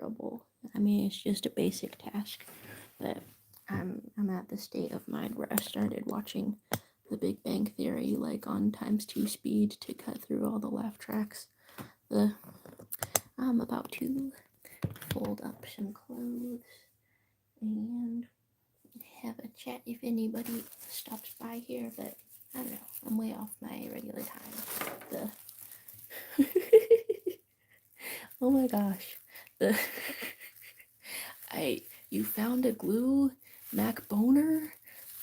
trouble. I mean, it's just a basic task, but I'm at the state of mind where I started watching The Big Bang Theory like on times two speed to cut through all the laugh tracks. The I'm about to fold up some clothes and have a chat if anybody stops by here, but I don't know. I'm way off my regular time. The oh my gosh, the I you found a glue, Mac Boner,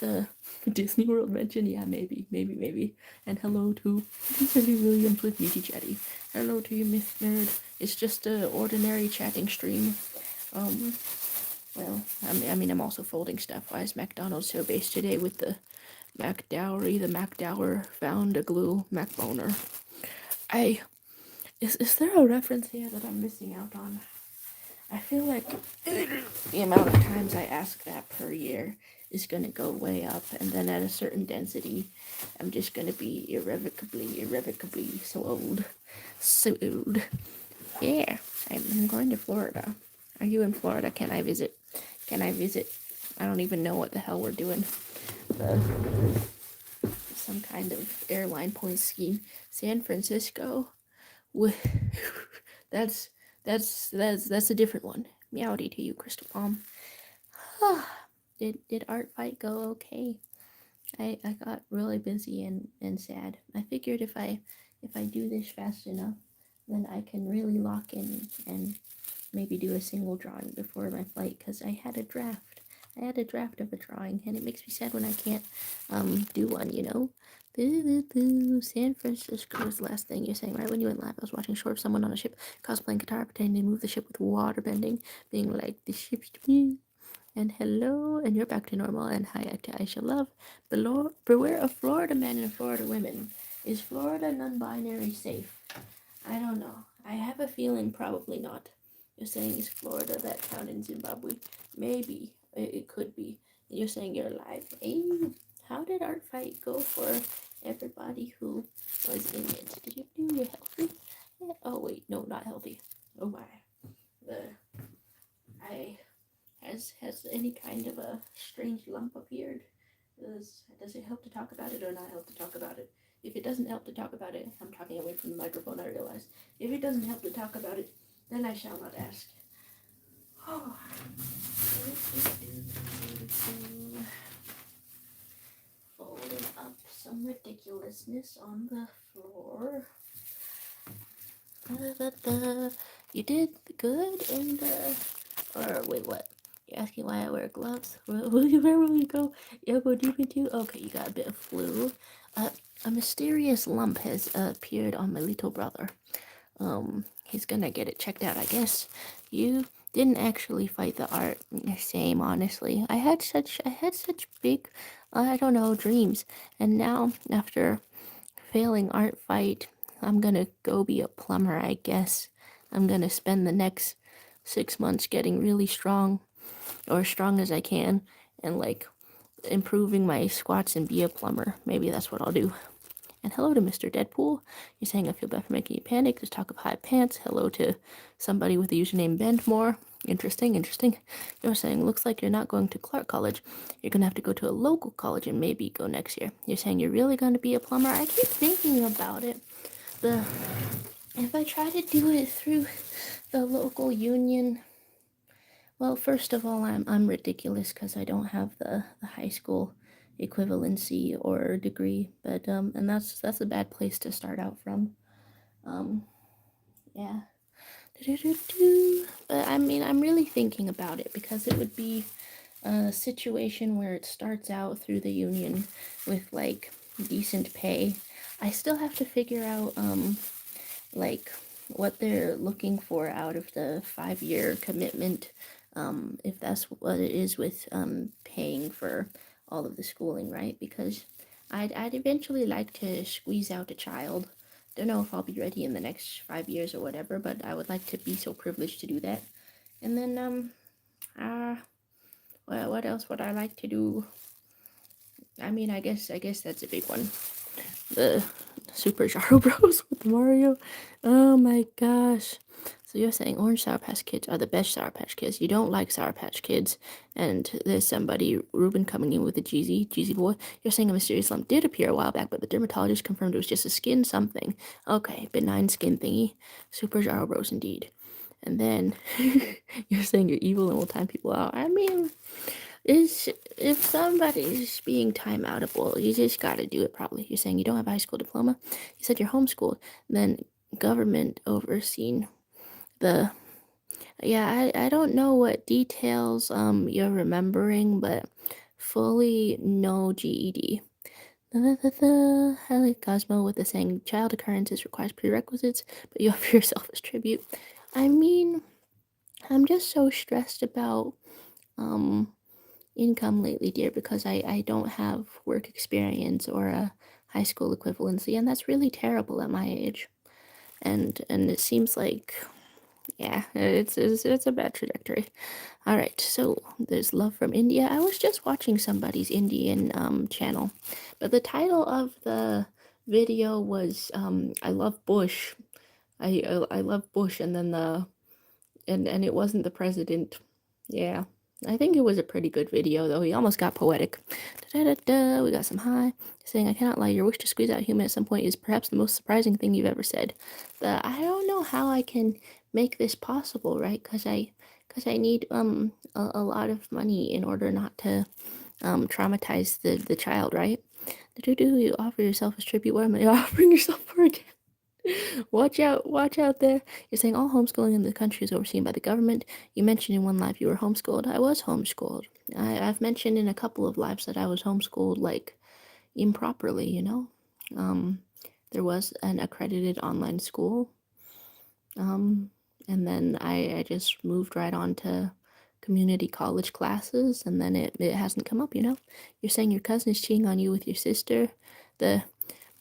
the Disney World mention. Yeah, maybe. And hello to Billy Williams with Beauty Chatty. Hello to you, Myth Nerd. It's just a ordinary chatting stream. Um, well, I'm also folding stuff. Why is McDonald's so based today with the Mac Dowry? The Mac Dower found a glue, Mac Boner. Is there a reference here that I'm missing out on? I feel like the amount of times I ask that per year is going to go way up, and then at a certain density, I'm just going to be irrevocably so old. So old. Yeah, I'm going to Florida. Are you in Florida? Can I visit? I don't even know what the hell we're doing. Some kind of airline point scheme. San Francisco? that's that's a different one. Meowdy to you, Crystal Palm. Did art fight go okay? I got really busy and sad. I figured if I do this fast enough, then I can really lock in and maybe do a single drawing before my flight, because I had a draft. I had a draft of a drawing, and it makes me sad when I can't do one, you know? Boo boo boo. San Francisco was the last thing you're saying, right? When you went live, I was watching short of someone on a ship cosplaying guitar, pretending to move the ship with water bending, being like, the ship's to me. And hello, and you're back to normal. And hi to Aisha Love. Beware of Florida men and Florida women. Is Florida non-binary safe? I don't know. I have a feeling probably not. You're saying is Florida that town in Zimbabwe? Maybe. It could be. You're saying you're alive. Hey, how did Art Fight go for everybody who was in it? Did you do you healthy? Yeah. Oh wait, no, not healthy. Oh my. The I has any kind of a strange lump appeared? Does it help to talk about it or not help to talk about it? If it doesn't help to talk about it, I'm talking away from the microphone, I realize. If it doesn't help to talk about it, then I shall not ask. Oh. Folding up some ridiculousness on the floor. You did good in the... Or wait, what? You're asking why I wear gloves? Where will you go? Yeah, go deep into? Okay, you got a bit of flu. A mysterious lump has appeared on my little brother. He's gonna get it checked out, I guess. You didn't actually fight the art. Same, honestly. I had such big, I don't know, dreams. And now, after failing art fight, I'm gonna go be a plumber, I guess. I'm gonna spend the next 6 months getting really strong, or as strong as I can, and like improving my squats and be a plumber. Maybe that's what I'll do. And hello to Mr. Deadpool. You're saying I feel bad for making you panic. There's talk of high pants. Hello to somebody with the username Bendmore. Interesting. You're saying looks like you're not going to Clark College. You're gonna have to go to a local college and maybe go next year. You're saying you're really gonna be a plumber. I keep thinking about it. If I try to do it through the local union, well, first of all, I'm ridiculous because I don't have the high school equivalency or degree, but and that's a bad place to start out from. Yeah. But I mean, I'm really thinking about it because it would be a situation where it starts out through the union with like decent pay. I still have to figure out like what they're looking for out of the 5-year commitment, if that's what it is with paying for all of the schooling, right? Because I'd eventually like to squeeze out a child. Don't know if I'll be ready in the next 5 years or whatever, but I would like to be so privileged to do that. And then well, what else would I like to do? I mean, I guess that's a big one. The Super Jaro Bros with Mario. Oh my gosh. So you're saying Orange Sour Patch Kids are the best Sour Patch Kids. You don't like Sour Patch Kids, and there's somebody, Ruben, coming in with a Jeezy boy. You're saying a mysterious lump did appear a while back, but the dermatologist confirmed it was just a skin something. Okay, benign skin thingy. Super Jarl Bros indeed. And then you're saying you're evil and will time people out. I mean, is if somebody's being time outable, you just gotta do it probably. You're saying you don't have a high school diploma. You said you're homeschooled. Then government overseen the yeah, I don't know what details you're remembering, but fully no GED. Highly Cosmo with the saying child occurrences requires prerequisites, but you offer yourself as tribute. I mean, I'm just so stressed about um income lately, dear, because I don't have work experience or a high school equivalency, and that's really terrible at my age. And it seems like yeah, it's a bad trajectory. All right, so there's love from India. I was just watching somebody's Indian channel, but the title of the video was I love Bush. I love Bush, and then and it wasn't the president. Yeah, I think it was a pretty good video though. He almost got poetic. Da, da, da, da. We got some high saying I cannot lie. Your wish to squeeze out human at some point is perhaps the most surprising thing you've ever said. But I don't know how I can make this possible, right? Because I need a lot of money in order not to traumatize the child, right? Do you offer yourself as tribute? What am I offering yourself for again? Watch out there. You're saying all homeschooling in the country is overseen by the government. You mentioned in one live you were homeschooled. I was homeschooled. I've mentioned in a couple of lives that I was homeschooled like improperly, you know? Um, there was an accredited online school. And then I just moved right on to community college classes, and then it hasn't come up, you know? You're saying your cousin is cheating on you with your sister. The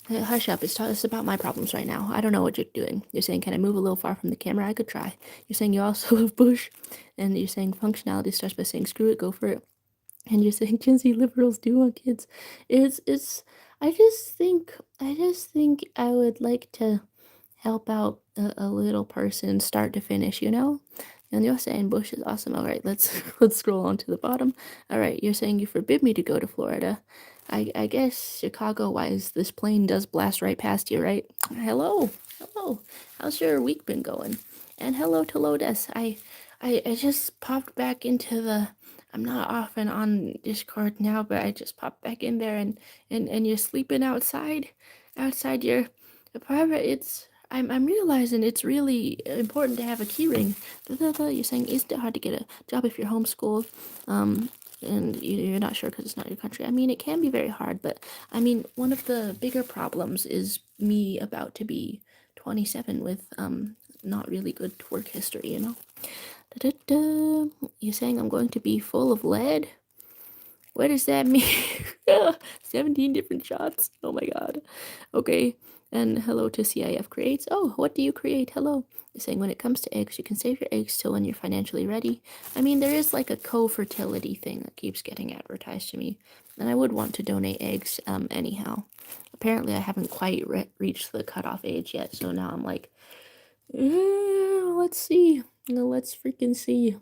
Hush up, it's about my problems right now. I don't know what you're doing. You're saying, can I move a little far from the camera? I could try. You're saying you also love Bush, and you're saying functionality starts by saying, screw it, go for it. And you're saying Gen Z liberals do want kids. It's, I just think I would like to help out a little person start to finish, you know? And you're saying Bush is awesome. All right, let's let's scroll on to the bottom. All right, you're saying you forbid me to go to Florida. I guess Chicago-wise, this plane does blast right past you, right? Hello, hello. How's your week been going? And hello to Lotus. I just popped back into the. I'm not often on Discord now, but I just popped back in there, and you're sleeping outside your apartment. I'm realizing it's really important to have a key ring. You're saying, is it hard to get a job if you're homeschooled? And you're not sure because it's not your country. I mean, it can be very hard, but I mean, one of the bigger problems is me about to be 27 with not really good work history, you know? You're saying I'm going to be full of lead? What does that mean? 17 different shots. Oh my god. Okay. And hello to CIF Creates. Oh, what do you create? Hello. You're saying when it comes to eggs, you can save your eggs till when you're financially ready. I mean, there is like a co-fertility thing that keeps getting advertised to me. And I would want to donate eggs anyhow. Apparently, I haven't quite reached the cutoff age yet. So now I'm like, let's see. Let's freaking see.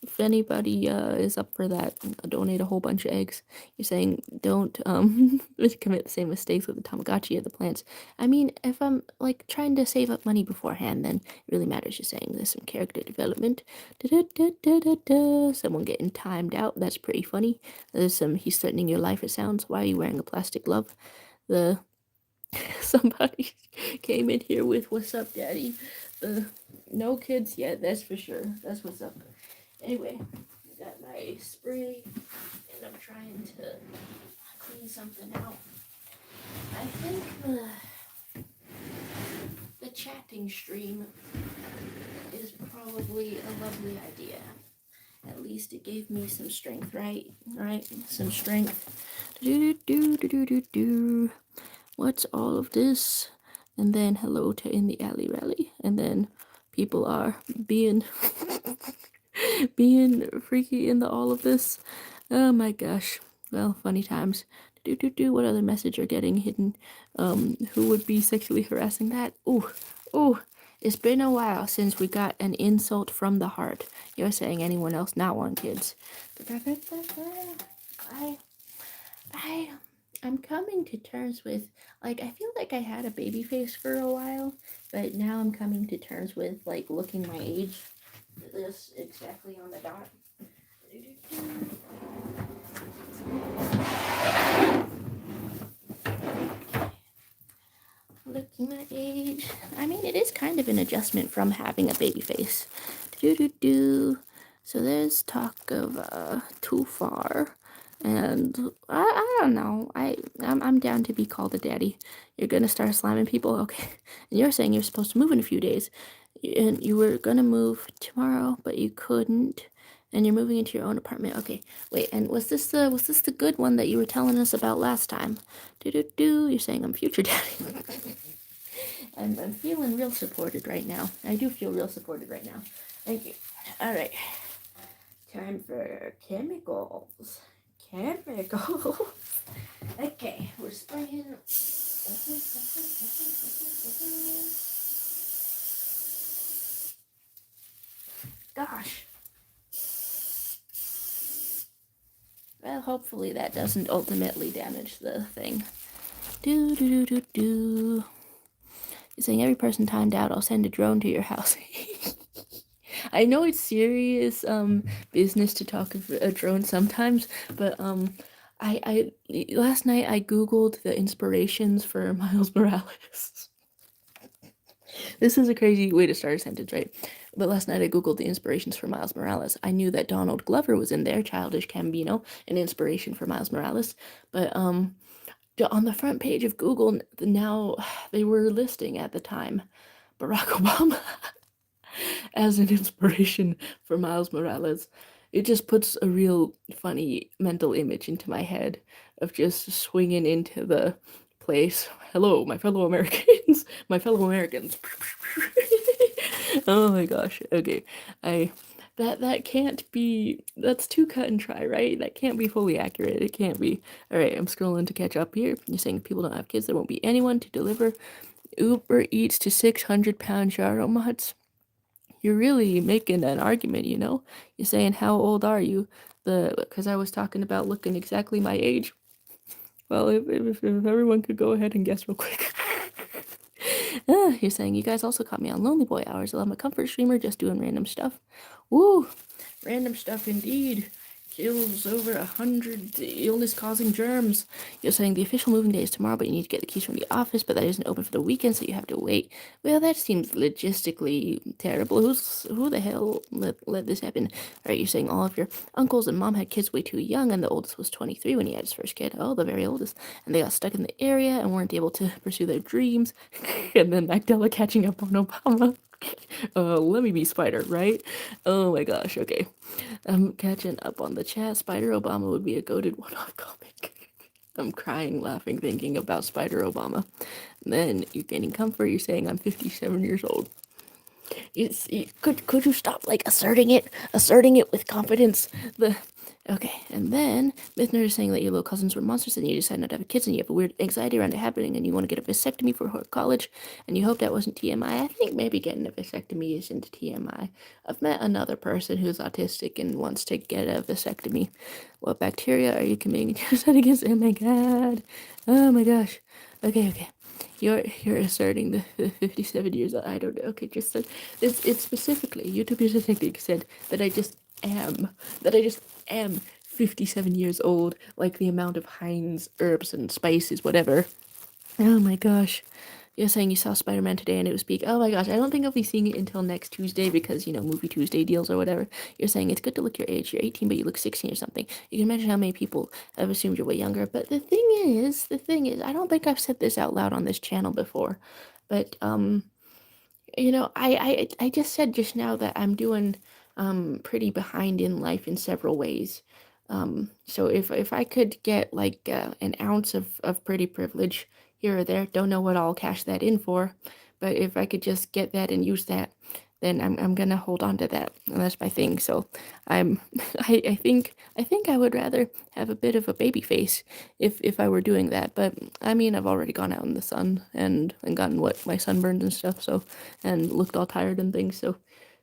If anybody is up for that, donate a whole bunch of eggs. You're saying don't commit the same mistakes with the Tamagotchi or the plants. I mean, if I'm like trying to save up money beforehand, then it really matters. You're saying there's some character development. Da-da-da-da-da-da. Someone getting timed out. That's pretty funny. There's some he's threatening your life. It sounds. Why are you wearing a plastic glove? The somebody came in here with what's up, daddy. No kids yet. That's for sure. That's what's up. Anyway, I got my spray and I'm trying to clean something out. I think the chatting stream is probably a lovely idea. At least it gave me some strength, right? Right? Some strength. Do do do do do do. What's all of this? And then hello to In the Alley Rally. And then people are being being freaky into all of this. Oh my gosh. Well, funny times. What other message are getting hidden? Who would be sexually harassing that? Oh, It's been a while since we got an insult from the heart. You're saying anyone else not want kids. I, I, I'm coming to terms with, like, I feel like I had a baby face for a while, but now I'm coming to terms with, like, looking my age. This exactly on the dot. Looking my age. I mean, it is kind of an adjustment from having a baby face. So there's talk of Too Far, and I don't know. I'm down to be called a daddy. You're gonna start slamming people, okay? And you're saying you're supposed to move in a few days, and you were gonna move tomorrow, but you couldn't. And you're moving into your own apartment. Okay, wait. And was this the good one that you were telling us about last time? You're saying I'm future daddy. I'm feeling real supported right now. I do feel real supported right now. Thank you. All right. Time for chemicals. Chemicals. Okay, we're spraying. Gosh. Well, hopefully that doesn't ultimately damage the thing. You're saying every person timed out, I'll send a drone to your house. I know it's serious business to talk of a drone sometimes, but I last night I googled the inspirations for Miles Morales. This is a crazy way to start a sentence, right? But last night I googled the inspirations for Miles Morales. I knew that Donald Glover was in there, Childish Gambino, an inspiration for Miles Morales. But on the front page of Google now, they were listing at the time Barack Obama as an inspiration for Miles Morales. It just puts a real funny mental image into my head of just swinging into the place. Hello, my fellow Americans. My fellow Americans. Oh my gosh. Okay. I that can't be, that's too cut and dry, right? That can't be fully accurate. It can't be. All right, I'm scrolling to catch up here. You're saying if people don't have kids, there won't be anyone to deliver Uber Eats to 600-pound gyro mods. You're really making an argument, you know? You're saying, how old are you? Because I was talking about looking exactly my age. Well, if everyone could go ahead and guess real quick. You're saying, you guys also caught me on Lonely Boy hours. I'm a comfort streamer just doing random stuff. Woo! Random stuff indeed. Kills over 100 illness-causing germs. You're saying the official moving day is tomorrow, but you need to get the keys from the office, but that isn't open for the weekend, so you have to wait. Well, that seems logistically terrible. Who the hell let this happen? All right, you're saying all of your uncles and mom had kids way too young, and the oldest was 23 when he had his first kid. Oh, the very oldest. And they got stuck in the area and weren't able to pursue their dreams. And then Magdala catching up on Obama. Let me be Spider, right? Oh my gosh, okay. I'm catching up on the chat. Spider Obama would be a goated one-off comic. I'm crying, laughing, thinking about Spider Obama. And then you're gaining comfort. You're saying I'm 57 years old. Could you stop like asserting it with confidence? Okay, and then Mythner is saying that your little cousins were monsters and you decided not to have kids and you have a weird anxiety around it happening and you want to get a vasectomy for college and you hope that wasn't TMI. I think maybe getting a vasectomy isn't TMI. I've met another person who's autistic and wants to get a vasectomy. What bacteria are you committing genocide against? Oh my god. Oh my gosh. Okay. You're asserting the 57 years old. I don't know. Okay, just said it's specifically YouTube User Technique said that I just am 57 years old, like the amount of Heinz herbs and spices, whatever. Oh my gosh. You're saying you saw Spider-Man today and it was big. Oh my gosh, I don't think I'll be seeing it until next Tuesday because, Movie Tuesday deals or whatever. You're saying it's good to look your age. You're 18, but you look 16 or something. You can imagine how many people have assumed you're way younger. But the thing is, I don't think I've said this out loud on this channel before. But, I just said just now that I'm doing pretty behind in life in several ways. So if I could get like an ounce of pretty privilege here or there, don't know what I'll cash that in for, but if I could just get that and use that, then I'm gonna hold on to that. And that's my thing. So I'm I think I would rather have a bit of a baby face if I were doing that. But I mean, I've already gone out in the sun and gotten what my sunburns and stuff. So and looked all tired and things.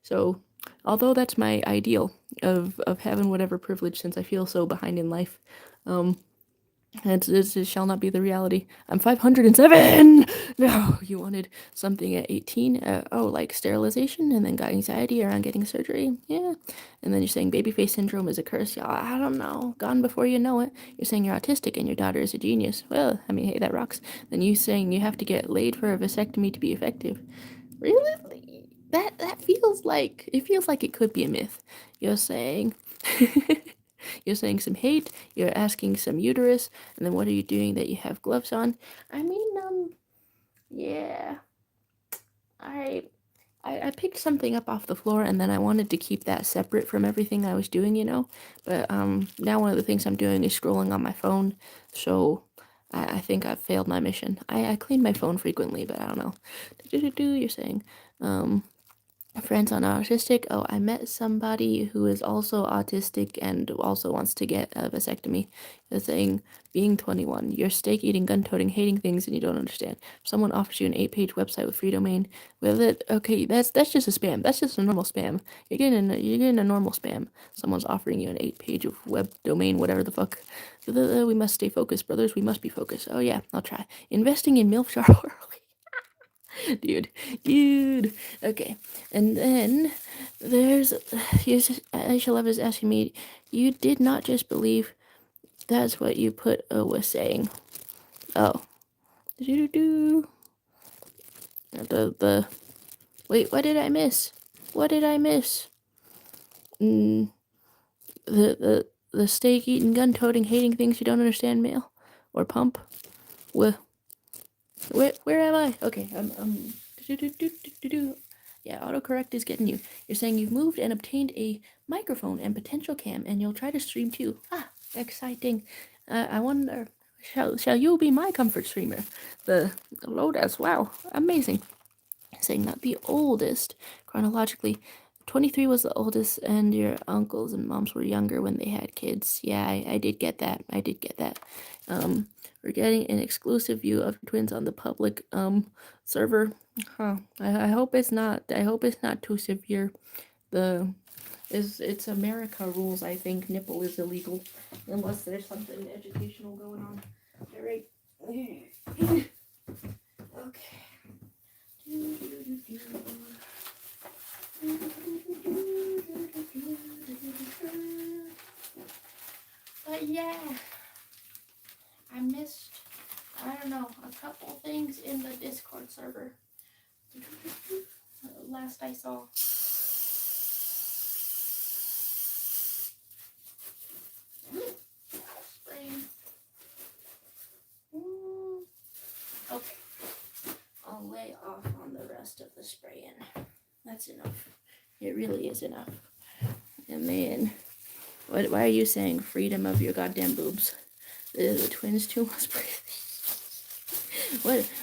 So although that's my ideal of having whatever privilege, since I feel so behind in life, um, it shall not be the reality. I'm 507. No, you wanted something at 18. Oh, like sterilization, and then got anxiety around getting surgery. Yeah, and then you're saying baby face syndrome is a curse. Y'all, I don't know. Gone before you know it. You're saying you're autistic and your daughter is a genius. Well, I mean, hey, that rocks. Then you saying you have to get laid for a vasectomy to be effective. Really? That feels like it could be a myth. You're saying you're saying some hate, you're asking some uterus, and then what are you doing that you have gloves on? I mean, yeah. I I picked something up off the floor and then I wanted to keep that separate from everything I was doing, you know. But now one of the things I'm doing is scrolling on my phone, so I think I've failed my mission. I clean my phone frequently, but I don't know. You're saying, um, friends on autistic. Oh, I met somebody who is also autistic and also wants to get a vasectomy. The thing being 21, you're steak eating, gun toting, hating things, and you don't understand. If someone offers you an 8-page website with free domain, with it, okay, that's just a spam. That's just a normal spam. You're getting a normal spam. Someone's offering you an 8-page of web domain, whatever the fuck. We must stay focused, brothers. We must be focused. Oh yeah, I'll try. Investing in MILF early. Dude. Okay, and then there's Aisha Love is asking me, you did not just believe that's what you put was saying. Oh, do the wait. What did I miss? What did I miss? Mm, the steak eating, gun toting, hating things you don't understand, male or pump. Where am I? Okay, yeah, autocorrect is getting you. You're saying you've moved and obtained a microphone and potential cam, and you'll try to stream too. Ah, exciting. I wonder, shall you be my comfort streamer? The load as well. Amazing. Saying not the oldest chronologically. 23 was the oldest, and your uncles and moms were younger when they had kids. Yeah, I did get that. I did get that. We're getting an exclusive view of twins on the public server. Huh. I hope it's not. I hope it's not too severe. It's America rules. I think nipple is illegal unless there's something educational going on. All right. Okay. But yeah, I missed, I don't know, a couple things in the Discord server. Last I saw. Spraying. Okay. I'll lay off on the rest of the spraying. That's enough. It really is enough. And then, why are you saying freedom of your goddamn boobs? The twins too much spray.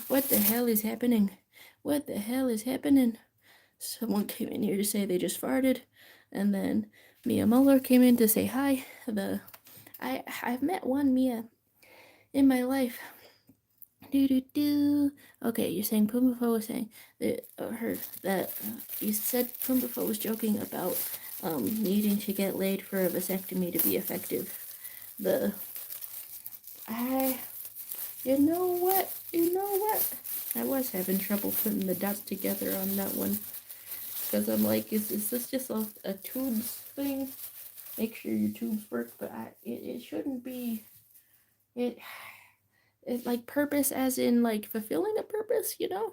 What the hell is happening? What the hell is happening? Someone came in here to say they just farted, and then Mia Muller came in to say hi. I've met one Mia in my life. Okay, you're saying Pumbaa was saying that you said Pumbaa was joking about needing to get laid for a vasectomy to be effective. You know what? I was having trouble putting the dots together on that one. Because I'm like, is this just a tubes thing? Make sure your tubes work, but it shouldn't be. It like purpose as in like fulfilling a purpose, you know?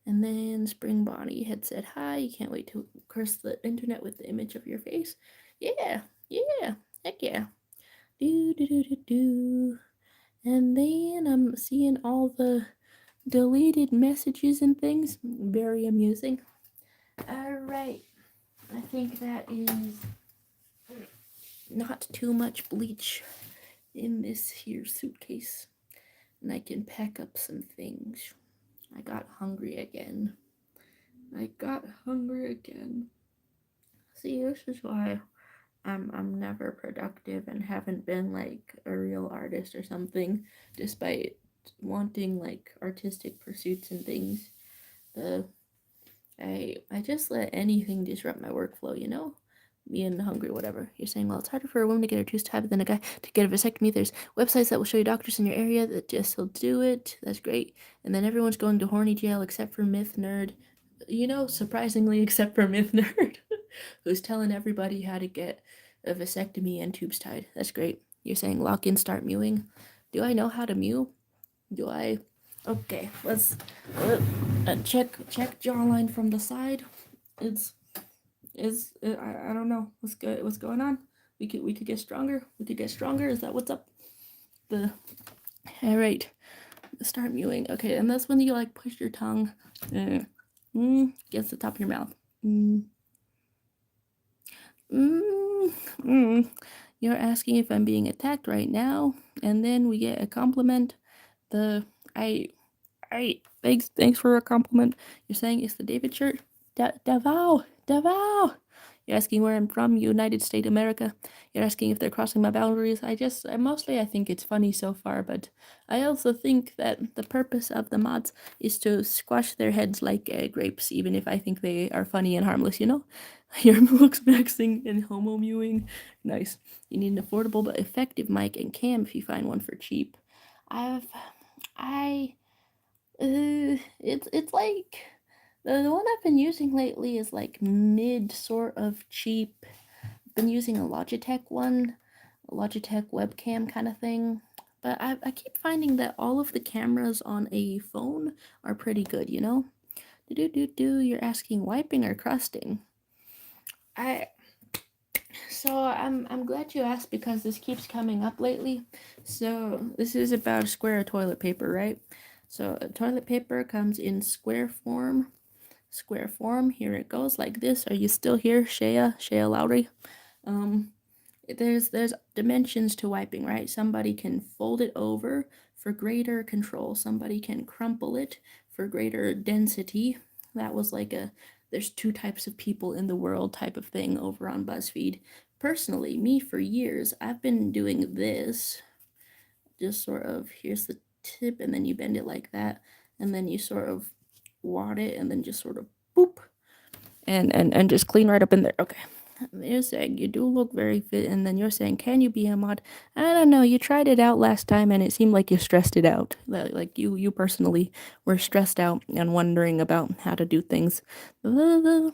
And then Spring Bonnie had said hi. You can't wait to curse the internet with the image of your face. Yeah, heck yeah. And then I'm seeing all the deleted messages and things. Very amusing. Alright. I think that is not too much bleach in this here suitcase. And I can pack up some things. I got hungry again. I got hungry again. See, this is why I'm never productive and haven't been like a real artist or something, despite wanting like artistic pursuits and things. The I just let anything disrupt my workflow, you know? Being hungry, whatever. You're saying, well, it's harder for a woman to get her tubes tied than a guy to get a vasectomy. There's websites that will show you doctors in your area that just will do it. That's great. And then everyone's going to horny jail except for Myth Nerd. You know, surprisingly, except for Myth Nerd, who's telling everybody how to get a vasectomy and tubes tied. That's great. You're saying lock in, start mewing. Do I know how to mew? Do I? Okay, let's check jawline from the side. It's I don't know what's going on. We could get stronger. We could get stronger. Is that what's up? The all right. Start mewing. Okay, and that's when you like push your tongue against the top of your mouth. Mm, mm, mm. You're asking if I'm being attacked right now, and then we get a compliment. The I thanks for a compliment. You're saying it's the David shirt. Davao, Davao. You're asking where I'm from, United States America. You're asking if they're crossing my boundaries. I think it's funny so far, but I also think that the purpose of the mods is to squash their heads like grapes, even if I think they are funny and harmless, you know? Your looks maxing and homo mewing. Nice. You need an affordable but effective mic and cam if you find one for cheap. I've, I it's like the one I've been using lately is like mid sort of cheap. Been using a Logitech one, a Logitech webcam kind of thing. But I keep finding that all of the cameras on a phone are pretty good, you know? You're asking wiping or crusting? I I'm glad you asked because this keeps coming up lately. So this is about a square of toilet paper, right? So toilet paper comes in square form. Square form. Here it goes, like this. Are you still here, Shea Lowry? Um, there's dimensions to wiping, right? Somebody can fold it over for greater control. Somebody can crumple it for greater density. That was like a there's two types of people in the world type of thing over on BuzzFeed. Personally, me for years, I've been doing this. Just sort of here's the tip, and then you bend it like that, and then you sort of wad it, and then just sort of boop, and just clean right up in there. Okay. You're saying you do look very fit, and then you're saying, can you be a mod? I don't know. You tried it out last time, and it seemed like you stressed it out. Like you personally were stressed out and wondering about how to do things. And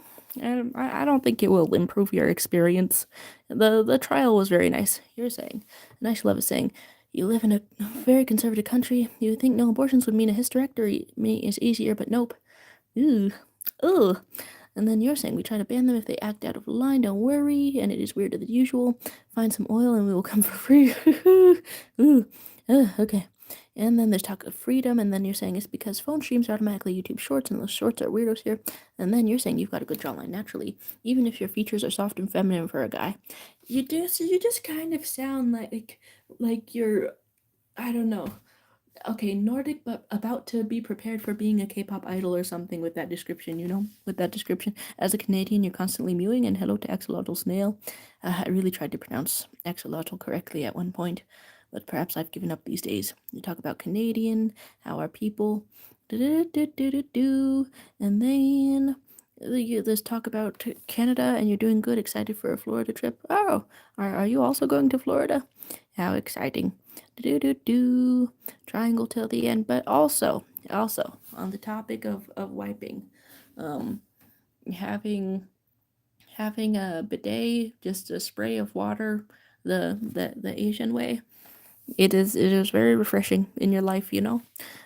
I don't think it will improve your experience. The trial was very nice. You're saying, nice love is saying, you live in a very conservative country. You think no abortions would mean a hysterectomy is easier, but nope. Ooh, ugh. And then you're saying we try to ban them if they act out of line. Don't worry, and it is weirder than usual. Find some oil and we will come for free. Ooh, okay. And then there's talk of freedom, and then you're saying it's because phone streams are automatically YouTube Shorts, and those shorts are weirdos here. And then you're saying you've got a good jawline naturally, even if your features are soft and feminine for a guy. You do, so you just kind of sound like you're, I don't know, okay, Nordic, but about to be prepared for being a K-pop idol or something with that description, you know? With that description. As a Canadian, you're constantly mewing, and hello to Axolotl Snail. I really tried to pronounce Axolotl correctly at one point, but perhaps I've given up these days. You talk about Canadian, how are people, do, and then there's talk about Canada, and you're doing good, excited for a Florida trip. Oh, are you also going to Florida? How exciting. Do triangle till the end, but also on the topic of wiping, um having having a bidet, just a spray of water, the Asian way, it is very refreshing in your life, you know.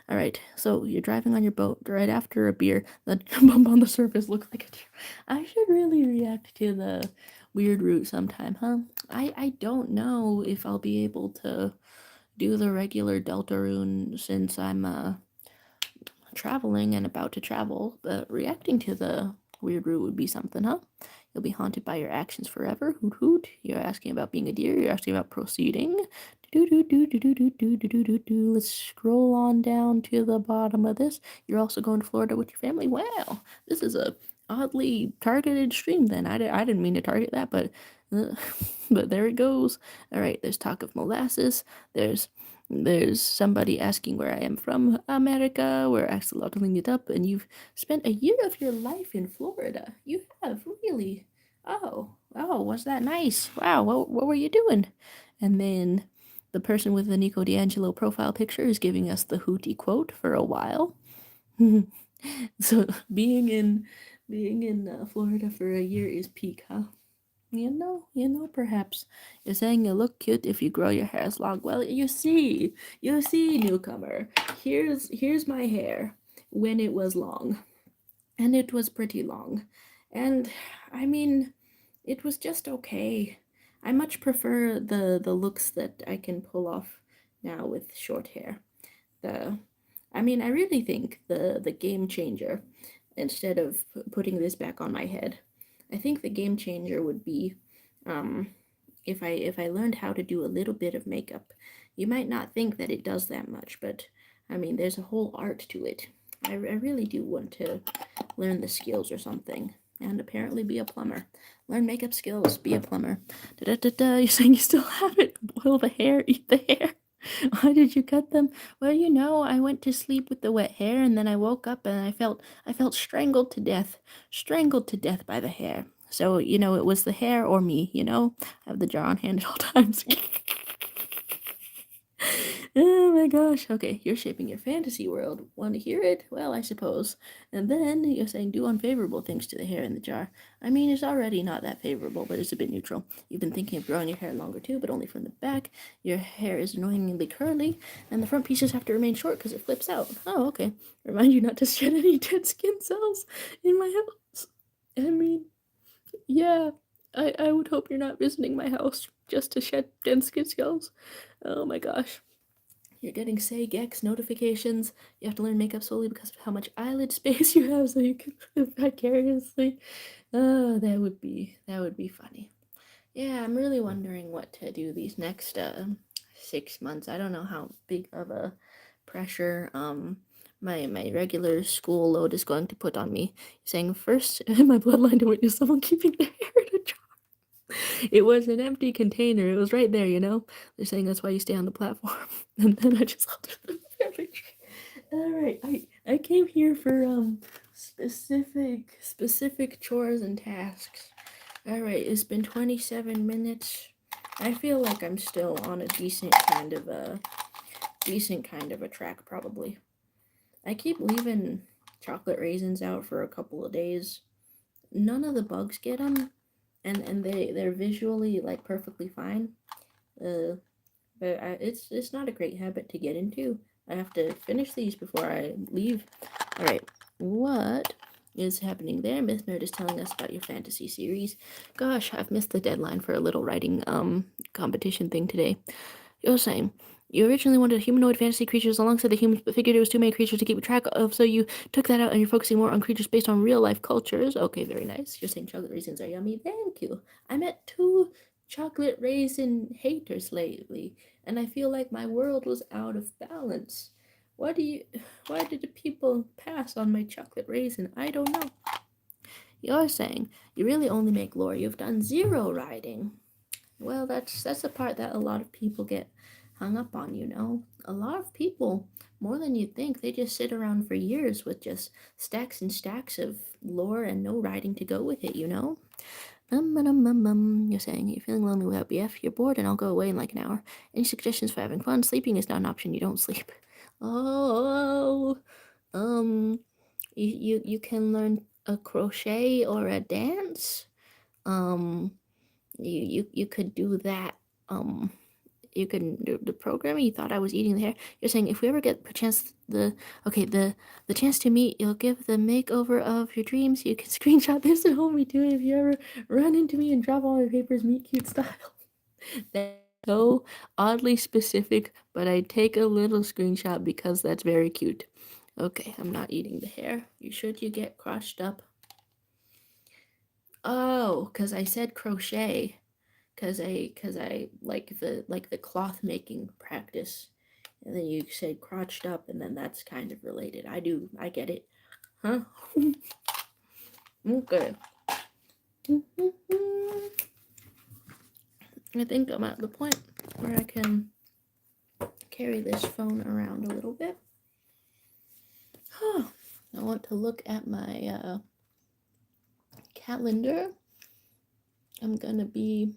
All right, so you're driving on your boat right after a beer, the bump on the surface looks like a deer. I should really react to the weird route sometime, huh? I don't know if I'll be able to do the regular Deltarune since I'm traveling and about to travel, but reacting to the Weird root would be something, huh? You'll be haunted by your actions forever. Hoot hoot. You're asking about being a deer. You're asking about proceeding. Do do do do do do do do do do do. Let's scroll on down to the bottom of this. You're also going to Florida with your family. Wow, this is a oddly targeted stream. Then I didn't mean to target that, but but there it goes. All right, there's talk of molasses. There's somebody asking where I am from, America. We're axolotling it up, and you've spent a year of your life in Florida. You have, really. Oh, was that nice? Wow, what were you doing? And then the person with the Nico D'Angelo profile picture is giving us the Hootie quote for a while. So being in Florida for a year is peak, huh? Perhaps you're saying you look cute if you grow your hair as long. Well, you see, newcomer. Here's my hair when it was long, and it was pretty long, and I mean, it was just okay. I much prefer the looks that I can pull off now with short hair. The, I mean, I really think the game changer, instead of putting this back on my head, I think the game changer would be, um, if I learned how to do a little bit of makeup. You might not think that it does that much, but I mean, there's a whole art to it. I really do want to learn the skills or something, and apparently be a plumber. Learn makeup skills, be a plumber. Da da da da. You're saying you still have it? Boil the hair, eat the hair. Why did you cut them? Well, I went to sleep with the wet hair, and then I woke up and I felt strangled to death by the hair. So, it was the hair or me. I have the jar on hand at all times. Oh my gosh. Okay, you're shaping your fantasy world. Want to hear it? Well, I suppose. And then you're saying do unfavorable things to the hair in the jar. I mean, it's already not that favorable, but it's a bit neutral. You've been thinking of growing your hair longer too, but only from the back. Your hair is annoyingly curly, and the front pieces have to remain short because it flips out. Oh, okay. Remind you not to shed any dead skin cells in my house. I mean, yeah. I would hope you're not visiting my house just to shed dead skin cells. Oh my gosh. You're getting Say-Gex notifications. You have to learn makeup solely because of how much eyelid space you have, so you can live vicariously. Oh, that would be funny. Yeah, I'm really wondering what to do these next 6 months. I don't know how big of a pressure my regular school load is going to put on me. Saying first in my bloodline to witness someone keeping their hair in a jar. It was an empty container. It was right there. They're saying that's why you stay on the platform. And then I just held it All right, I came here for specific chores and tasks. All right, it's been 27 minutes. I feel like I'm still on a decent kind of a track, probably. I keep leaving chocolate raisins out for a couple of days. None of the bugs get them, and they're visually like perfectly fine. But it's not a great habit to get into. I have to finish these before I leave. All right, what is happening there? Myth Nerd is telling us about your fantasy series. Gosh, I've missed the deadline for a little writing competition thing today. You're saying you originally wanted humanoid fantasy creatures alongside the humans, but figured it was too many creatures to keep track of, so you took that out and you're focusing more on creatures based on real life cultures. Okay, very nice. You're saying chocolate raisins are yummy. Thank you. I met 2 chocolate raisin haters lately, and I feel like my world was out of balance. Why did the people pass on my chocolate raisin? I don't know. You're saying you really only make lore. You've done 0 writing. Well, that's the part that a lot of people get hung up on. A lot of people, more than you'd think, they just sit around for years with just stacks and stacks of lore and no writing to go with it. You're saying you're feeling lonely without BF, you're bored, and I'll go away in like an hour. Any suggestions for having fun? Sleeping is not an option, you don't sleep. Oh, you can learn a crochet or a dance. Um, you could do that. You can do the programming. You thought I was eating the hair. You're saying if we ever get the chance to meet, you'll give the makeover of your dreams. You can screenshot this and hold me to it if you ever run into me and drop all my papers, meet cute style. That's so oddly specific, but I take a little screenshot because that's very cute. Okay, I'm not eating the hair. You get crushed up. Oh, because I said crochet. Because I like the cloth making practice. And then you said crotched up, and then that's kind of related. I get it. Huh? Okay. I think I'm at the point where I can carry this phone around a little bit. I want to look at my calendar. I'm gonna be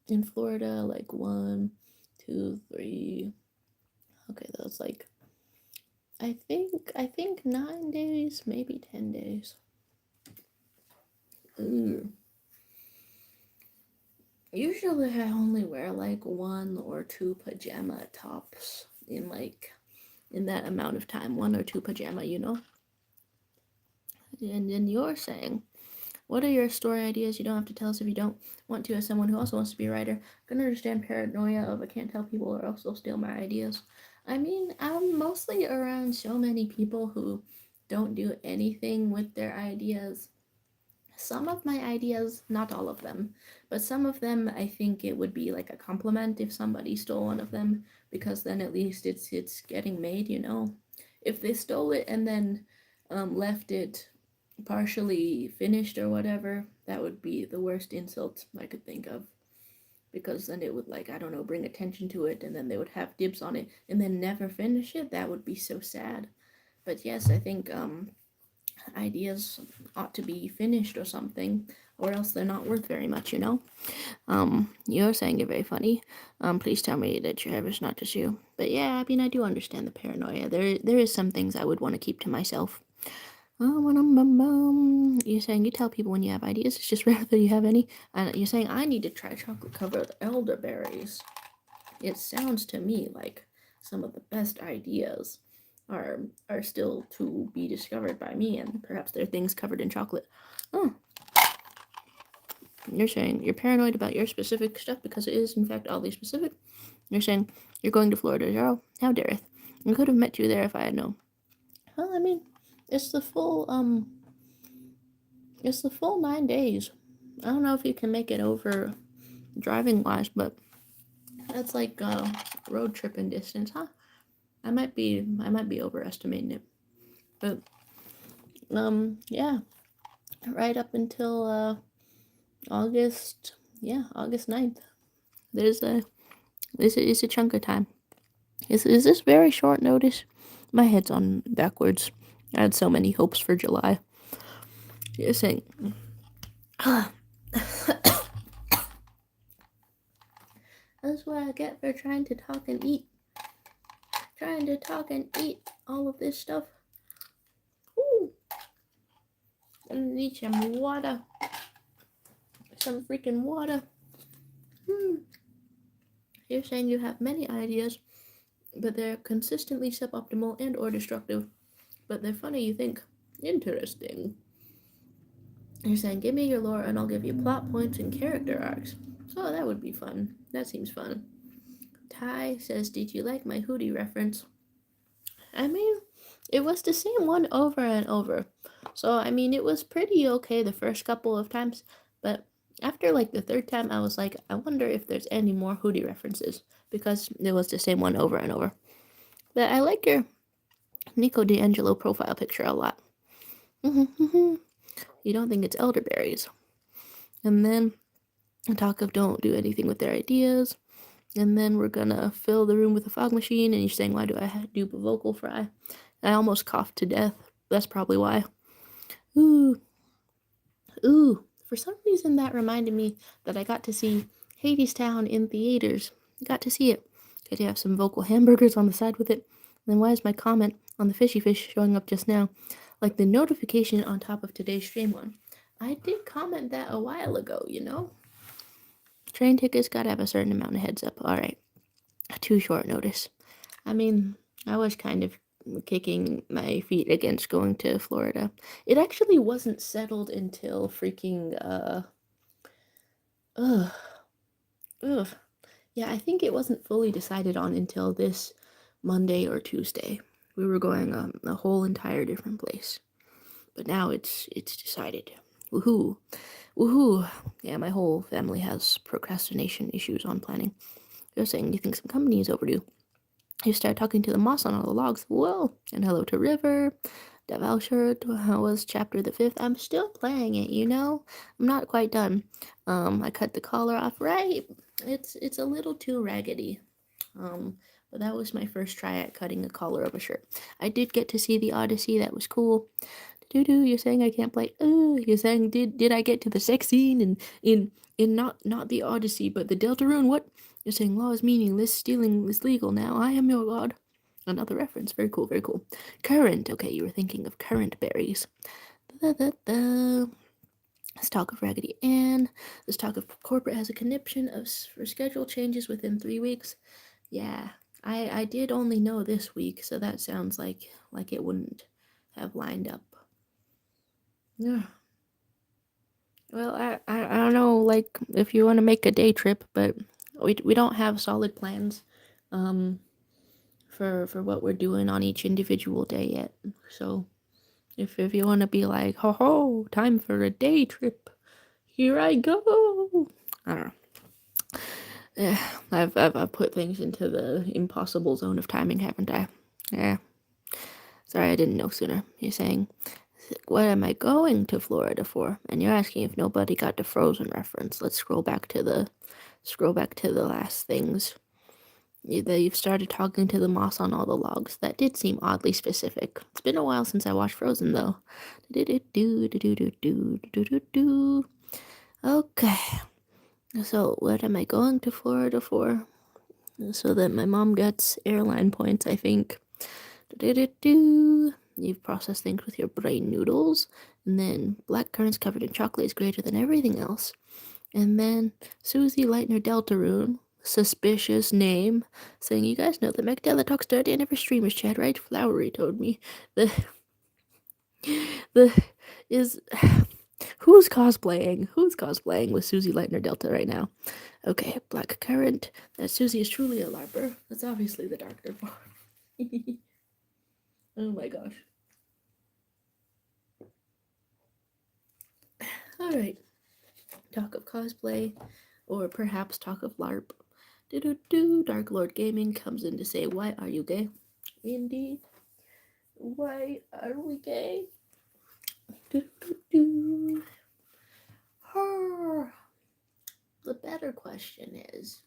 in Florida like 1, 2, 3. Okay, that's like I think 9 days, maybe 10 days. Ooh. Usually I only wear like 1 or 2 pajama tops in that amount of time, 1 or 2 pajama, you know? And then you're saying, what are your story ideas? You don't have to tell us if you don't want to, as someone who also wants to be a writer. I can understand paranoia of I can't tell people or else they'll steal my ideas. I mean, I'm mostly around so many people who don't do anything with their ideas. Some of my ideas, not all of them, but some of them I think it would be like a compliment if somebody stole one of them, because then at least it's getting made, you know. If they stole it and then left it partially finished or whatever, that would be the worst insult I could think of. Because then it would, like, I don't know, bring attention to it, and then they would have dibs on it and then never finish it. That would be so sad. But yes, I think ideas ought to be finished or something, or else they're not worth very much, you know? You're saying you're very funny. Please tell me that your hair is not just you. But yeah, I mean, I do understand the paranoia. There is some things I would want to keep to myself. You're saying you tell people when you have ideas. It's just rare that you have any. And you're saying I need to try chocolate covered elderberries. It sounds to me like some of the best ideas are still to be discovered by me, and perhaps they're things covered in chocolate. Oh, you're saying you're paranoid about your specific stuff because it is in fact oddly specific. You're saying you're going to Florida, Zero. How dareth? I could have met you there if I had known. Well, I mean, it's the full it's the full 9 days. I don't know if you can make it over driving wise, but that's like road tripping distance, huh? I might be overestimating it. But yeah. Right up until August, yeah, August 9th. There's a it's a chunk of time. Is this very short notice? My head's on backwards. I had so many hopes for July. You're saying that's what I get for trying to talk and eat. Trying to talk and eat all of this stuff. Ooh. I need some water. Some freaking water. You're saying you have many ideas, but they're consistently suboptimal and or destructive. But they're funny, you think. Interesting. You're saying, give me your lore and I'll give you plot points and character arcs. So that would be fun. That seems fun. Ty says, did you like my Hootie reference? I mean, it was the same one over and over. So, I mean, it was pretty okay the first couple of times, but after like the third time, I was like, I wonder if there's any more Hootie references, because it was the same one over and over. But I like your Nico D'Angelo profile picture a lot. You don't think it's elderberries. And then talk of don't do anything with their ideas. And then we're gonna fill the room with a fog machine, and you're saying, why do I do a vocal fry? I almost coughed to death. That's probably why. Ooh. For some reason that reminded me that I got to see Hadestown in theaters. Got to see it. Got to have some vocal hamburgers on the side with it. And then why is my comment on the fishy fish showing up just now? Like the notification on top of today's stream one. I did comment that a while ago, you know? Train tickets gotta have a certain amount of heads up. Alright. Too short notice. I mean, I was kind of kicking my feet against going to Florida. It actually wasn't settled until freaking ugh. Yeah, I think it wasn't fully decided on until this Monday or Tuesday. We were going a whole entire different place. But now it's decided. Woohoo. Woohoo! Yeah, my whole family has procrastination issues on planning. They're saying you think some company is overdue. You start talking to the moss on all the logs. Whoa! And hello to River. Devalshire was chapter the 5th. I'm still playing it, you know? I'm not quite done. I cut the collar off right. It's a little too raggedy. But that was my first try at cutting a collar of a shirt. I did get to see the Odyssey. That was cool. You're saying I can't play. You're saying did I get to the sex scene in not the Odyssey but the Deltarune? What? You're saying law is meaningless, stealing is legal now. I am your god. Another reference. Very cool. Very cool. Current. Okay, you were thinking of current berries. Let's talk of Raggedy Ann. Let's talk of corporate has a conniption for schedule changes within 3 weeks. Yeah, I did only know this week, so that sounds like it wouldn't have lined up. Yeah. Well, I don't know, like, if you want to make a day trip, but we don't have solid plans, for what we're doing on each individual day yet. So, if you want to be like, ho ho, time for a day trip, here I go. I don't know. Yeah, I've put things into the impossible zone of timing, haven't I? Yeah. Sorry, I didn't know sooner. You're saying, what am I going to Florida for? And you're asking if nobody got the Frozen reference. Let's scroll back to the last things. You've started talking to the moss on all the logs. That did seem oddly specific. It's been a while since I watched Frozen, though. Okay. So, what am I going to Florida for? So that my mom gets airline points, I think. You've processed things with your brain noodles. And then black currants covered in chocolate is greater than everything else. And then Susie Lightner Deltarune, suspicious name, saying, you guys know that Magdala talks dirty in every streamer's chat, right? Flowery told me. Is who's cosplaying? Who's cosplaying with Susie Lightner Delta right now? Okay, black currant. That Susie is truly a LARPer. That's obviously the doctor form. Oh my gosh. Alright. Talk of cosplay, or perhaps talk of LARP. Dark Lord Gaming comes in to say, why are you gay? Indeed. Why are we gay? The better question is,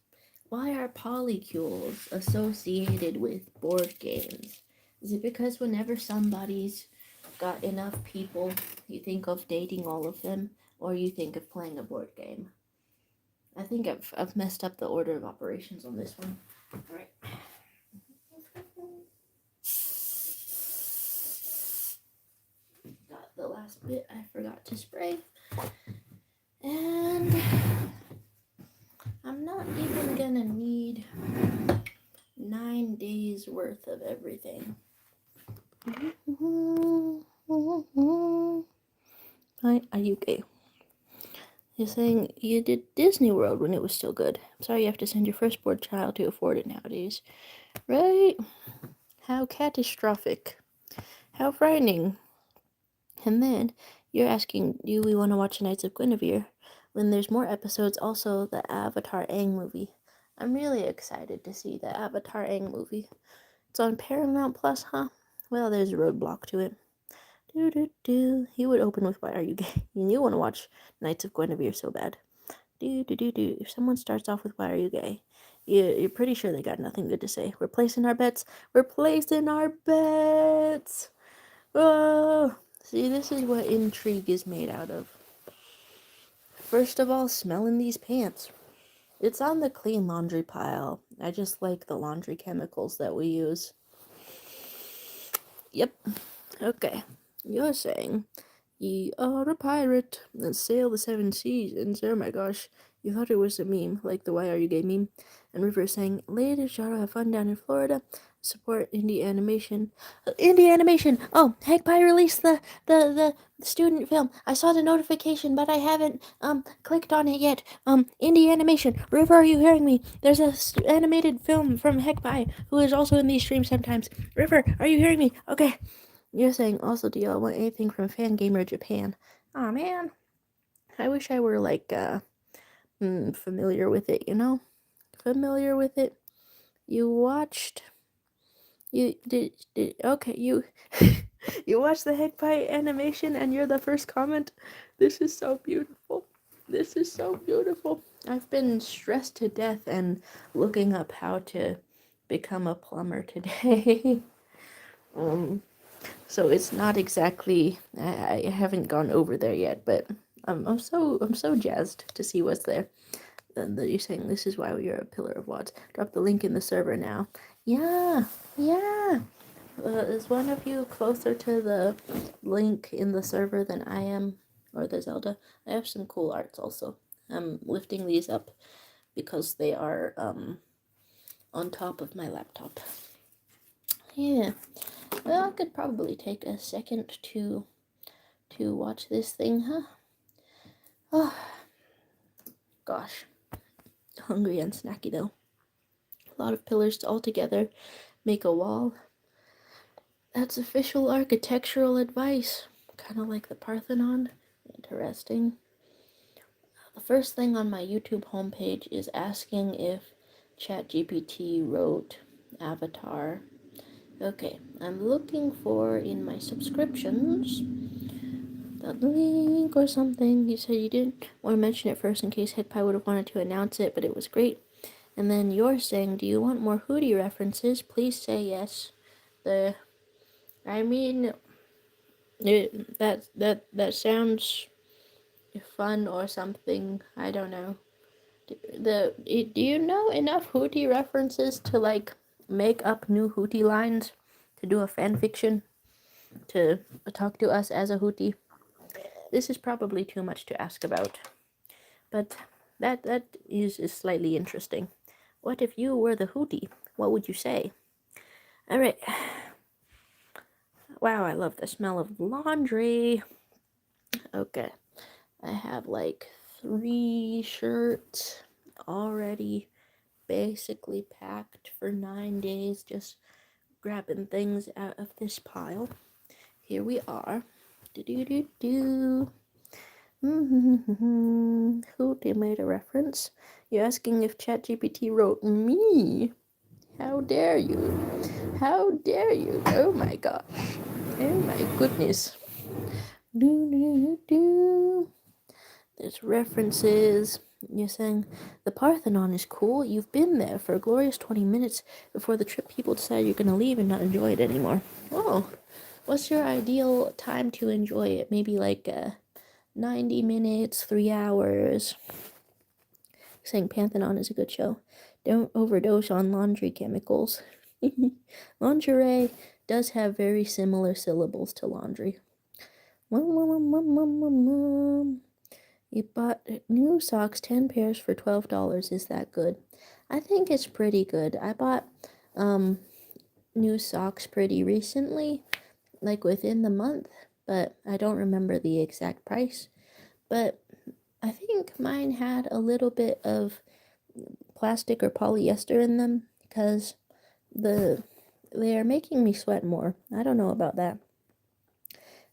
why are polycules associated with board games? Is it because whenever somebody's got enough people, you think of dating all of them, or you think of playing a board game? I think I've messed up the order of operations on this one. All right. Got the last bit I forgot to spray. And I'm not even gonna need 9 days worth of everything. Why are you gay? You're saying you did Disney World when it was still good. I'm sorry you have to send your firstborn child to afford it nowadays. Right? How catastrophic. How frightening. And then you're asking, do we want to watch Knights of Guinevere? When there's more episodes, also the Avatar Aang movie. I'm really excited to see the Avatar Aang movie. It's on Paramount Plus, huh? Well, there's a roadblock to it. He would open with, why are you gay? And you want to watch Knights of Guinevere so bad. If someone starts off with, why are you gay? You're pretty sure they got nothing good to say. We're placing our bets. Oh, see, this is what intrigue is made out of. First of all, smelling these pants. It's on the clean laundry pile. I just like the laundry chemicals that we use. Yep. Okay. You're saying, ye are a pirate and sail the 7 seas. Oh my gosh, you thought it was a meme, like the why are you gay meme. And River saying, later, Sharo, have fun down in Florida. Support indie animation. Indie animation! Oh, Hagpie released the student film. I saw the notification, but I haven't clicked on it yet. Indie animation. River, are you hearing me? There's a animated film from Hagpie, who is also in these streams sometimes. River, are you hearing me? Okay. You're saying, also, do y'all want anything from Fangamer Japan? Aw, man. I wish I were like familiar with it, you know? Familiar with it. You watched you did okay, you you watched the head pie animation and you're the first comment. This is so beautiful. This is so beautiful. I've been stressed to death and looking up how to become a plumber today. um so it's not exactly I haven't gone over there yet, but I'm so jazzed to see what's there. And that you're saying this is why you're a pillar of wads. Drop the link in the server now. Yeah, yeah. Is one of you closer to the link in the server than I am, or the Zelda? I have some cool arts also. I'm lifting these up because they are on top of my laptop. Yeah. Well, I could probably take a second to watch this thing, huh? Oh, gosh. Hungry and snacky though. A lot of pillars all together make a wall. That's official architectural advice. Kind of like the Parthenon. Interesting. The first thing on my YouTube homepage is asking if ChatGPT wrote Avatar. Okay, I'm looking for in my subscriptions that link or something. You said you didn't want to mention it first in case HitPie would have wanted to announce it, but it was great. And then you're saying, do you want more Hootie references? Please say yes. I mean, that sounds fun or something. I don't know. Do you know enough Hootie references to like make up new Hootie lines to do a fan fiction to talk to us as a Hootie? This is probably too much to ask about, but that is slightly interesting. What if you were the Hootie? What would you say? All right. Wow, I love the smell of laundry. Okay. I have like 3 shirts already basically packed for 9 days, just grabbing things out of this pile. Here we are. Do do do do. Who made a reference? You're asking if ChatGPT wrote me. How dare you? How dare you? Oh my gosh. Oh my goodness. Do do do. There's references. You're saying the Parthenon is cool. You've been there for a glorious 20 minutes before the trip people decide you're gonna leave and not enjoy it anymore. Oh, what's your ideal time to enjoy it? Maybe like 90 minutes, 3 hours. Saying Pantheon is a good show. Don't overdose on laundry chemicals. Lingerie does have very similar syllables to laundry. You bought new socks, 10 pairs for $12. Is that good? I think it's pretty good. I bought new socks pretty recently, like within the month, but I don't remember the exact price. But I think mine had a little bit of plastic or polyester in them because they are making me sweat more. I don't know about that.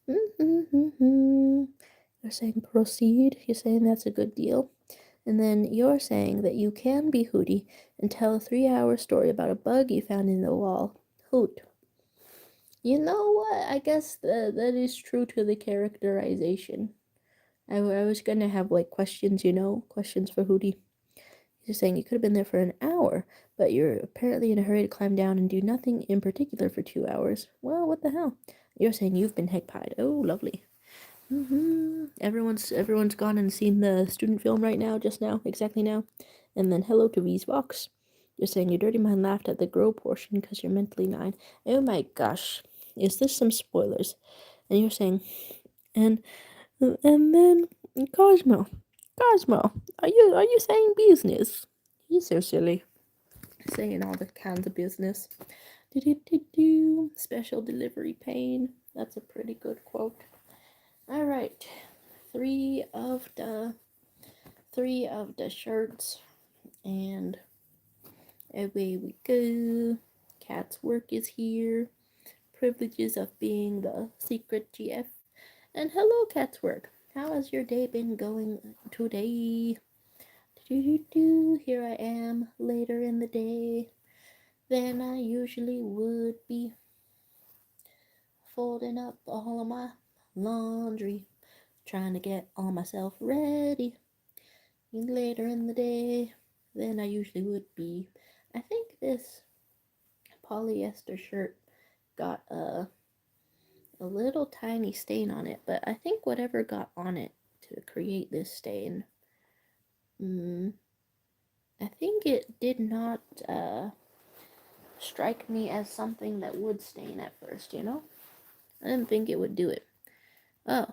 You're saying proceed. You're saying that's a good deal. And then you're saying that you can be Hootie and tell a 3-hour story about a bug you found in the wall. Hoot. You know what? I guess that is true to the characterization. I was gonna have like questions, questions for Hootie. You're saying you could have been there for an hour, but you're apparently in a hurry to climb down and do nothing in particular for 2 hours. Well, what the hell? You're saying you've been heck-pied. Oh, lovely. Everyone's gone and seen the student film right now, just now, exactly now. And then hello to V's You're saying your dirty mind laughed at the grow portion because you're mentally 9. Oh my gosh. Is this some spoilers? And you're saying, and then Cosmo, are you saying business? You're so silly. Saying all the kinds of business. Special delivery pain. That's a pretty good quote. All right, three of the shirts, and away we go. Cat's work is here. Privileges of being the secret GF. And hello, Cat's work. How has your day been going today? Here I am later in the day than I usually would be, folding up all of my laundry, trying to get all myself ready later in the day than I usually would be. I think this polyester shirt got a little tiny stain on it, but I think whatever got on it to create this stain, I think it did not strike me as something that would stain at first, you know? I didn't think it would do it. Oh,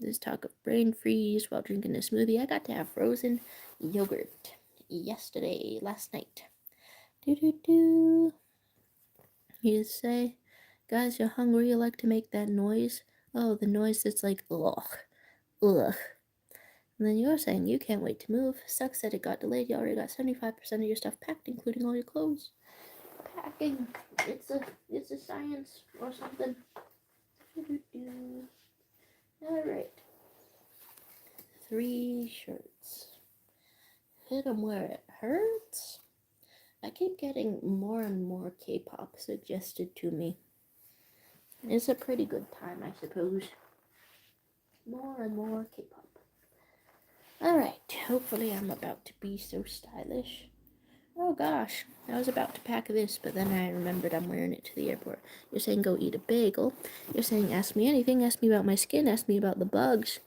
this talk of brain freeze while drinking a smoothie. I got to have frozen yogurt last night. You say, guys, you're hungry, you like to make that noise? Oh, the noise that's like, ugh, ugh. And then you're saying you can't wait to move. Sucks that it got delayed. You already got 75% of your stuff packed, including all your clothes. Packing, it's a science or something. Alright. 3 shirts. Hit them where it hurts. I keep getting more and more K-pop suggested to me. It's a pretty good time, I suppose. More and more K-pop. Alright, hopefully I'm about to be so stylish. Oh gosh, I was about to pack this, but then I remembered I'm wearing it to the airport. You're saying go eat a bagel. You're saying ask me anything, ask me about my skin, ask me about the bugs.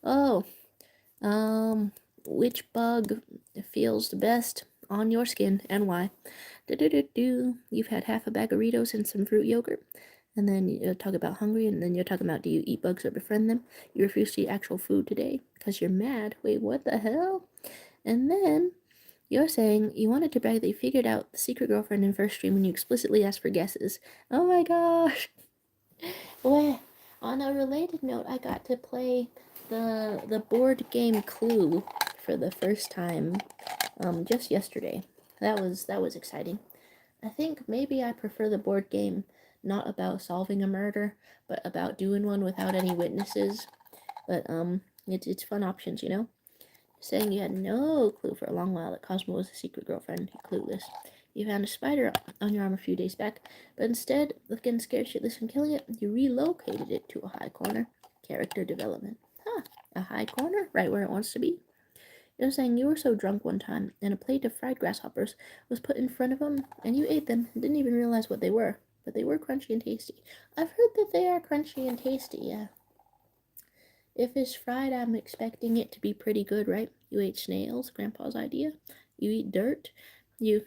Oh, which bug feels the best on your skin and why? You've had half a bag of Doritos and some fruit yogurt. And then you talk about hungry, and then you're talking about do you eat bugs or befriend them? You refuse to eat actual food today because you're mad. Wait, what the hell? And then you're saying you wanted to brag that you figured out the secret girlfriend in first stream when you explicitly asked for guesses. Oh my gosh. Well, on a related note, I got to play the board game Clue for the first time just yesterday. That was exciting. I think maybe I prefer the board game not about solving a murder, but about doing one without any witnesses. But it's fun options, you know. Saying you had no clue for a long while that Cosmo was a secret girlfriend. You're clueless. You found a spider on your arm a few days back, but instead of getting scared shitless and killing it, you relocated it to a high corner. Character development. Huh, a high corner? Right where it wants to be? You're saying you were so drunk one time, and a plate of fried grasshoppers was put in front of them, and you ate them and didn't even realize what they were. But they were crunchy and tasty. I've heard that they are crunchy and tasty, yeah. If it's fried, I'm expecting it to be pretty good, right? You ate snails, Grandpa's idea. You eat dirt. You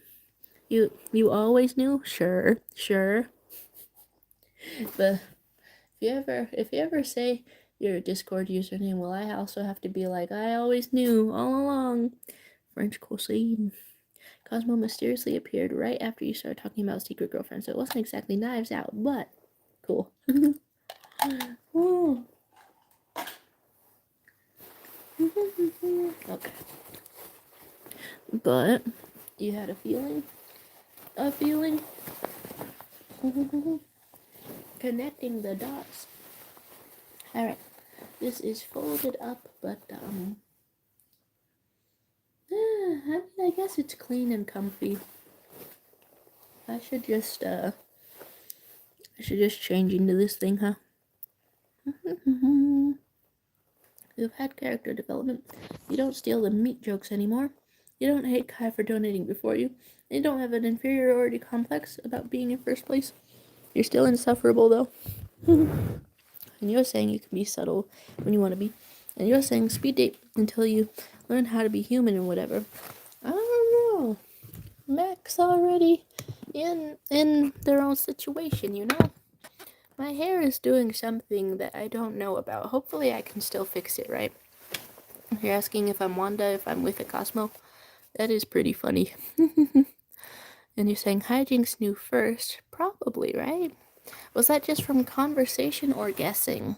always knew? Sure. But if you ever say your Discord username, well, I also have to be like, I always knew all along. French cuisine. Cosmo mysteriously appeared right after you started talking about secret girlfriend, so it wasn't exactly Knives Out, but cool. Okay. But you had a feeling? Connecting the dots. Alright. This is folded up, but I guess it's clean and comfy. I should just change into this thing, huh? You've had character development. You don't steal the meat jokes anymore. You don't hate Kai for donating before you. You don't have an inferiority complex about being in first place. You're still insufferable, though. And you're saying you can be subtle when you want to be. And you're saying speed date until you learn how to be human and whatever. I don't know. Mac's already in their own situation, you know? My hair is doing something that I don't know about. Hopefully I can still fix it, right? You're asking if I'm Wanda, if I'm with a Cosmo. That is pretty funny. And you're saying hijinks knew first. Probably, right? Was that just from conversation or guessing?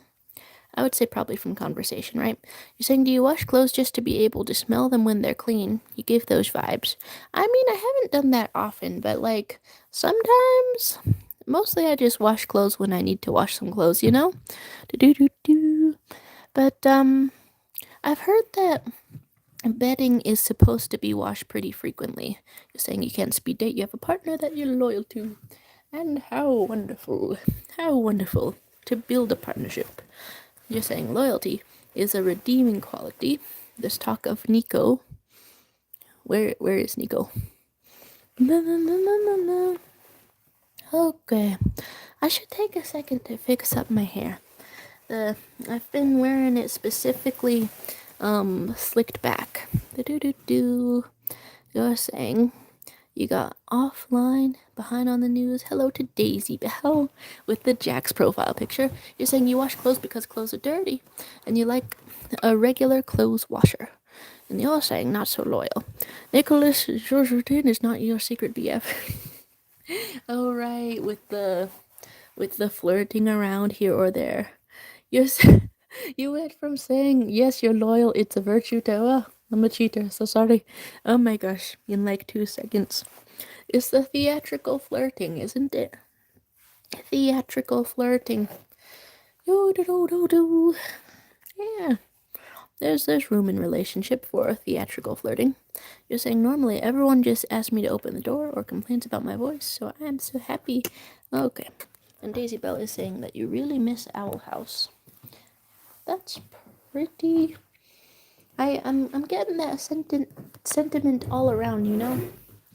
I would say probably from conversation, right? You're saying, do you wash clothes just to be able to smell them when they're clean? You give those vibes. I mean, I haven't done that often, but like, sometimes. Mostly I just wash clothes when I need to wash some clothes, you know? But I've heard that bedding is supposed to be washed pretty frequently. You're saying you can't speed date, you have a partner that you're loyal to. And how wonderful to build a partnership. You're saying loyalty is a redeeming quality. There's talk of Nico. Where is Nico? No, no, no, no, no, no. Okay. I should take a second to fix up my hair. I've been wearing it specifically slicked back. Do. You're saying you got offline, behind on the news. Hello to Daisy Bell with the Jack's profile picture. You're saying you wash clothes because clothes are dirty, and you like a regular clothes washer. And you're saying not so loyal. Nicholas Georgeton is not your secret BF. Oh right, with the flirting around here or there. You went from saying yes, you're loyal, it's a virtue to I'm a cheater, so sorry. Oh my gosh, in like 2 seconds. It's the theatrical flirting, isn't it? Theatrical flirting. Do. Yeah. There's room in relationship for theatrical flirting. You're saying normally everyone just asks me to open the door or complains about my voice, so I'm so happy. Okay. And Daisy Bell is saying that you really miss Owl House. That's pretty. I'm getting that sentiment all around, you know?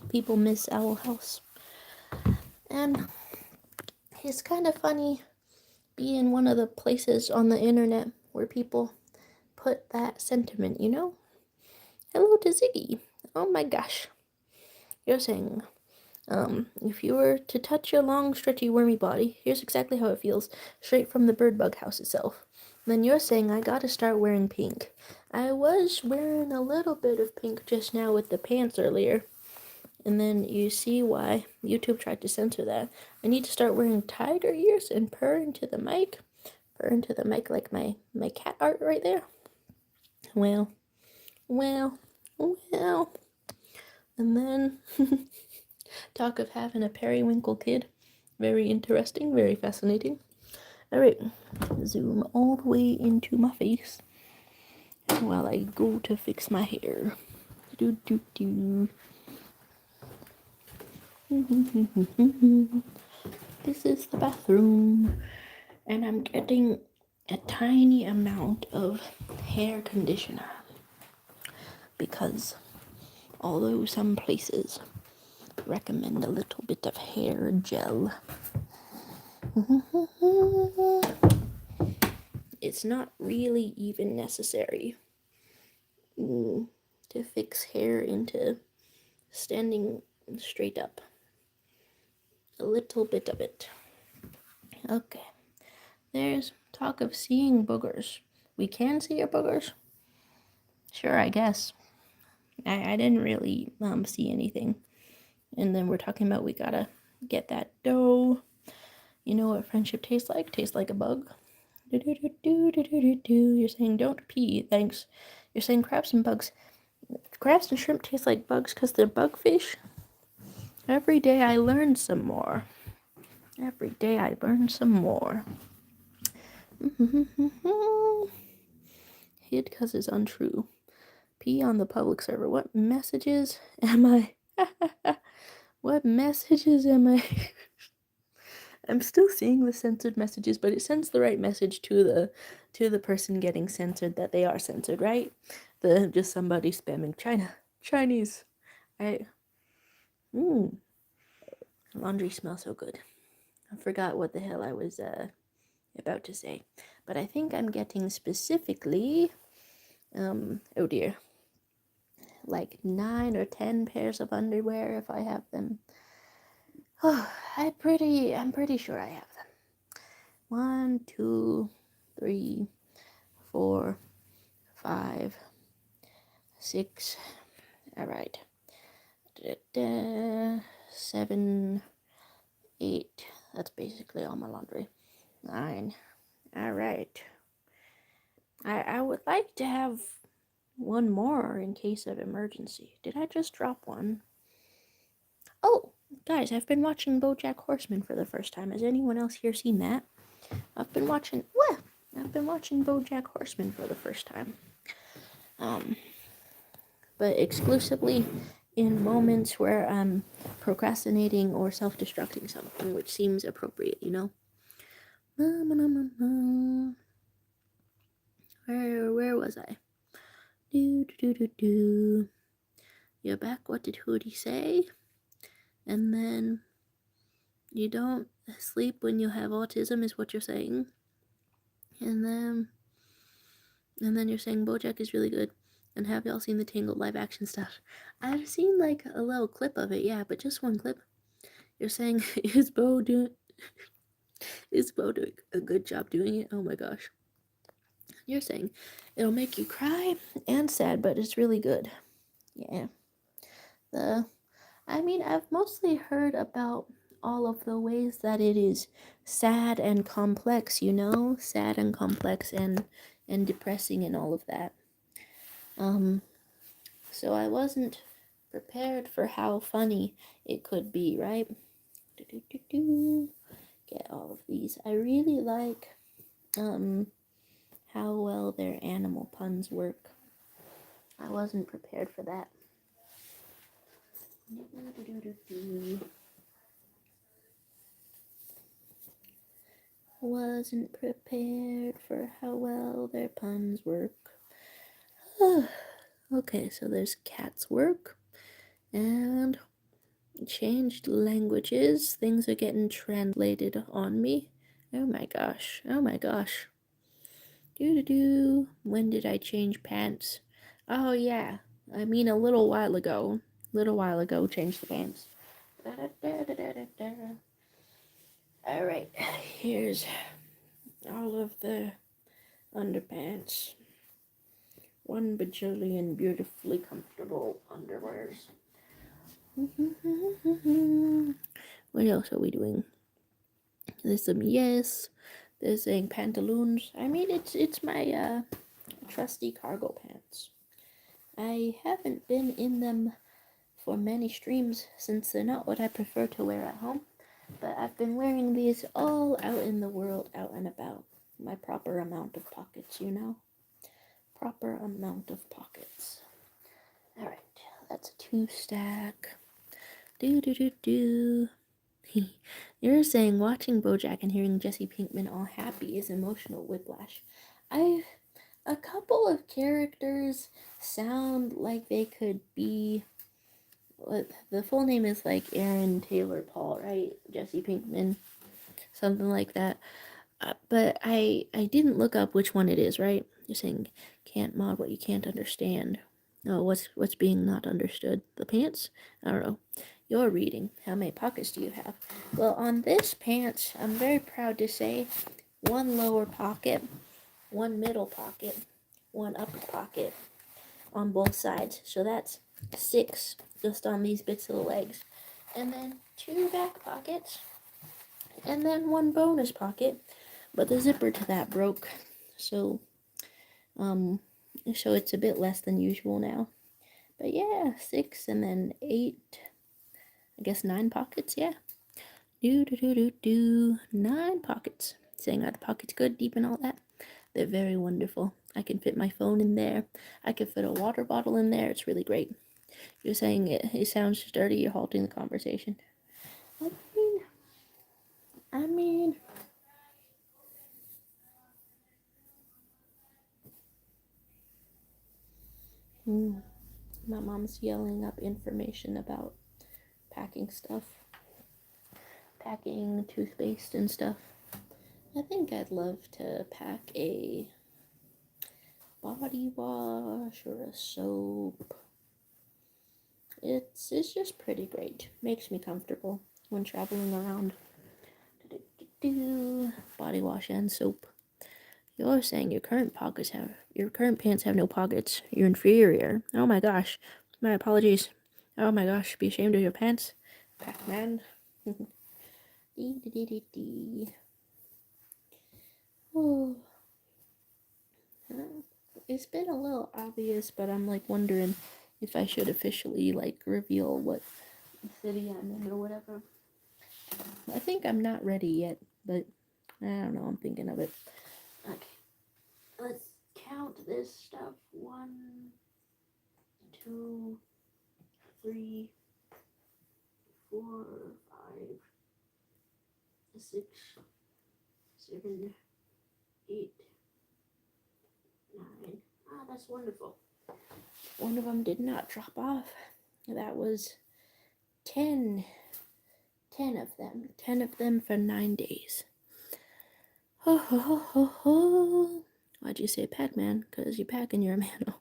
People miss Owl House. And it's kind of funny being one of the places on the internet where people put that sentiment, you know? Hello to Ziggy. Oh my gosh. You're saying, if you were to touch your long, stretchy, wormy body, here's exactly how it feels, straight from the bird bug house itself. Then you're saying I gotta start wearing pink. I was wearing a little bit of pink just now with the pants earlier. And then you see why YouTube tried to censor that. I need to start wearing tiger ears and purr into the mic. Purr into the mic like my cat art right there. Well. And then talk of having a periwinkle kid. Very interesting, very fascinating. Alright, zoom all the way into my face while I go to fix my hair. This is the bathroom, and I'm getting a tiny amount of hair conditioner because although some places recommend a little bit of hair gel, it's not really even necessary to fix hair into standing straight up. A little bit of it. Okay. There's talk of seeing boogers. We can see your boogers? Sure, I guess. I didn't really see anything. And then we're talking about we gotta get that dough. You know what friendship tastes like? Tastes like a bug. You're saying don't pee, thanks. You're saying crabs and shrimp taste like bugs because they're bug fish. Every day I learn some more. Hid because it's untrue. Pee on the public server. What messages am I? I'm still seeing the censored messages, but it sends the right message to the person getting censored that they are censored, right? Just somebody spamming Chinese. Laundry smells so good. I forgot what the hell I was about to say, but I think I'm getting specifically oh dear, like 9 or 10 pairs of underwear if I have them. Oh, I'm pretty sure I have them. 1, 2, 3, 4, 5, 6. All right. 7, 8. That's basically all my laundry. 9. All right. I would like to have one more in case of emergency. Did I just drop one? Oh, guys, I've been watching BoJack Horseman for the first time. Has anyone else here seen that? I've been watching. What? I've been watching BoJack Horseman for the first time. But exclusively in moments where I'm procrastinating or self-destructing something, which seems appropriate, you know? Where was I? You're back, what did Hootie say? And then you don't sleep when you have autism is what you're saying. And then you're saying BoJack is really good. And have y'all seen the Tangled live action stuff? I've seen like a little clip of it, yeah, but just one clip. You're saying is Bo doing a good job doing it? Oh my gosh. You're saying it'll make you cry and sad, but it's really good. Yeah. I've mostly heard about all of the ways that it is sad and complex, you know? Sad and complex and depressing and all of that. So I wasn't prepared for how funny it could be, right? Get all of these. I really like how well their animal puns work. I wasn't prepared for that. Wasn't prepared for how well their puns work. Okay, so there's cats work and changed languages. Things are getting translated on me. Oh my gosh. Oh my gosh. When did I change pants? Oh yeah. I mean a little while ago. Changed the pants. Alright, here's all of the underpants. 1 bajillion beautifully comfortable underwears. What else are we doing? There's some yes. There's saying pantaloons. I mean, it's my trusty cargo pants. I haven't been in them for many streams since they're not what I prefer to wear at home. But I've been wearing these all out in the world, out and about. My proper amount of pockets, you know? Proper amount of pockets. Alright, that's a 2 stack. You're saying watching BoJack and hearing Jesse Pinkman all happy is emotional whiplash. A couple of characters sound like they could be. The full name is like Aaron Taylor Paul, right? Jesse Pinkman, something like that. But I didn't look up which one it is, right? You're saying can't mod what you can't understand. Oh, what's being not understood? The pants? I don't know. You're reading. How many pockets do you have? Well, on this pants, I'm very proud to say 1 lower pocket, 1 middle pocket, 1 upper pocket on both sides. So that's 6 just on these bits of the legs. And then 2 back pockets, and then 1 bonus pocket. But the zipper to that broke, so it's a bit less than usual now. But yeah, 6 and then 8, I guess 9 pockets, yeah. 9 pockets. Saying are the pockets good, deep, and all that? They're very wonderful. I can fit my phone in there. I can fit a water bottle in there. It's really great. You're saying it sounds dirty. You're halting the conversation. I mean. My mom's yelling up information about packing stuff. Packing toothpaste and stuff. I think I'd love to pack a body wash or a soap. It's just pretty great. Makes me comfortable when traveling around. Body wash and soap. You're saying your current pants have no pockets. You're inferior. Oh my gosh. My apologies. Oh my gosh. Be ashamed of your pants, Pac-Man. Oh. It's been a little obvious, but I'm like wondering if I should officially like reveal what city I'm in or whatever. I think I'm not ready yet, but I don't know, I'm thinking of it. Okay, Let's count this stuff. 1, 2, 3, 4, 5, 6, 7, 8, 9. Ah, that's wonderful. One of them did not drop off. That was 10. 10 of them. 10 of them for 9 days. Ho ho ho ho ho. Why'd you say Pac-Man? Because you pack and you're a man.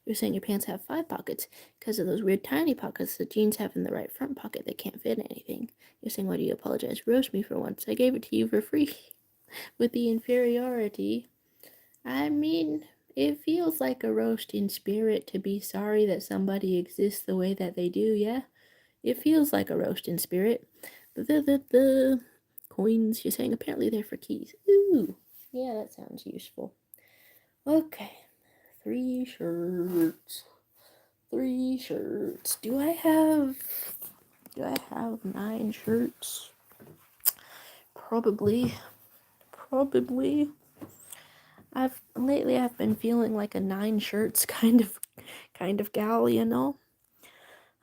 You're saying your pants have 5 pockets because of those weird tiny pockets the jeans have in the right front pocket that can't fit anything. You're saying, why do you apologize? Roast me for once. I gave it to you for free. With the inferiority. I mean, it feels like a roast in spirit to be sorry that somebody exists the way that they do, yeah? It feels like a roast in spirit. The coins, you're saying apparently they're for keys. Ooh, yeah, that sounds useful. Okay, 3 shirts. 3 shirts. Do I have 9 shirts? Probably. I've been feeling like a 9 shirts kind of gal, you know?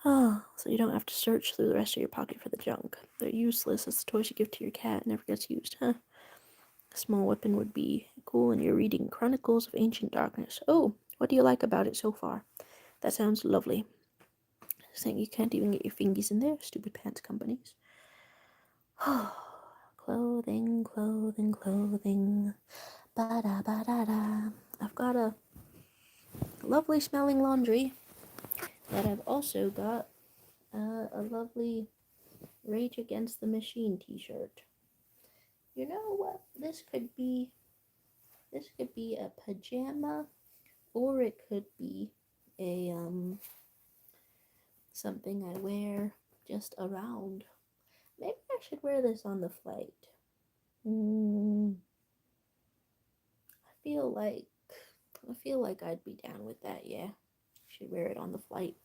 Oh, so you don't have to search through the rest of your pocket for the junk. They're useless. It's the toys you give to your cat. Never gets used, huh? A small weapon would be cool, and you're reading Chronicles of Ancient Darkness. Oh, what do you like about it so far? That sounds lovely. Saying you can't even get your fingies in there, stupid pants companies. Clothing. Ba-da-ba-da-da. I've got a lovely smelling laundry, but I've also got a lovely Rage Against the Machine t-shirt. You know what? This could be a pajama, or it could be a something I wear just around. Maybe I should wear this on the flight. I feel like I'd be down with that, yeah. Should wear it on the flight.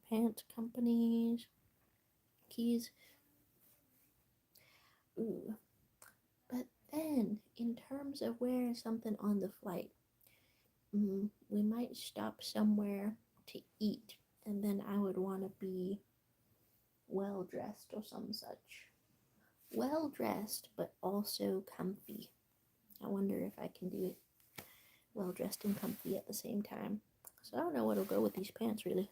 Pants companies. Keys. Ooh. But then, in terms of wearing something on the flight, we might stop somewhere to eat, and then I would want to be well dressed or some such. Well dressed, but also comfy. I wonder if I can do it well dressed and comfy at the same time. So I don't know what'll go with these pants, really.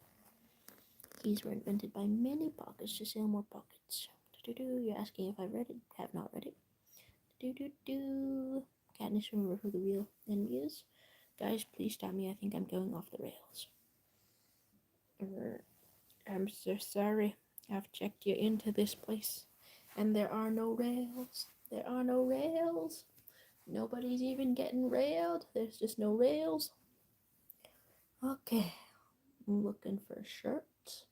Keys were invented by many pockets to sell more pockets. You're asking if I've read it. Have not read it. Katniss, remember who the real enemy is? Guys, please stop me. I think I'm going off the rails. I'm so sorry. I've checked you into this place, and there are no rails. There are no rails. Nobody's even getting railed. There's just no rails. Okay. I'm looking for shirts.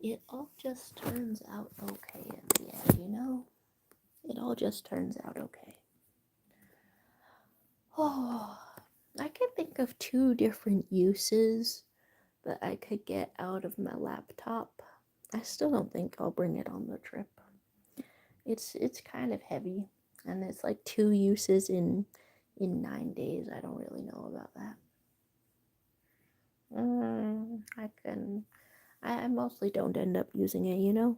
It all just turns out okay in the end, you know? It all just turns out okay. Oh, I can think of 2 different uses that I could get out of my laptop. I still don't think I'll bring it on the trip. It's kind of heavy, and it's like 2 uses in 9 days. I don't really know about that. I mostly don't end up using it, you know?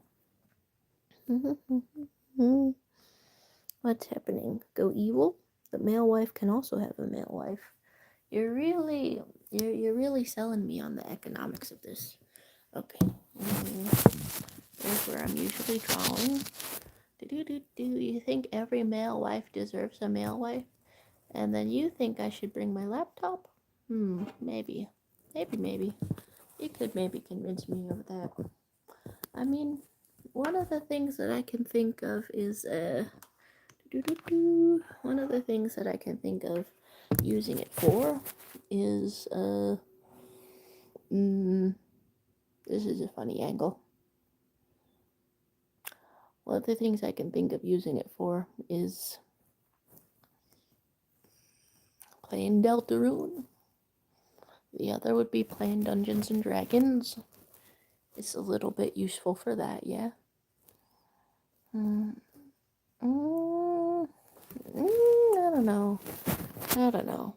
What's happening? Go evil? The male wife can also have a male wife. You're really selling me on the economics of this. Okay. There's where I'm usually drawing. Do you think every male wife deserves a male wife? And then you think I should bring my laptop? Maybe. You could maybe convince me of that. I mean, one of the things that I can think of is one of the things that I can think of using it for is this is a funny angle. One of the things I can think of using it for is playing Deltarune. The other would be playing Dungeons and Dragons. It's a little bit useful for that, yeah. Mm, mm, I don't know. I don't know.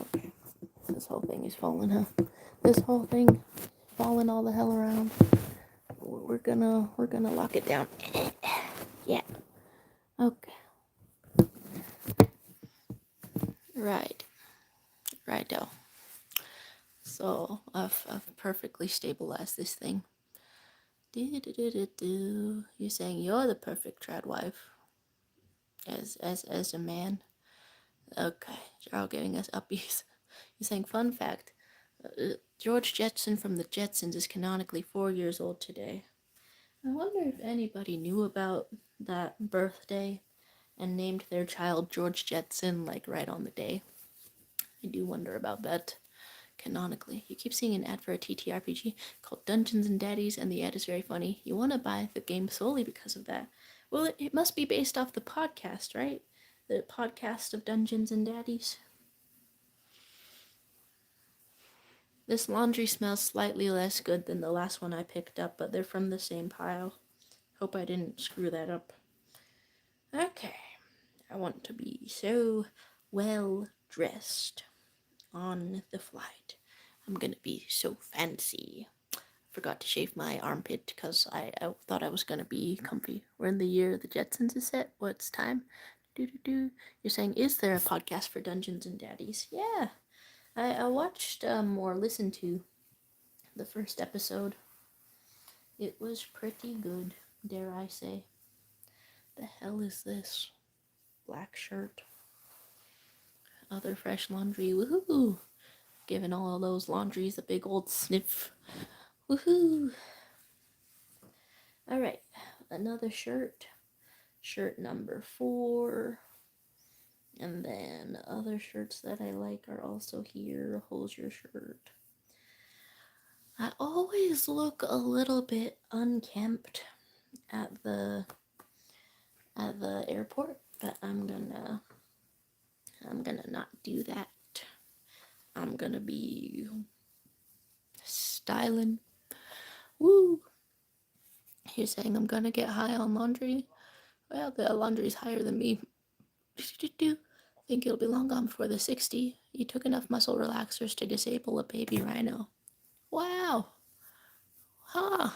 Okay. This whole thing is falling, huh? This whole thing falling all the hell around. We're gonna lock it down. Yeah. Okay. Right. Righto. So I've perfectly stabilized this thing. You're saying you're the perfect trad wife as a man. Okay, you're all giving us uppies. You're saying fun fact. George Jetson from the Jetsons is canonically 4 years old today. I wonder if anybody knew about that birthday and named their child George Jetson like right on the day. I do wonder about that. Canonically, you keep seeing an ad for a TTRPG called Dungeons and Daddies, and the ad is very funny. You want to buy the game solely because of that. Well, it must be based off the podcast, right? The podcast of Dungeons and Daddies. This laundry smells slightly less good than the last one I picked up, but they're from the same pile. Hope I didn't screw that up. Okay, I want to be so well dressed on the flight. I'm gonna be so fancy. Forgot to shave my armpit because I thought I was gonna be comfy. We're in the year the Jetsons is set. What's time? Do do do. You're saying, is there a podcast for Dungeons and Daddies? Yeah, I watched or listened to the first episode. It was pretty good, dare I say. The hell is this? Black shirt. Other fresh laundry. Woohoo! Giving all those laundries a big old sniff. Woohoo! Alright, another shirt. Shirt number 4. And then other shirts that I like are also here. Hosier shirt. I always look a little bit unkempt at the airport, but I'm gonna not do that. I'm gonna be styling. Woo! You're saying I'm gonna get high on laundry? Well, the laundry's higher than me. Think it'll be long gone before the 60. You took enough muscle relaxers to disable a baby rhino. Wow. Huh.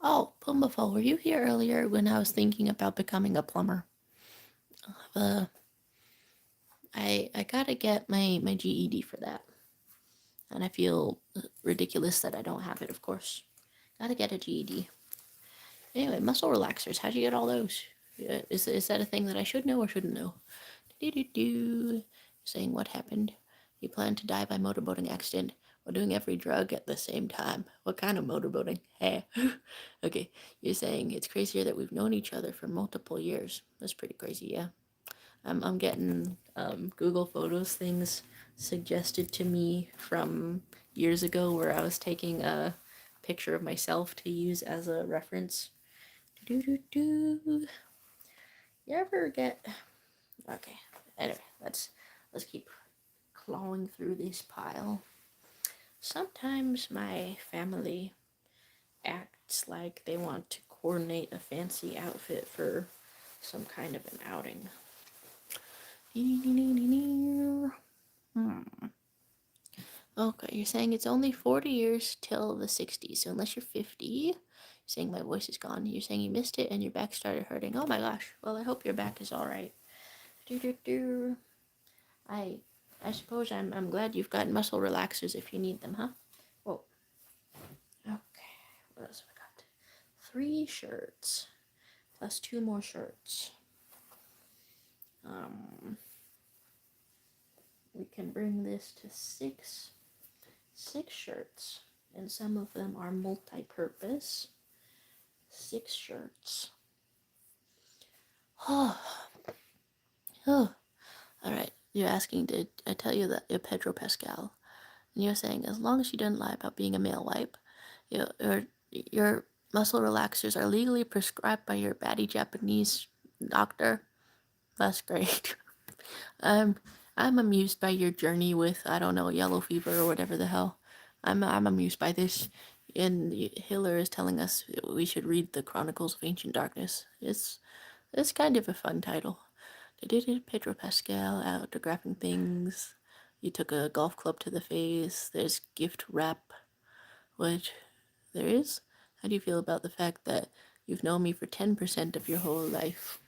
Oh, Pumbafo, were you here earlier when I was thinking about becoming a plumber? I gotta get my GED for that. And I feel ridiculous that I don't have it, of course. Gotta get a GED. Anyway, muscle relaxers. How'd you get all those? Is that a thing that I should know or shouldn't know? Do saying what happened. You plan to die by motorboating accident while doing every drug at the same time. What kind of motorboating? Hey. Okay, you're saying it's crazier that we've known each other for multiple years. That's pretty crazy, yeah. I'm getting Google Photos things suggested to me from years ago where I was taking a picture of myself to use as a reference. You ever get... Okay, anyway, let's keep clawing through this pile. Sometimes my family acts like they want to coordinate a fancy outfit for some kind of an outing. Okay, you're saying it's only 40 years till the 60s, so unless you're 50, you're saying my voice is gone. You're saying you missed it and your back started hurting. Oh my gosh, well, I hope your back is alright. I suppose I'm glad you've got muscle relaxers if you need them, huh? Whoa. Okay, what else have I got? 3 shirts, plus 2 more shirts. We can bring this to 6 shirts, and some of them are multi-purpose. 6 shirts. Oh. Alright, you're asking, did I tell you that you're Pedro Pascal? And you're saying, as long as you didn't lie about being a male wipe, your muscle relaxers are legally prescribed by your batty Japanese doctor. That's great. I'm amused by your journey with, I don't know, yellow fever or whatever the hell. I'm amused by this. And Hiller is telling us we should read the Chronicles of Ancient Darkness. It's kind of a fun title. They did it, Pedro Pascal autographing things. You took a golf club to the face. There's gift wrap, which there is. How do you feel about the fact that you've known me for 10% of your whole life?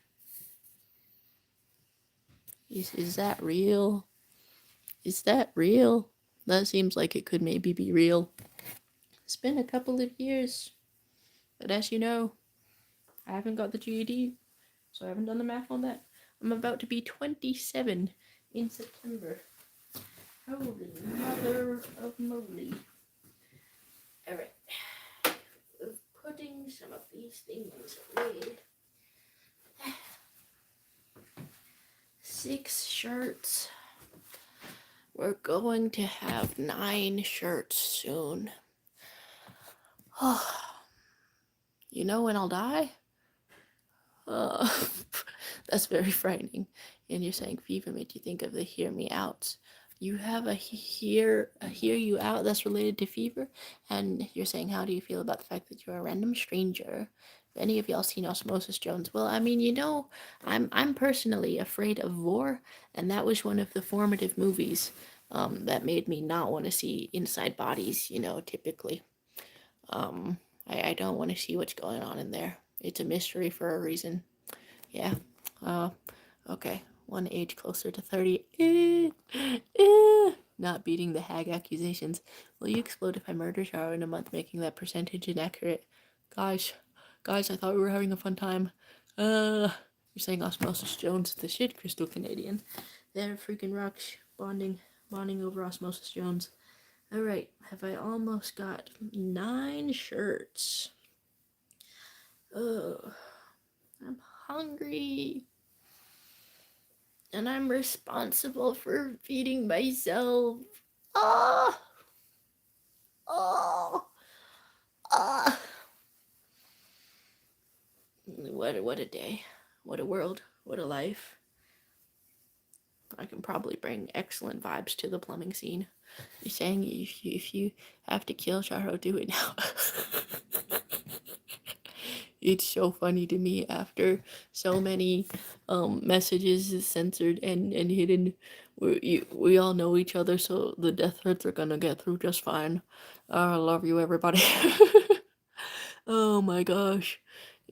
Is that real? Is that real? That seems like it could maybe be real. It's been a couple of years, but as you know, I haven't got the GED, so I haven't done the math on that. I'm about to be 27 in September. Holy mother of moly. Alright. Putting some of these things away. 6 shirts. We're going to have 9 shirts soon. Oh, you know when I'll die? That's very frightening. And you're saying fever made you think of the hear me outs. You have a hear you out that's related to fever, and you're saying how do you feel about the fact that you're a random stranger? Have any of y'all seen Osmosis Jones? Well, I mean, you know, I'm personally afraid of war, and that was one of the formative movies that made me not want to see inside bodies. You know, typically, I don't want to see what's going on in there. It's a mystery for a reason. Yeah. Okay. One age closer to 30. Not beating the hag accusations. Will you explode if I murder Sharo in a month, making that percentage inaccurate? Guys, I thought we were having a fun time. You're saying Osmosis Jones, the shit crystal Canadian. They're freaking rocks, bonding over Osmosis Jones. Alright, have I almost got 9 shirts? Ugh. I'm hungry. And I'm responsible for feeding myself. Oh! Oh! Ah! What a day. What a world. What a life. I can probably bring excellent vibes to the plumbing scene. You're saying if you have to kill Charo, do it now. It's so funny to me after so many messages censored and hidden. We all know each other, so the death threats are gonna get through just fine. I love you, everybody. Oh my gosh.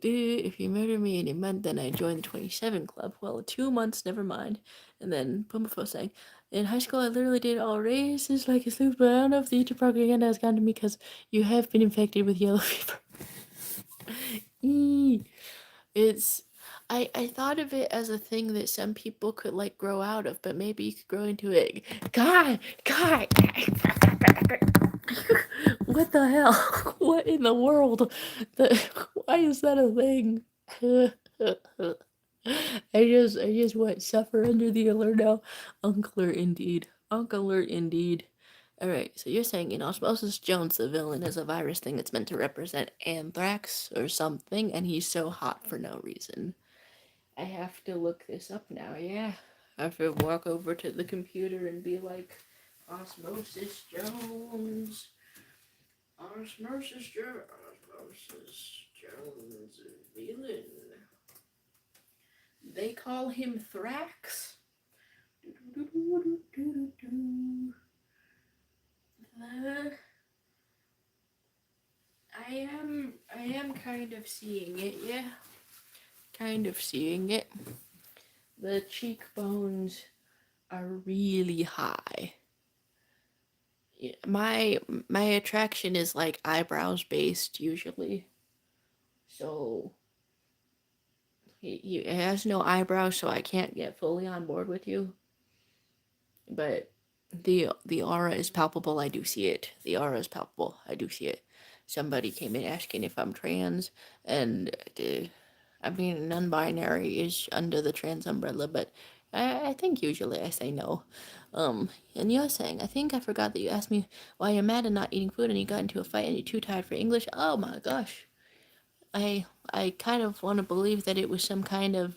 If you murder me in a month, then I join the 27 club. Well, 2 months, never mind. And then Pumafo saying, in high school, I literally did all races like a sleuth, but I don't know if the YouTube propaganda has gotten to me because you have been infected with yellow fever. It's I thought of it as a thing that some people could like grow out of, but maybe you could grow into it. God, what the hell? What in the world? Why is that a thing? I just what suffer under the alert now. Uncler indeed. Uncle indeed. Alright, so you're saying in Osmosis Jones, the villain is a virus thing that's meant to represent anthrax or something, and he's so hot for no reason. I have to look this up now, yeah. I have to walk over to the computer and be like, Osmosis Jones. Osmosis Jones. Osmosis Jones, villain. They call him Thrax. I am kind of seeing it, yeah. Kind of seeing it. The cheekbones are really high. My attraction is like eyebrows based usually. So he has no eyebrows, so I can't get fully on board with you. But the aura is palpable. I do see it. The aura is palpable. I do see it. Somebody came in asking if I'm trans, and I mean non-binary is under the trans umbrella, but I think usually I say no. And you're saying, I think I forgot that you asked me why you're mad and not eating food, and you got into a fight, and you're too tired for English. Oh my gosh, I kind of want to believe that it was some kind of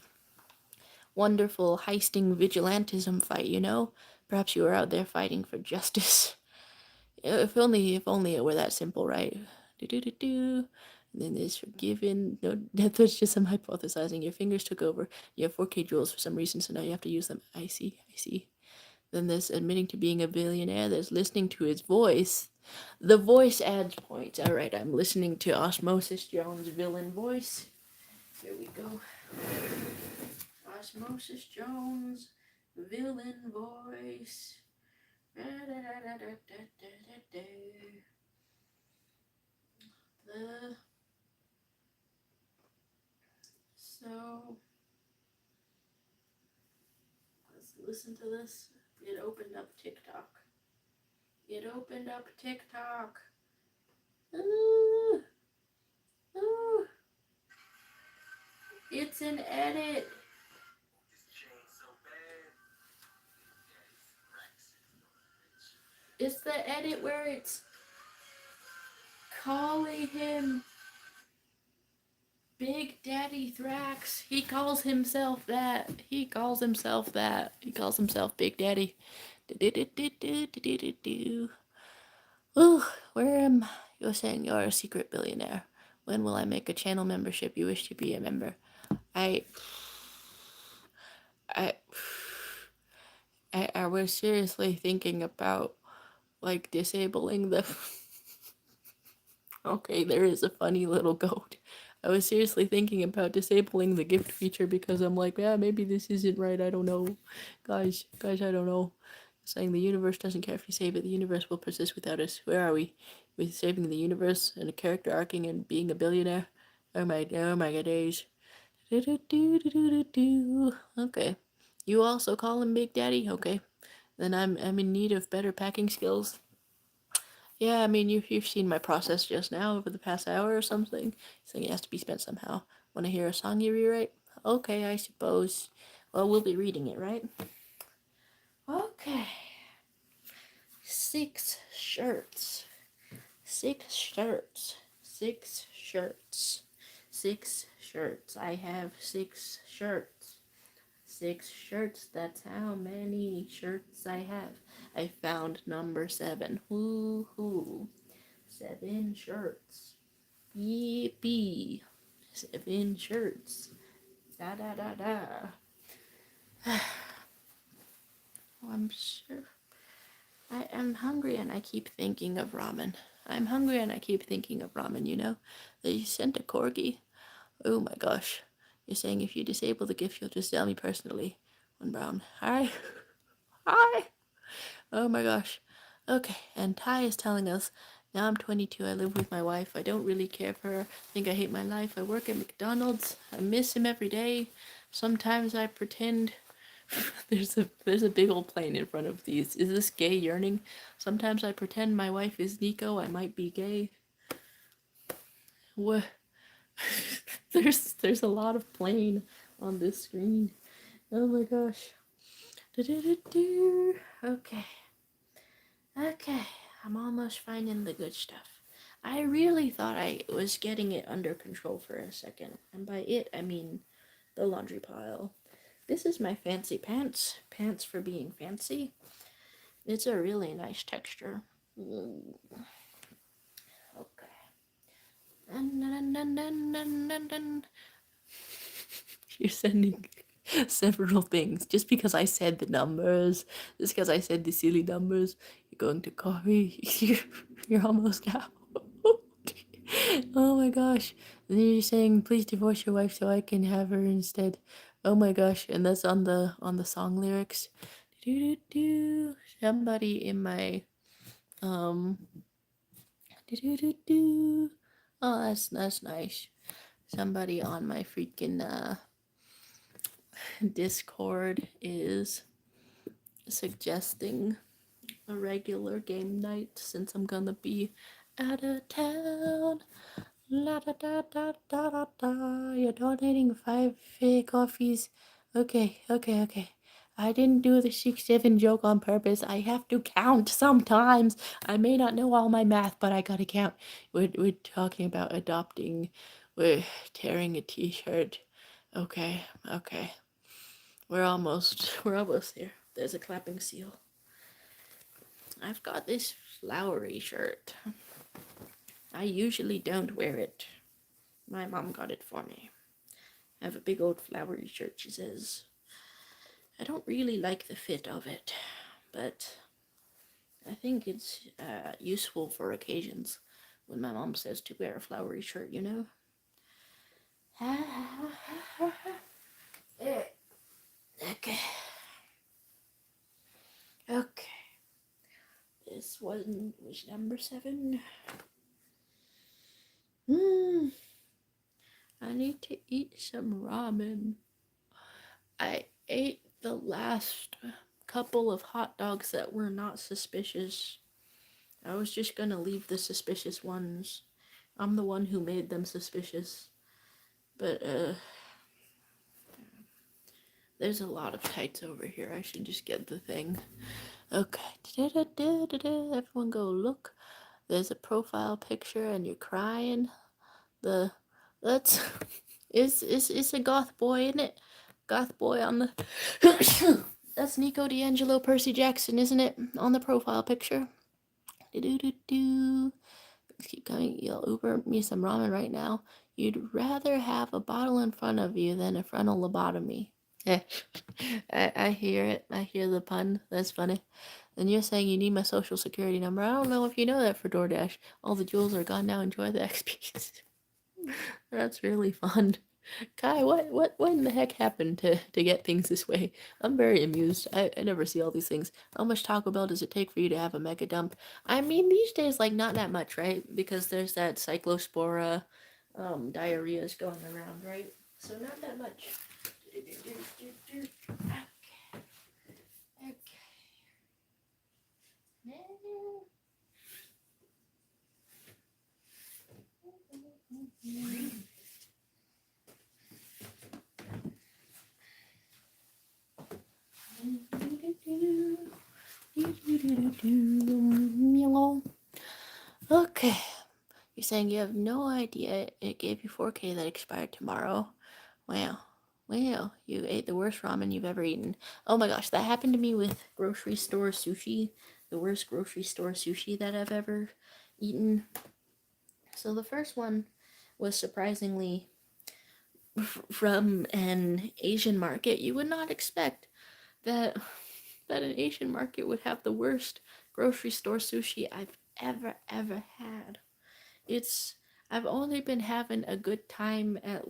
wonderful heisting vigilantism fight, you know? Perhaps you were out there fighting for justice. If only it were that simple, right? Do do do do. And then there's forgiven. No, that was just some hypothesizing. Your fingers took over. You have 4K jewels for some reason, so now you have to use them. I see. I see. Then there's admitting to being a billionaire. There's listening to his voice. The voice adds points. All right, I'm listening to Osmosis Jones' villain voice. Here we go. Osmosis Jones, villain voice. The so let's listen to this. It opened up TikTok. It opened up TikTok. Ooh, ooh. It's an edit. It's the edit where it's calling him Big Daddy Thrax. He calls himself that. He calls himself that. He calls himself Big Daddy. Ooh, where am you're saying you're a secret billionaire? When will I make a channel membership? You wish to be a member? I I I was seriously thinking about like disabling the okay, there is a funny little goat. I was seriously thinking about disabling the gift feature because I'm like, yeah, maybe this isn't right. I don't know. Guys, I don't know. Saying the universe doesn't care if you save it, the universe will persist without us. Where are we? With saving the universe and a character arcing and being a billionaire? Oh my god days. Okay. You also call him Big Daddy? Okay. Then I'm in need of better packing skills. Yeah, I mean you've seen my process just now over the past hour or something. Saying it has to be spent somehow. Want to hear a song you rewrite? Okay, I suppose. Well, we'll be reading it, right? Okay. 6 shirts. 6 shirts. 6 shirts. 6 shirts. I have 6 shirts. 6 shirts. That's how many shirts I have. I found number 7. Woohoo. 7 shirts. Yippee. 7 shirts. Da da da da. I'm sure. I am hungry and I keep thinking of ramen. I'm hungry and I keep thinking of ramen, you know? They sent a corgi. Oh my gosh. You're saying if you disable the gift, you'll just tell me personally. One brown. Hi. Hi. Oh my gosh. Okay, and Ty is telling us, now I'm 22, I live with my wife, I don't really care for her, I think I hate my life, I work at McDonald's, I miss him every day, sometimes I pretend, there's a big old plane in front of these, is this gay yearning? Sometimes I pretend my wife is Nico, I might be gay. What? there's a lot of plane on this screen. Oh my gosh. Okay. Okay, I'm almost finding the good stuff. I really thought I was getting it under control for a second, and by it I mean the laundry pile. This is my fancy pants. Pants for being fancy. It's a really nice texture. Ooh. Okay. Dun, dun, dun, dun, dun, dun, dun. You're sending several things just because I said the numbers, just because I said the silly numbers. You're going to call me. You're almost out. Oh my gosh. And then you're saying please divorce your wife so I can have her instead. Oh my gosh. And that's on the song lyrics. Do do do. Somebody in my um do do do do. Oh, that's nice. Somebody on my freaking Discord is suggesting a regular game night since I'm gonna be out of town. La da da da da da da. You're donating 5 coffees. Okay. I didn't do the 6-7 joke on purpose. I have to count sometimes. I may not know all my math, but I gotta count. We're talking about adopting. We're tearing a t-shirt. Okay. We're almost there. There's a clapping seal. I've got this flowery shirt. I usually don't wear it. My mom got it for me. I have a big old flowery shirt, she says. I don't really like the fit of it, but I think it's useful for occasions when my mom says to wear a flowery shirt, you know? Okay. Okay. This one was number 7. I need to eat some ramen. I ate the last couple of hot dogs that were not suspicious. I was just gonna leave the suspicious ones. I'm the one who made them suspicious. But, there's a lot of tights over here. I should just get the thing. Okay. Everyone go look. There's a profile picture and you're crying. That's it's a goth boy, isn't it? Goth boy on the that's Nico D'Angelo Percy Jackson, isn't it? On the profile picture. Do. Keep coming. You'll Uber me some ramen right now. You'd rather have a bottle in front of you than a frontal lobotomy. Yeah, I hear it. I hear the pun. That's funny. And you're saying you need my social security number. I don't know if you know that for DoorDash. All the jewels are gone now. Enjoy the XP. That's really fun. Kai, what in the heck happened to get things this way? I'm very amused. I never see all these things. How much Taco Bell does it take for you to have a mega dump? I mean, these days, like, not that much, right? Because there's that cyclospora diarrheas going around, right? So not that much. Okay. Okay. You're saying you have no idea it gave you 4K that expired tomorrow. Wow. Wow, you ate the worst ramen you've ever eaten. Oh my gosh, that happened to me with grocery store sushi. The worst grocery store sushi that I've ever eaten. So the first one was surprisingly from an Asian market. You would not expect that an Asian market would have the worst grocery store sushi I've ever had. I've only been having a good time at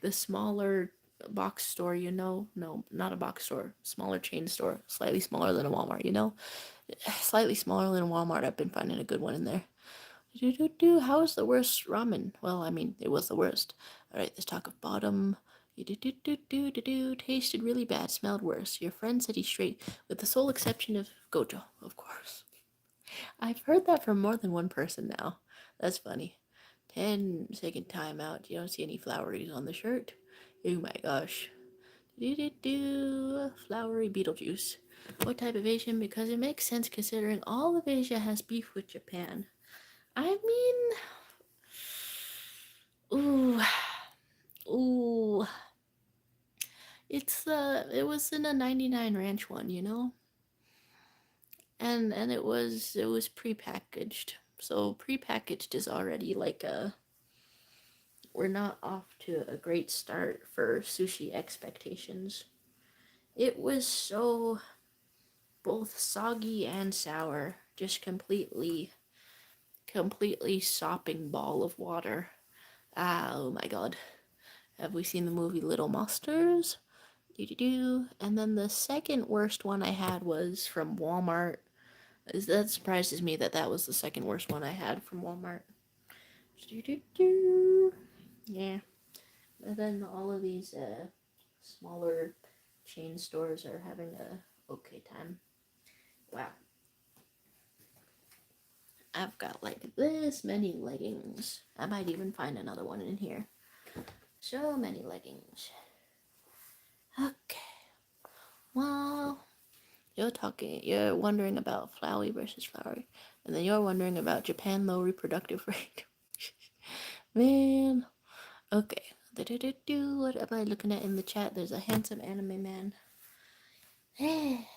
the smaller box store, you know? No, not a box store, smaller chain store, slightly smaller than a Walmart, you know? Slightly smaller than a Walmart. I've been finding a good one in there. How was the worst ramen? Well, I mean, it was the worst. Alright, let's talk of bottom. Tasted really bad, smelled worse. Your friend said he's straight, with the sole exception of Gojo, of course. I've heard that from more than one person now. That's funny. 10-second timeout. You don't see any floweries on the shirt. Oh my gosh. Flowery Beetlejuice. What type of Asian? Because it makes sense considering all of Asia has beef with Japan. I mean, ooh. It was in a 99 ranch one, you know? And it was prepackaged. So prepackaged is already like we're not off to a great start for sushi expectations. It was so both soggy and sour, just completely sopping ball of water. Oh my god. Have we seen the movie Little Monsters? And then the second worst one I had was from Walmart. That surprises me that was the second worst one I had from Walmart. Yeah. And then all of these smaller chain stores are having a okay time. Wow. I've got like this many leggings. I might even find another one in here. So many leggings. Okay. Well, you're wondering about Flowey versus Flowery. And then you're wondering about Japan low reproductive rate. Man. Okay. What am I looking at in the chat? There's a handsome anime man. Okay.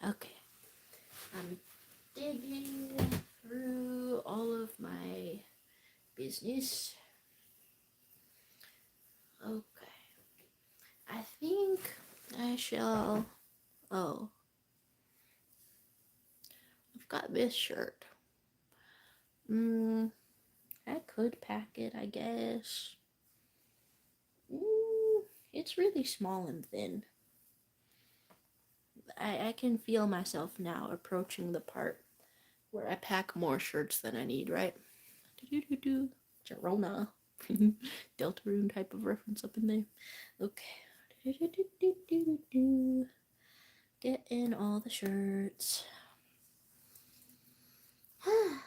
I'm digging through business. Okay. I think I shall. Oh, I've got this shirt. I could pack it, I guess. It's really small and thin. I can feel myself now approaching the part where I pack more shirts than I need, right? Do-do-do-do. Gerona. Deltarune type of reference up in there. Okay. Do-do-do-do-do-do. Get in all the shirts. I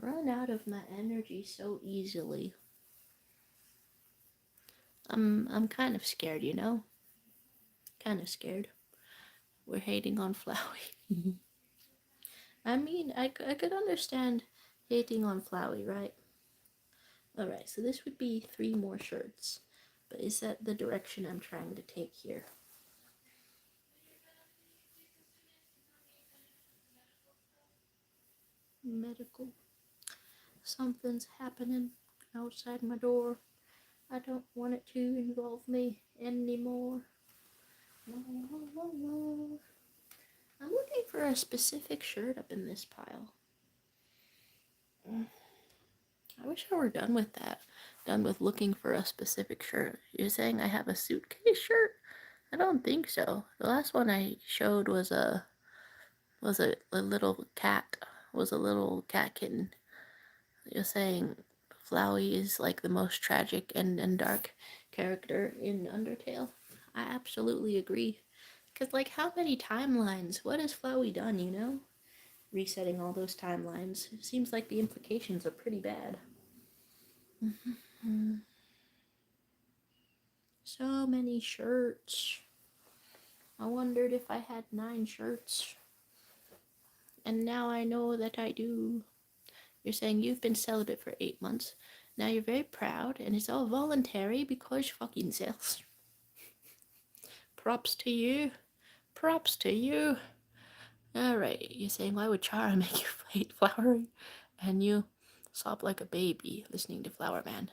run out of my energy so easily. I'm kind of scared, you know? Kind of scared. We're hating on Flowey. I mean, I could understand hating on Flowey, right? Alright, so this would be 3 more shirts. But is that the direction I'm trying to take here? Medical. Something's happening outside my door. I don't want it to involve me anymore. No, no, no, no. I'm looking for a specific shirt up in this pile. I wish I were done with that. Done with looking for a specific shirt. You're saying I have a suitcase shirt? I don't think so. The last one I showed was a little cat. Was a little cat kitten. You're saying Flowey is like the most tragic and dark character in Undertale. I absolutely agree. Cause like how many timelines? What has Flowey done, you know? Resetting all those timelines. It seems like the implications are pretty bad. So many shirts. I wondered if I had 9 shirts. And now I know that I do. You're saying you've been celibate for 8 months. Now you're very proud, and it's all voluntary because fucking sells. Props to you. Props to you. Alright, you're saying why would Chara make you hate Flowery? And you sob like a baby listening to Flower Man.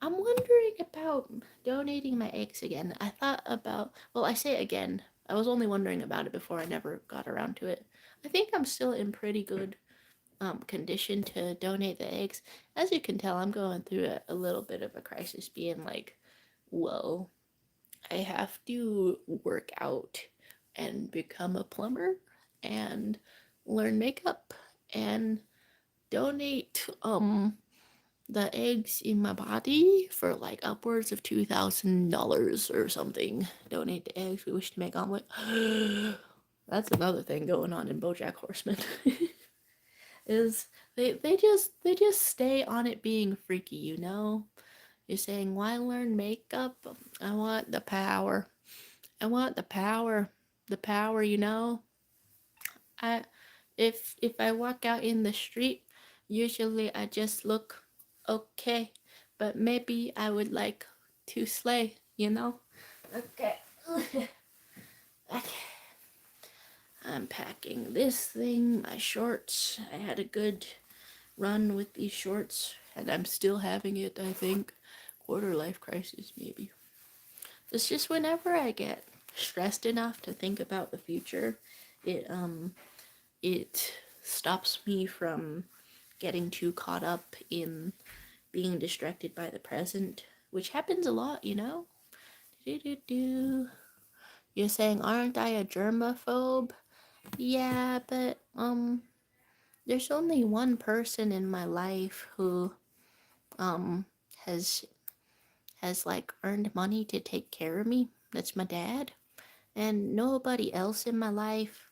I'm wondering about donating my eggs again. I thought about, well, I say again. I was only wondering about it before. I never got around to it. I think I'm still in pretty good condition to donate the eggs. As you can tell, I'm going through a little bit of a crisis, being like, whoa, I have to work out and become a plumber and learn makeup and donate the eggs in my body for like upwards of $2,000 or something. Donate the eggs. We wish to make omelet. That's another thing going on in BoJack Horseman. Is they just stay on it being freaky, you know? You're saying why learn makeup? I want the power. I want the power. The power, you know? I if I walk out in the street, usually I just look okay, but maybe I would like to slay, you know? Okay. Okay. I'm packing this thing, my shorts. I had a good run with these shorts, and I'm still having it, I think. Quarter life crisis, maybe. It's just whenever I get stressed enough to think about the future, it stops me from getting too caught up in being distracted by the present, which happens a lot, you know? Do-do-do. You're saying, aren't I a germaphobe? Yeah, but, there's only one person in my life who, um, has, like, earned money to take care of me. That's my dad. And nobody else in my life,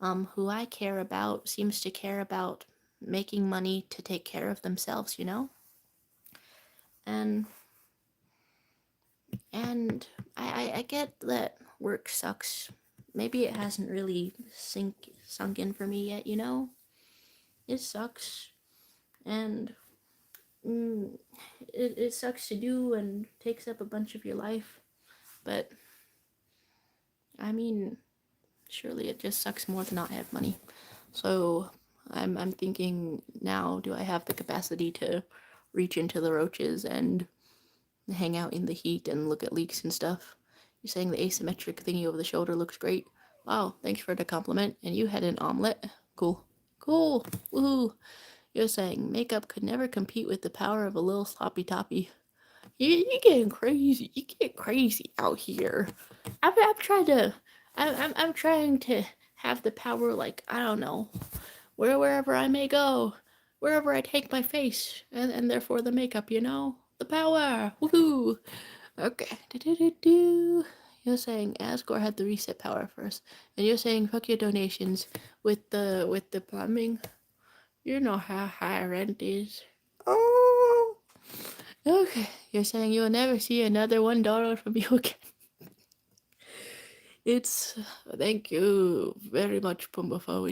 who I care about seems to care about making money to take care of themselves, you know? And I get that work sucks. Maybe it hasn't really sunk in for me yet, you know? It sucks. And it sucks to do and takes up a bunch of your life. But, I mean, surely it just sucks more to not have money. So, I'm thinking now, do I have the capacity to reach into the roaches and hang out in the heat and look at leaks and stuff? You're saying the asymmetric thingy over the shoulder looks great. Wow, thanks for the compliment. And you had an omelet. Cool. Cool. Woohoo. You're saying makeup could never compete with the power of a little sloppy toppy. You getting crazy. You get crazy out here. I'm trying to I'm trying to have the power, like, I don't know, wherever I may go, wherever I take my face, and therefore the makeup, the power. Woohoo! Okay. Do. You're saying Asgore had the reset power first, and you're saying fuck your donations with the plumbing. You know how high rent is. Oh. Okay. You're saying you'll never see another $1 from you again. It's Thank you very much, Pumbafo.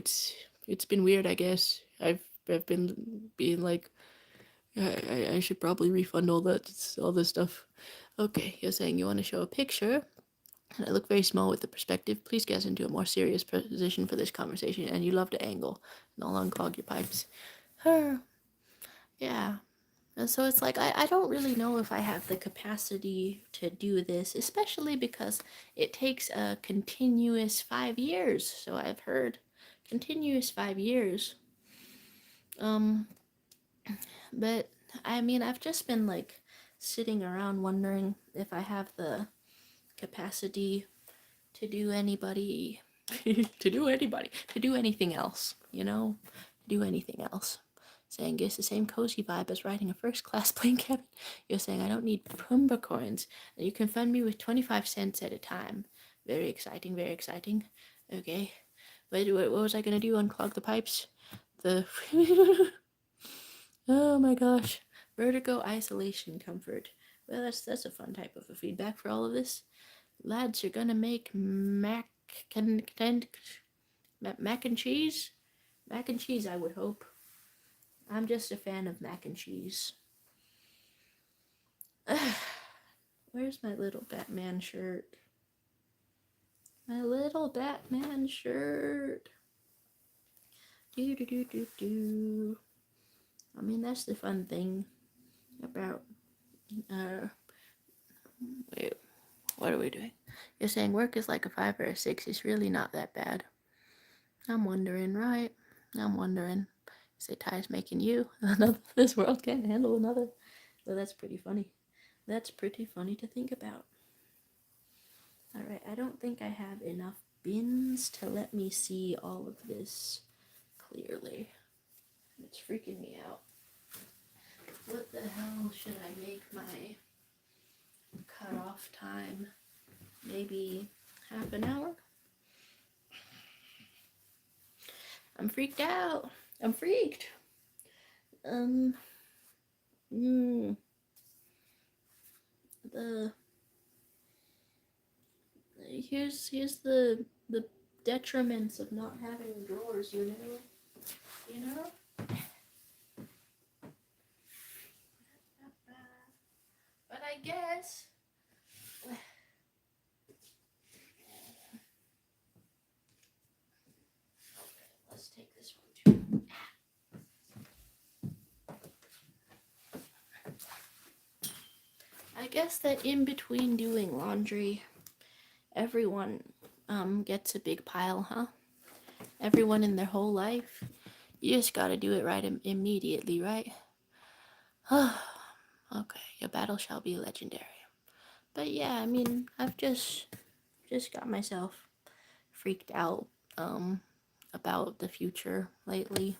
It's been weird, I guess. I've been being like, I should probably refund all this stuff. Okay, you're saying you want to show a picture, and I look very small with the perspective. Please get us into a more serious position for this conversation, and you love to angle, and I'll unclog your pipes. Her, yeah. And so it's like, I don't really know if I have the capacity to do this, especially because it takes a continuous 5 years. So I've heard continuous 5 years. But I mean, I've just been like sitting around wondering if I have the capacity to do anybody, to do anything else, do anything else. Saying it's the same cozy vibe as riding a first class plane cabin. You're saying I don't need Pumbaa coins, and you can fund me with 25 cents at a time. Very exciting, very exciting. Okay. What was I gonna do? Unclog the pipes? The. Oh my gosh. Vertigo, isolation, comfort. Well, that's a fun type of a feedback for all of this. Lads, you're gonna make mac and cheese? Mac and cheese, I would hope. I'm just a fan of mac and cheese. Where's my little Batman shirt? My little Batman shirt. Do. I mean, that's the fun thing about, wait, what are we doing? You're saying work is like a 5 or a 6. It's really not that bad. I'm wondering, right? I'm wondering. Say Ty's making you. This world can't handle another. Well, that's pretty funny. That's pretty funny to think about. Alright, I don't think I have enough bins to let me see all of this clearly. It's freaking me out. What the hell should I make my cutoff time? Maybe half an hour? I'm freaked out. I'm freaked. Here's the detriments of not having drawers, you know? But I guess let's take this one too. I guess that in between doing laundry, everyone gets a big pile, huh? Everyone in their whole life. You just gotta do it right immediately, right? Okay, your battle shall be legendary. But yeah, I mean, I've just got myself freaked out about the future lately.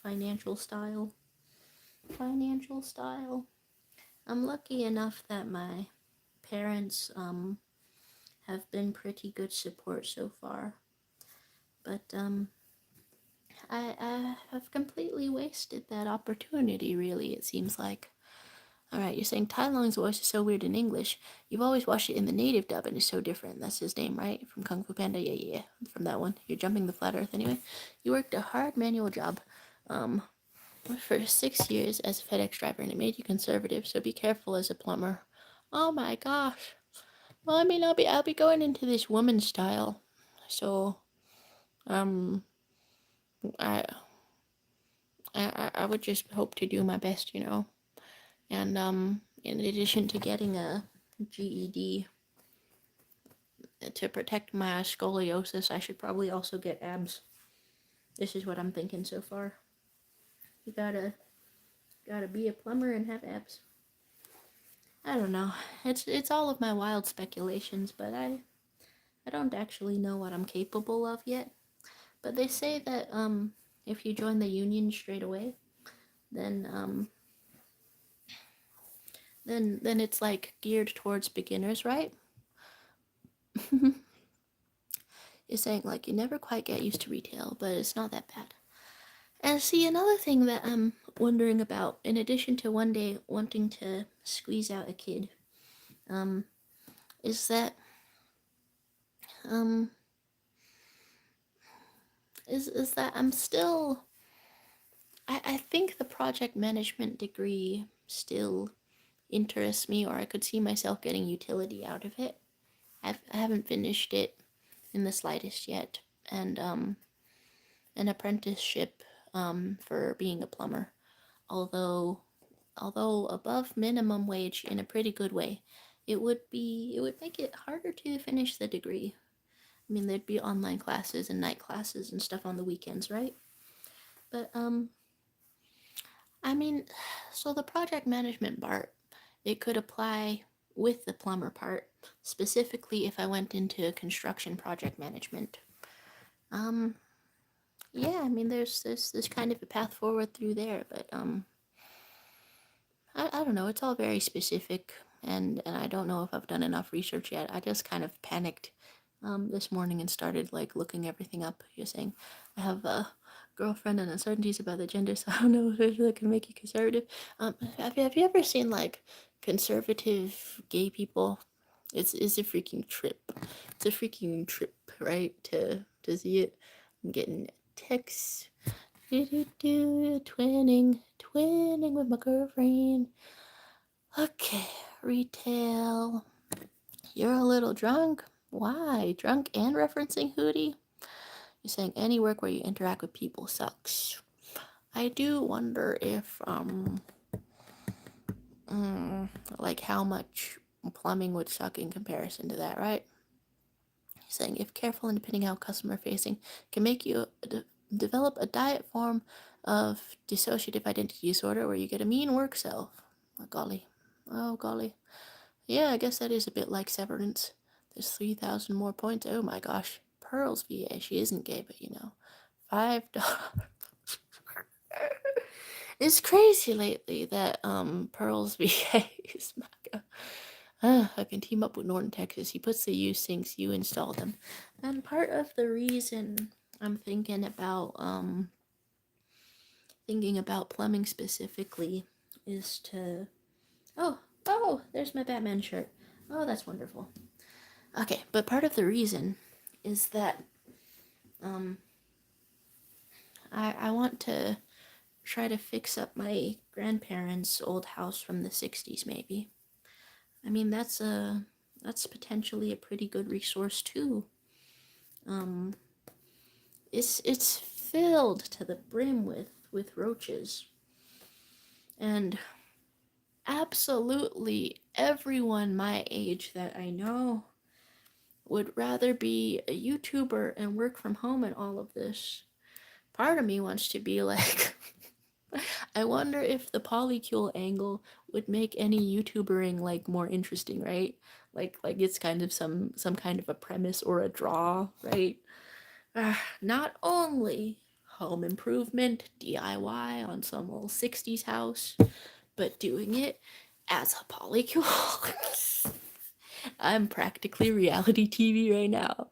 Financial style. I'm lucky enough that my parents have been pretty good support so far. But I have completely wasted that opportunity, really, it seems like. Alright, you're saying Tai Lung's voice is so weird in English. You've always watched it in the native dub and it's so different. That's his name, right? From Kung Fu Panda? Yeah. From that one. You're jumping the flat earth anyway. You worked a hard manual job for 6 years as a FedEx driver, and it made you conservative, so be careful as a plumber. Oh my gosh. Well, I mean, I'll be going into this woman style. So, I, I would just hope to do my best, And in addition to getting a GED to protect my scoliosis, I should probably also get abs. This is what I'm thinking so far. You gotta be a plumber and have abs. I don't know. It's all of my wild speculations, but I don't actually know what I'm capable of yet. But they say that if you join the union straight away, then then it's like geared towards beginners, right? It's saying like you never quite get used to retail, but it's not that bad. And see, another thing that I'm wondering about, in addition to one day wanting to squeeze out a kid, um, is that um is that I'm still I think the project management degree still interests me, or I could see myself getting utility out of it. I haven't finished it in the slightest yet, and an apprenticeship for being a plumber, although above minimum wage in a pretty good way. It would make it harder to finish the degree. I mean, there'd be online classes and night classes and stuff on the weekends, right? But I mean, so the project management part, it could apply with the plumber part, specifically if I went into construction project management. Um, yeah, I mean, there's kind of a path forward through there, but I don't know. It's all very specific, and I don't know if I've done enough research yet. I just kind of panicked this morning and started like looking everything up. You're saying I have a girlfriend and uncertainties about the gender, so I don't know if that can make you conservative. Have you ever seen like conservative gay people? It's a freaking trip. It's a freaking trip, right? To see it. I'm getting texts. Twinning with my girlfriend. Okay, retail. You're a little drunk. Why? Drunk and referencing Hootie? You're saying any work where you interact with people sucks. I do wonder if like how much plumbing would suck in comparison to that, right? He's saying if careful and depending how customer facing can make you develop a diet form of dissociative identity disorder where you get a mean work self. Oh golly. Oh golly. Yeah, I guess that is a bit like Severance. There's 3,000 more points. Oh my gosh. Pearl's VA. She isn't gay, but $5. It's crazy lately that Pearl's VA is MAGA. I can team up with Norton, Texas. He puts the use sinks, you install them. And part of the reason I'm thinking about plumbing specifically is to oh, there's my Batman shirt. Oh, that's wonderful. Okay, but part of the reason is that I want to try to fix up my grandparents' old house from the 60s maybe. I mean, that's potentially a pretty good resource too. It's filled to the brim with roaches. And absolutely everyone my age that I know would rather be a YouTuber and work from home and all of this. Part of me wants to be like, I wonder if the polycule angle would make any YouTubering like more interesting, right? Like it's kind of some kind of a premise or a draw, right? Not only home improvement DIY on some old 60s house, but doing it as a polycule. I'm practically reality TV right now.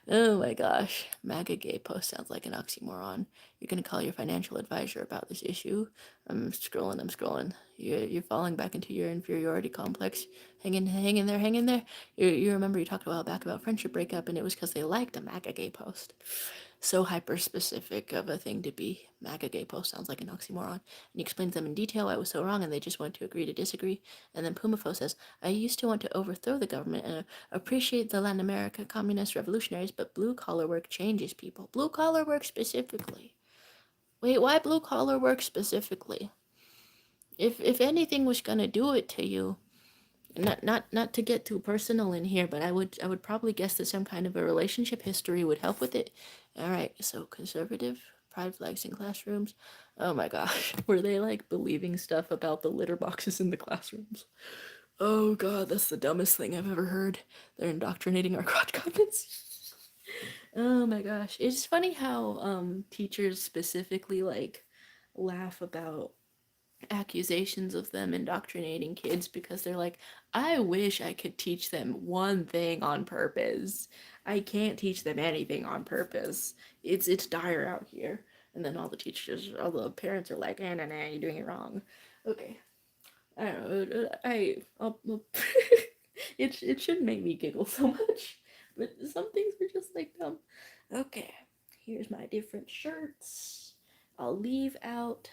Oh my gosh. MAGA gay post sounds like an oxymoron. You're gonna call your financial advisor about this issue. I'm scrolling. You're falling back into your inferiority complex. Hang in there. You remember you talked a while back about friendship breakup, and it was because they liked a MAGA gay post. So hyper specific of a thing to be. MAGA gay post sounds like an oxymoron. And he explains them in detail why it was so wrong, and they just want to agree to disagree. And then Pumafo says, I used to want to overthrow the government and appreciate the Latin America communist revolutionaries, but blue collar work changes people. Blue collar work specifically. Wait, why blue collar work specifically? If anything was gonna do it to you, not to get too personal in here, but I would probably guess that some kind of a relationship history would help with it. All right, so conservative pride flags in classrooms. Oh my gosh, were they like believing stuff about the litter boxes in the classrooms? Oh god, that's the dumbest thing I've ever heard. They're indoctrinating our crotch comments. Oh my gosh, it's funny how teachers specifically like laugh about accusations of them indoctrinating kids because they're like, I wish I could teach them one thing on purpose. I can't teach them anything on purpose. It's dire out here. And then all the teachers, all the parents are like, nah, nah, nah, you're doing it wrong. Okay. I don't know. It shouldn't make me giggle so much, but some things are just like dumb. Okay, here's my different shirts. I'll leave out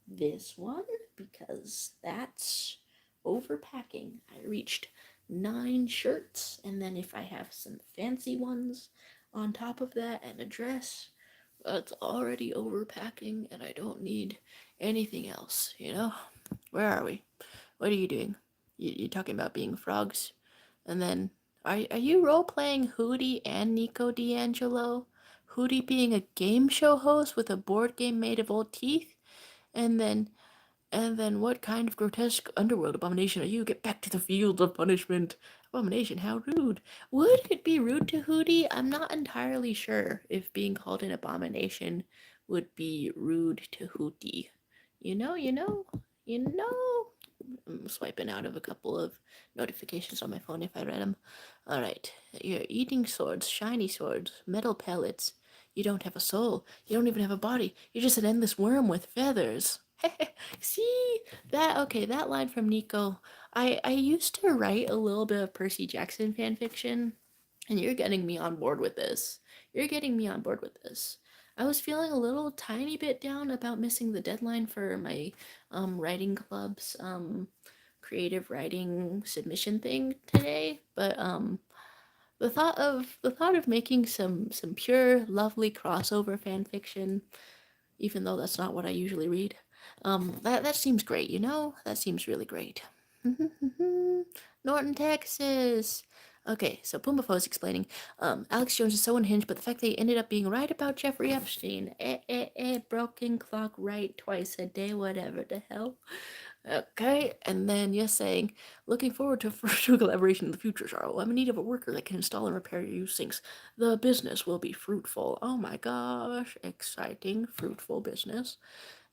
this one because that's overpacking. I reached 9 shirts, and then if I have some fancy ones on top of that and a dress, that's already overpacking, and I don't need anything else, you know? Where are we? What are you doing? You talking about being frogs? And then, are you role playing Hootie and Nico D'Angelo? Hootie being a game show host with a board game made of old teeth? And then, what kind of grotesque underworld abomination are you? Get back to the field of punishment. Abomination, how rude. Would it be rude to Hootie? I'm not entirely sure if being called an abomination would be rude to Hootie. You know, you know, you know. I'm swiping out of a couple of notifications on my phone if I read them. All right. You're eating swords, shiny swords, metal pellets. You don't have a soul. You don't even have a body. You're just an endless worm with feathers. See that? Okay, that line from Nico. I used to write a little bit of Percy Jackson fan fiction, and you're getting me on board with this. You're getting me on board with this. I was feeling a little tiny bit down about missing the deadline for my writing club's creative writing submission thing today, but the thought of making some pure lovely crossover fan fiction, even though that's not what I usually read, that seems great, you know? That seems really great. Norton, Texas. Okay, so Pumafo is explaining, Alex Jones is so unhinged, but the fact they ended up being right about Jeffrey Epstein, broken clock right twice a day, whatever the hell. Okay, and then you're saying, looking forward to further collaboration in the future, Charles. I'm in need of a worker that can install and repair your used sinks. The business will be fruitful. Oh my gosh, exciting, fruitful business.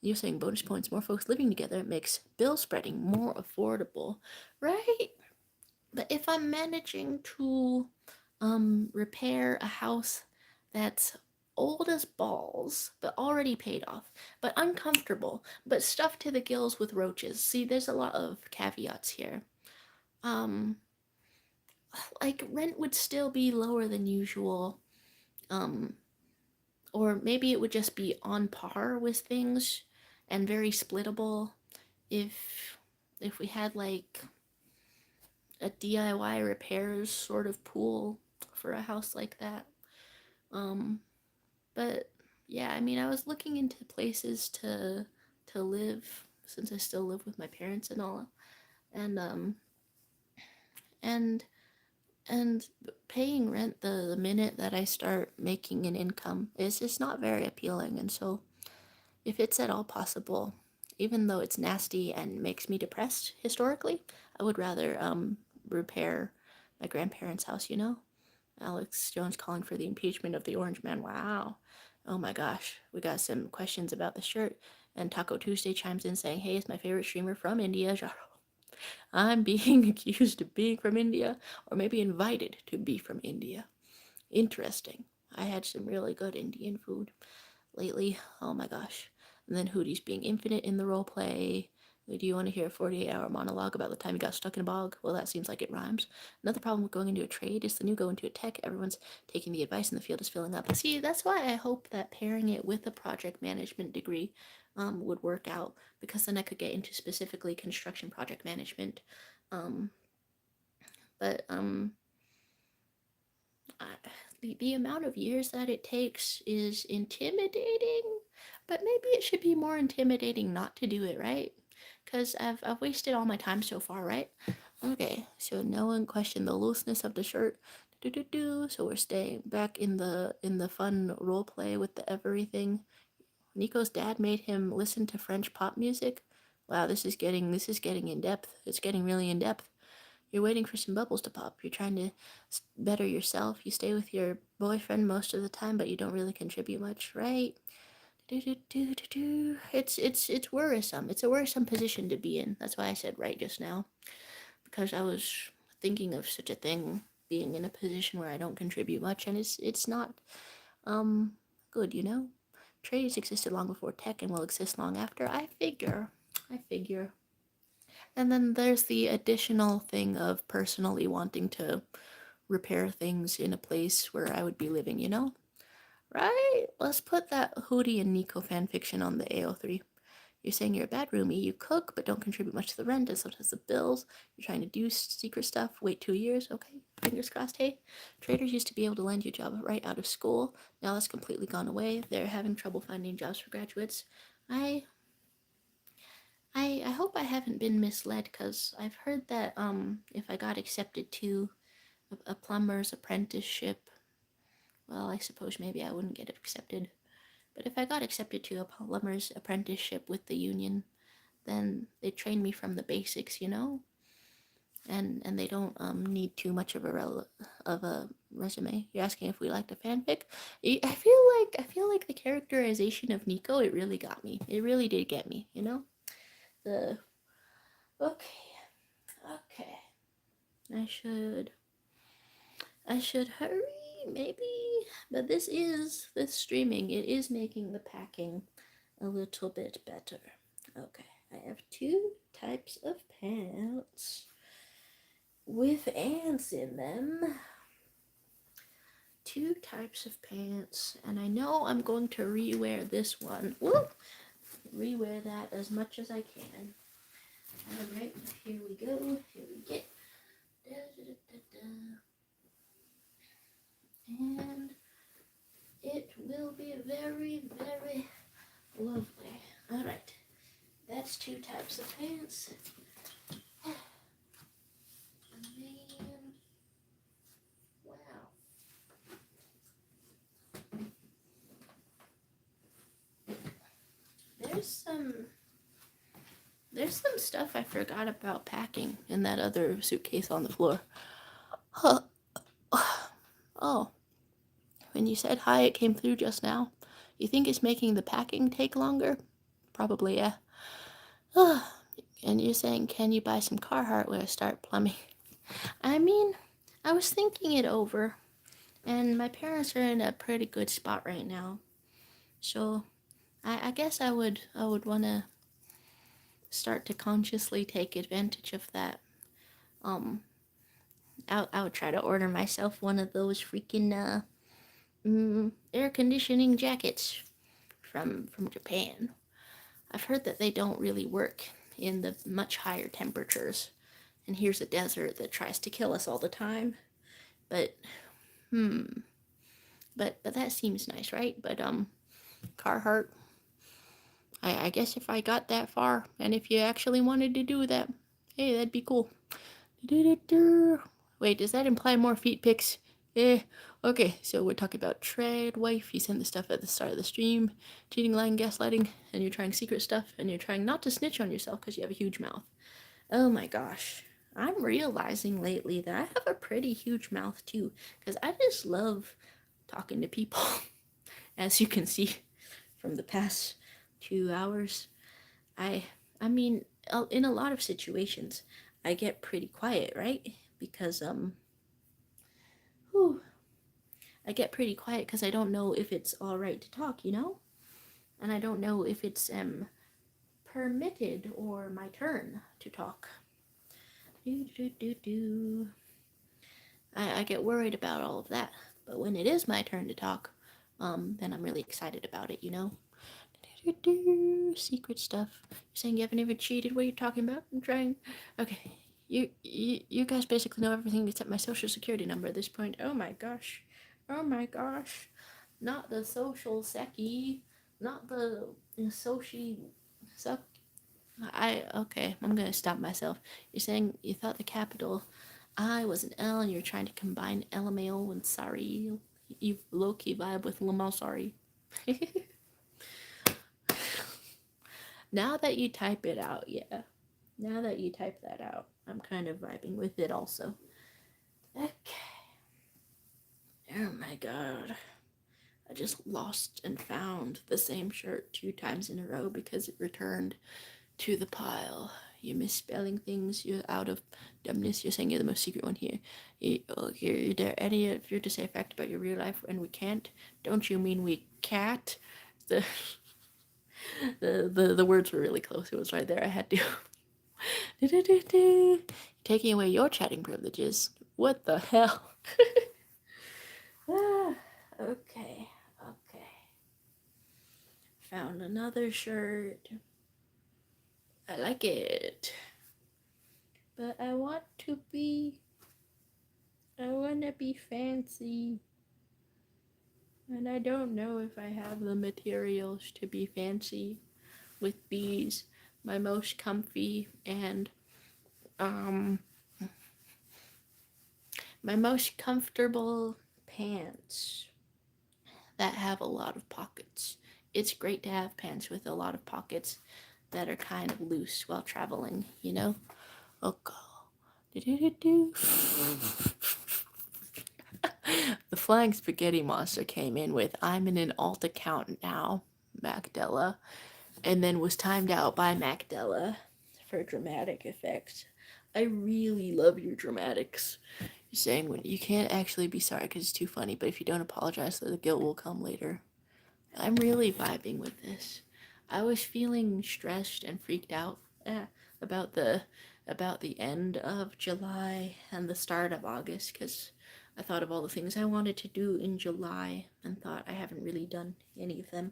You're saying bonus points, more folks living together makes bill spreading more affordable, right? But if I'm managing to repair a house that's old as balls, but already paid off, but uncomfortable, but stuffed to the gills with roaches. See, there's a lot of caveats here. Um, like rent would still be lower than usual. Um, or maybe it would just be on par with things and very splittable if we had like a DIY repairs sort of pool for a house like that. Um, but yeah, I mean, I was looking into places to live since I still live with my parents and all, and and and paying rent the minute that I start making an income is just not very appealing. And so, if it's at all possible, even though it's nasty and makes me depressed historically, I would rather repair my grandparents' house. You know. Alex Jones calling for the impeachment of the Orange Man. Wow. Oh my gosh. We got some questions about the shirt. And Taco Tuesday chimes in saying, hey, it's my favorite streamer from India. I'm being accused of being from India, or maybe invited to be from India. Interesting. I had some really good Indian food lately. Oh my gosh. And then Hootie's being infinite in the role play. Do you want to hear a 48-hour monologue about the time he got stuck in a bog? Well, that seems like it rhymes. Another problem with going into a trade is the new go into a tech. Everyone's taking the advice and the field is filling up. See, that's why I hope that pairing it with a project management degree would work out, because then I could get into specifically construction project management. Um, but the amount of years that it takes is intimidating. But maybe it should be more intimidating not to do it, right? Because I've wasted all my time so far, right? Okay, so no one questioned the looseness of the shirt. Do. So we're staying back in the fun role play with the everything. Nico's dad made him listen to French pop music. Wow, this is getting in depth. It's getting really in depth. You're waiting for some bubbles to pop. You're trying to better yourself. You stay with your boyfriend most of the time, but you don't really contribute much, right? It's worrisome. It's a worrisome position to be in. That's why I said right just now, because I was thinking of such a thing, being in a position where I don't contribute much, and it's not um good, you know. Trades existed long before tech and will exist long after. I figure. I figure. And then there's the additional thing of personally wanting to repair things in a place where I would be living, you know? Right? Let's put that Hootie and Nico fanfiction on the AO3. You're saying you're a bad roomie. You cook, but don't contribute much to the rent, and sometimes the bills. You're trying to do secret stuff. Wait 2 years. Okay, fingers crossed. Hey, traders used to be able to land you a job right out of school. Now that's completely gone away. They're having trouble finding jobs for graduates. I I hope I haven't been misled, because I've heard that if I got accepted to a plumber's apprenticeship, well, I suppose maybe I wouldn't get accepted. But if I got accepted to a plumber's apprenticeship with the union, then they train me from the basics, you know, and they don't need too much of of a resume. You're asking if we liked a fanfic. I feel like the characterization of Nico, it really got me. It really did get me, you know. The okay, okay. I should hurry maybe, but this streaming. It is making the packing a little bit better. Okay, I have two types of pants with ants in them. Two types of pants, and I know I'm going to rewear this one. Whoop! Rewear that as much as I can. Alright, here we go. Here we get. Da, da, da, da. And it will be very, very lovely. Alright, that's two types of pants. And then, wow. There's some stuff I forgot about packing in that other suitcase on the floor. Huh. Oh, when you said hi, it came through just now. You think it's making the packing take longer? Probably, yeah. And you're saying, can you buy some Carhartt when I start plumbing? I mean, I was thinking it over, and my parents are in a pretty good spot right now. So I guess I would want to start to consciously take advantage of that. I would try to order myself one of those freaking air conditioning jackets from Japan. I've heard that they don't really work in the much higher temperatures. And here's a desert that tries to kill us all the time. But but that seems nice, right? But Carhartt, I guess if I got that far, and if you actually wanted to do that, hey, that'd be cool. Wait, does that imply more feet pics? Okay, so we're talking about trade wife. You sent the stuff at the start of the stream, cheating, lying, gaslighting, and you're trying secret stuff, and you're trying not to snitch on yourself because you have a huge mouth. Oh my gosh. I'm realizing lately that I have a pretty huge mouth too, because I just love talking to people, as you can see from the past 2 hours. I I mean, in a lot of situations, I get pretty quiet, right? Because whew, I get pretty quiet because I don't know if it's all right to talk, you know, and I don't know if it's permitted or my turn to talk. I get worried about all of that, but when it is my turn to talk, then I'm really excited about it, you know. Secret stuff. You're saying you haven't even cheated? What are you talking about? I'm trying. Okay, you guys basically know everything except my social security number at this point. Oh my gosh. Oh my gosh. Not the social secchi. not the Soshi suck. Okay, I'm gonna stop myself. You're saying you thought the capital I was an L and you're trying to combine LMAO and sorry. You low key vibe with Lamau sorry. Now that you type it out, yeah. Now that you type that out, I'm kind of vibing with it also. Okay. Oh my god. I just lost and found the same shirt 2 times in a row because it returned to the pile. You're misspelling things. You're out of dumbness. You're saying you're the most secret one here. You're there any of you to say a fact about your real life and we can't? Don't you mean we can't? The the words were really close. It was right there. I had to. Taking away your chatting privileges. What the hell? Okay. Found another shirt. I like it. But I want to be fancy. And I don't know if I have the materials to be fancy with these. My most comfy and my most comfortable pants that have a lot of pockets. It's great to have pants with a lot of pockets that are kind of loose while traveling, you know? Okay. The flying spaghetti monster came in with I'm in an alt account now, Macdella, and then was timed out by Macdella for dramatic effects. I really love your dramatics. You're saying when you can't actually be sorry because it's too funny, but if you don't apologize, the guilt will come later. I'm really vibing with this. I was feeling stressed and freaked out about the end of July and the start of August because I thought of all the things I wanted to do in July and thought I haven't really done any of them.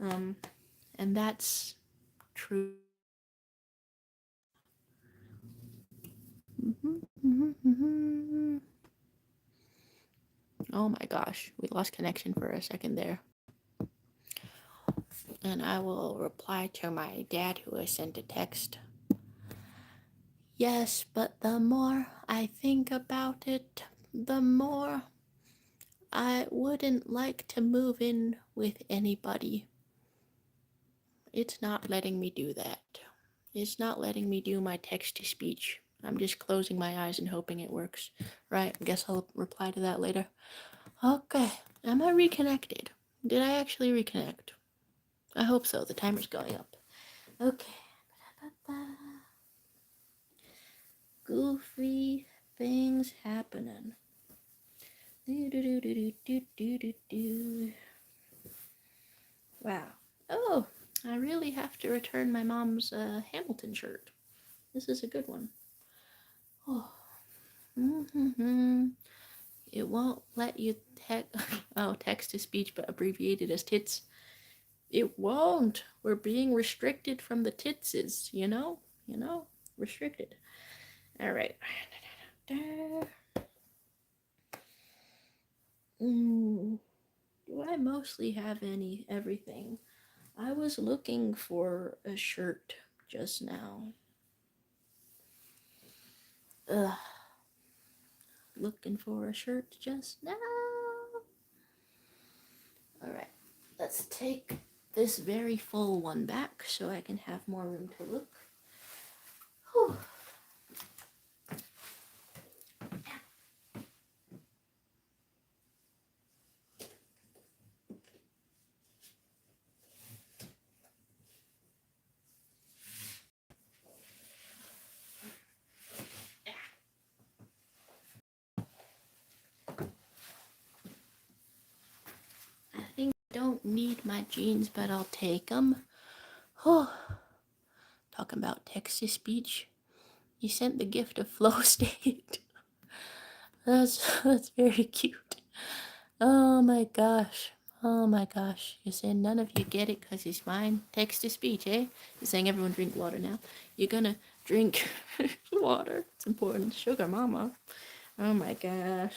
And that's true. Oh my gosh, we lost connection for a second there. And I will reply to my dad who has sent a text. Yes, but the more I think about it, the more I wouldn't like to move in with anybody. It's not letting me do that. It's not letting me do my text to speech. I'm just closing my eyes and hoping it works. Right, I guess I'll reply to that later. Okay, am I reconnected? Did I actually reconnect? I hope so. The timer's going up. Okay. Goofy things happening. Wow. Oh, I really have to return my mom's Hamilton shirt. This is a good one. Oh. It won't let you text to speech, but abbreviated as tits. It won't. We're being restricted from the titses, you know? Restricted. All right. Do I mostly have everything? I was looking for a shirt just now. Looking for a shirt just now. All right. Let's take this very full one back so I can have more room to look. Whew. I think I don't need my jeans, but I'll take them. Oh, talking about text to speech. You sent the gift of flow state. That's very cute. Oh my gosh. You're saying none of you get it because it's mine. Text to speech, eh? You're saying everyone drink water now. You're gonna drink water. It's important. Sugar mama. Oh my gosh.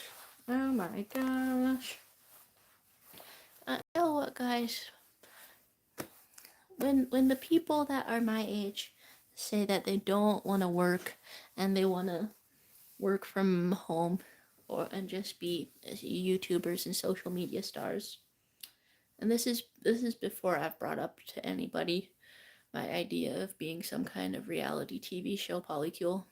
You know what, guys? when the people that are my age say that they don't want to work and they want to work from home or and just be YouTubers and social media stars. And this is before I've brought up to anybody my idea of being some kind of reality TV show polycule.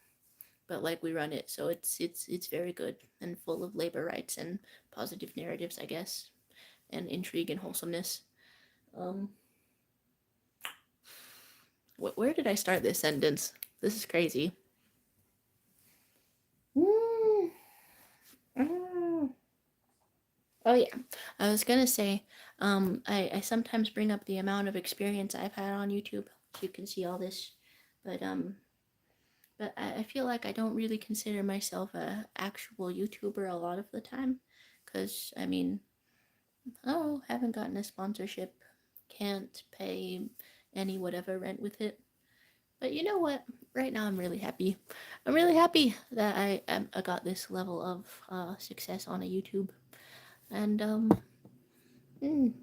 But like we run it, so it's very good and full of labor rights and positive narratives, I guess, and intrigue and wholesomeness. Um, where did I start this sentence? This is crazy. Mm. Mm. Oh yeah, I was gonna say, I sometimes bring up the amount of experience I've had on YouTube, so you can see all this, but I feel like I don't really consider myself a actual YouTuber a lot of the time, cause I mean, oh, haven't gotten a sponsorship, can't pay any whatever rent with it. But you know what? Right now, I'm really happy. I'm really happy that I got this level of success on a YouTube, and mm,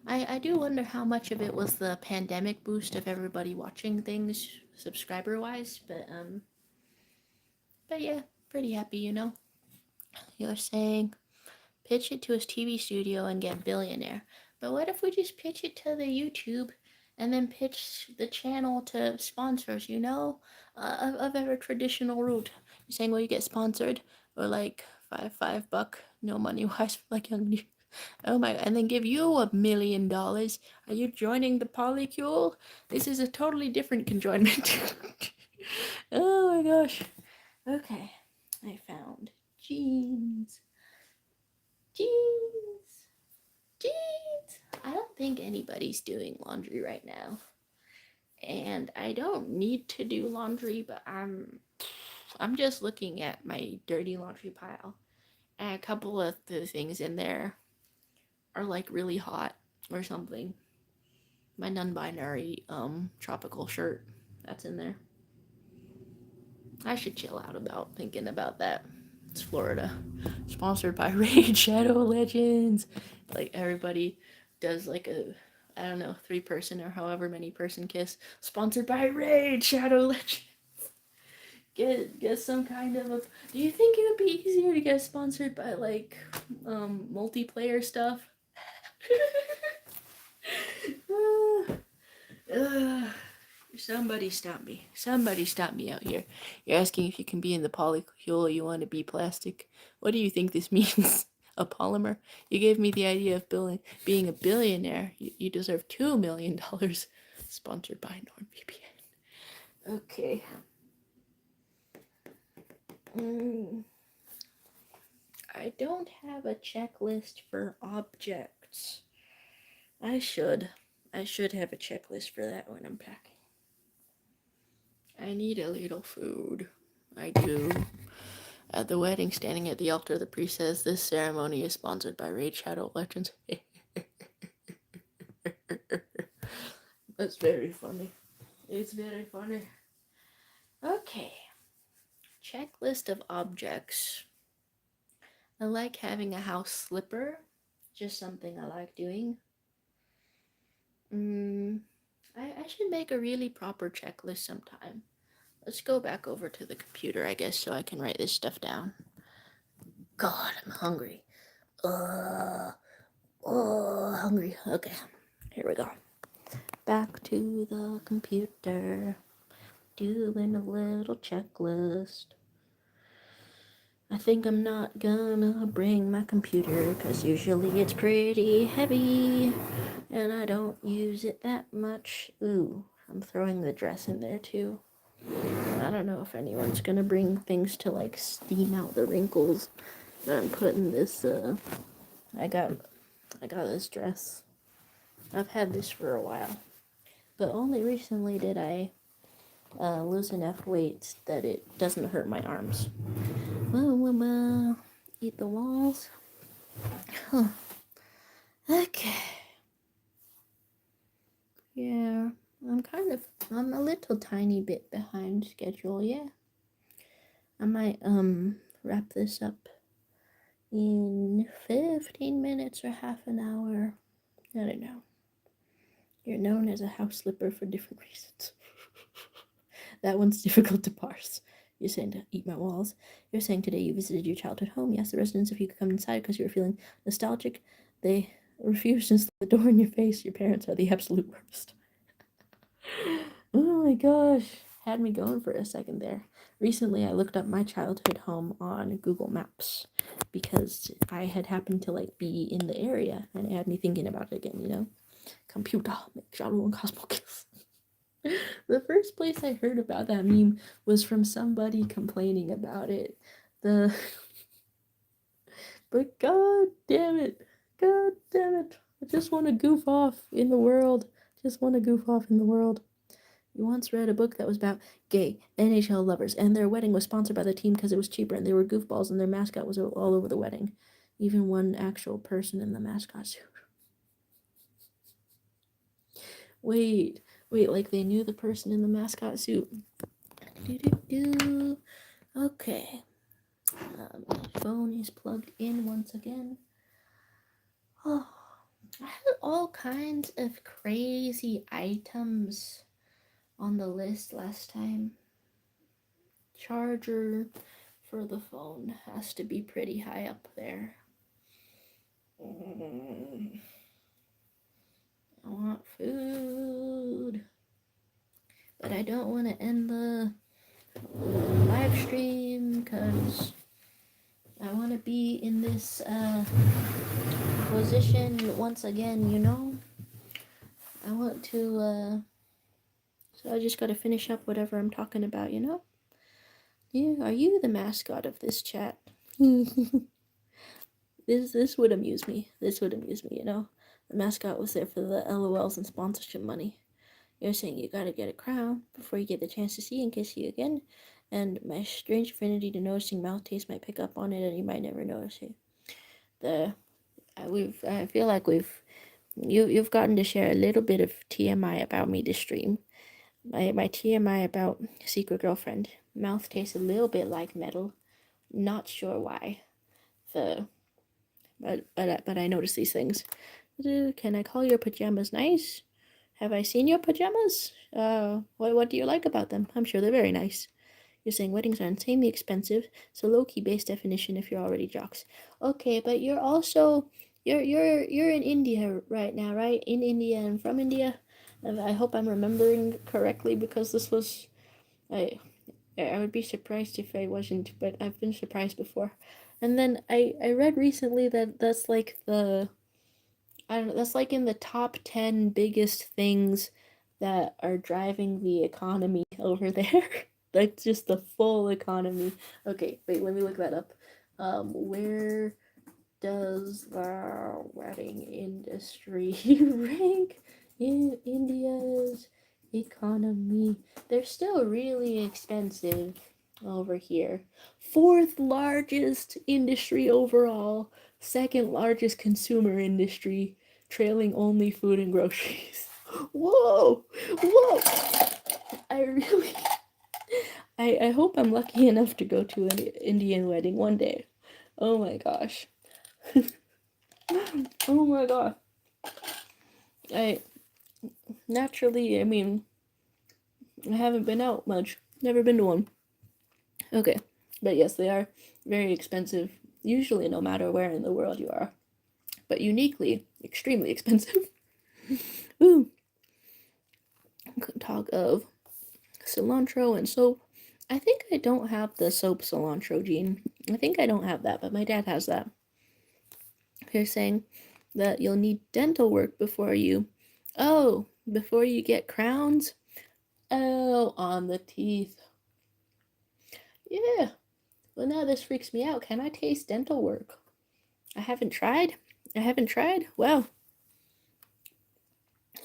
I do wonder how much of it was the pandemic boost of everybody watching things subscriber wise, but yeah, pretty happy, you know. You're saying pitch it to his TV studio and get billionaire. But what if we just pitch it to the YouTube and then pitch the channel to sponsors, you know? A very traditional route. You're saying, well, you get sponsored or like five buck, no money wise, like young. Oh my, and then give you $1 million. Are you joining the polycule? This is a totally different conjoinment. Oh my gosh. Okay, I found jeans. Jeans. Jeans. I don't think anybody's doing laundry right now. And I don't need to do laundry, but I'm just looking at my dirty laundry pile. And a couple of the things in there are like really hot or something. My non-binary tropical shirt that's in there. I should chill out about thinking about that. It's Florida. Sponsored by Raid Shadow Legends. Like everybody does like a I don't know, 3 person or however many person kiss. Sponsored by Raid Shadow Legends. Get some kind of a do you think it would be easier to get sponsored by like multiplayer stuff? uh, Somebody stop me. Somebody stop me out here. You're asking if you can be in the polycule, you want to be plastic. What do you think this means? A polymer? You gave me the idea of being a billionaire. You deserve $2 million. Sponsored by NordVPN. Okay. I don't have a checklist for objects. I should. I should have a checklist for that when I'm packing. I need a little food. I do. At the wedding, standing at the altar, the priest says, "This ceremony is sponsored by Raid Shadow Legends." That's very funny. It's very funny. Okay. Checklist of objects. I like having a house slipper. Just something I like doing. I should make a really proper checklist sometime. Let's go back over to the computer, I guess, so I can write this stuff down. God, I'm hungry. Hungry. Okay, here we go. Back to the computer. Doing a little checklist. I think I'm not gonna bring my computer because usually it's pretty heavy and I don't use it that much. Ooh, I'm throwing the dress in there too. I don't know if anyone's gonna bring things to like steam out the wrinkles. But I'm putting this I got this dress. I've had this for a while. But only recently did I lose enough weight that it doesn't hurt my arms. Eat the walls. Huh. Okay. Yeah, I'm a little tiny bit behind schedule, yeah. I might, wrap this up in 15 minutes or half an hour. I don't know. You're known as a house slipper for different reasons. That one's difficult to parse. You're saying to eat my walls. You're saying today you visited your childhood home. You asked the residents if you could come inside because you were feeling nostalgic. They refused and slammed the door in your face. Your parents are the absolute worst. Oh my gosh. Had me going for a second there. Recently, I looked up my childhood home on Google Maps because I had happened to like be in the area, and it had me thinking about it again, you know? Computer, make Shadow and Cosmo kiss. The first place I heard about that meme was from somebody complaining about it. But god damn it. God damn it. I just want to goof off in the world. Just want to goof off in the world. You once read a book that was about gay NHL lovers, and their wedding was sponsored by the team because it was cheaper, and they were goofballs, and their mascot was all over the wedding. Even one actual person in the mascot suit. Wait, like they knew the person in the mascot suit. Okay. My phone is plugged in once again. Oh, I had all kinds of crazy items on the list last time. Charger for the phone has to be pretty high up there. I want food, but I don't want to end the live stream because I want to be in this position once again, you know? I want to, so I just gotta finish up whatever I'm talking about, you know? Are you the mascot of this chat? This would amuse me. This would amuse me, you know? The mascot was there for the LOLs and sponsorship money. You're saying you gotta get a crown before you get the chance to see and kiss you again, and my strange affinity to noticing mouth taste might pick up on it, and you might never notice it. I feel like you've gotten to share a little bit of TMI about me this stream. My TMI about secret girlfriend. Mouth tastes a little bit like metal. Not sure why. But I notice these things. Can I call your pajamas nice? Have I seen your pajamas? What do you like about them? I'm sure they're very nice. You're saying weddings are insanely expensive, so low-key base definition if you're already jocks. Okay, but you're also you're in India right now, right? In India and from India. I hope I'm remembering correctly because this was I would be surprised if I wasn't, but I've been surprised before. And then I read recently that that's like I don't know, that's like in the top 10 biggest things that are driving the economy over there. Like just the full economy. Okay, wait, let me look that up. Where does the wedding industry rank in India's economy? They're still really expensive over here. Fourth largest industry overall, second largest consumer industry, trailing only food and groceries. Whoa! Whoa! I really I hope I'm lucky enough to go to an Indian wedding one day. Oh my gosh. Oh my god. I naturally, I mean, I haven't been out much. Never been to one. Okay. But yes, they are very expensive, usually no matter where in the world you are. But uniquely, extremely expensive. Ooh. Talk of cilantro and soap. I think I don't have the soap cilantro gene. I think I don't have that, but my dad has that. They're saying that you'll need dental work before you get crowns. Oh, on the teeth. Yeah. Well, now this freaks me out. Can I taste dental work? I haven't tried. Well,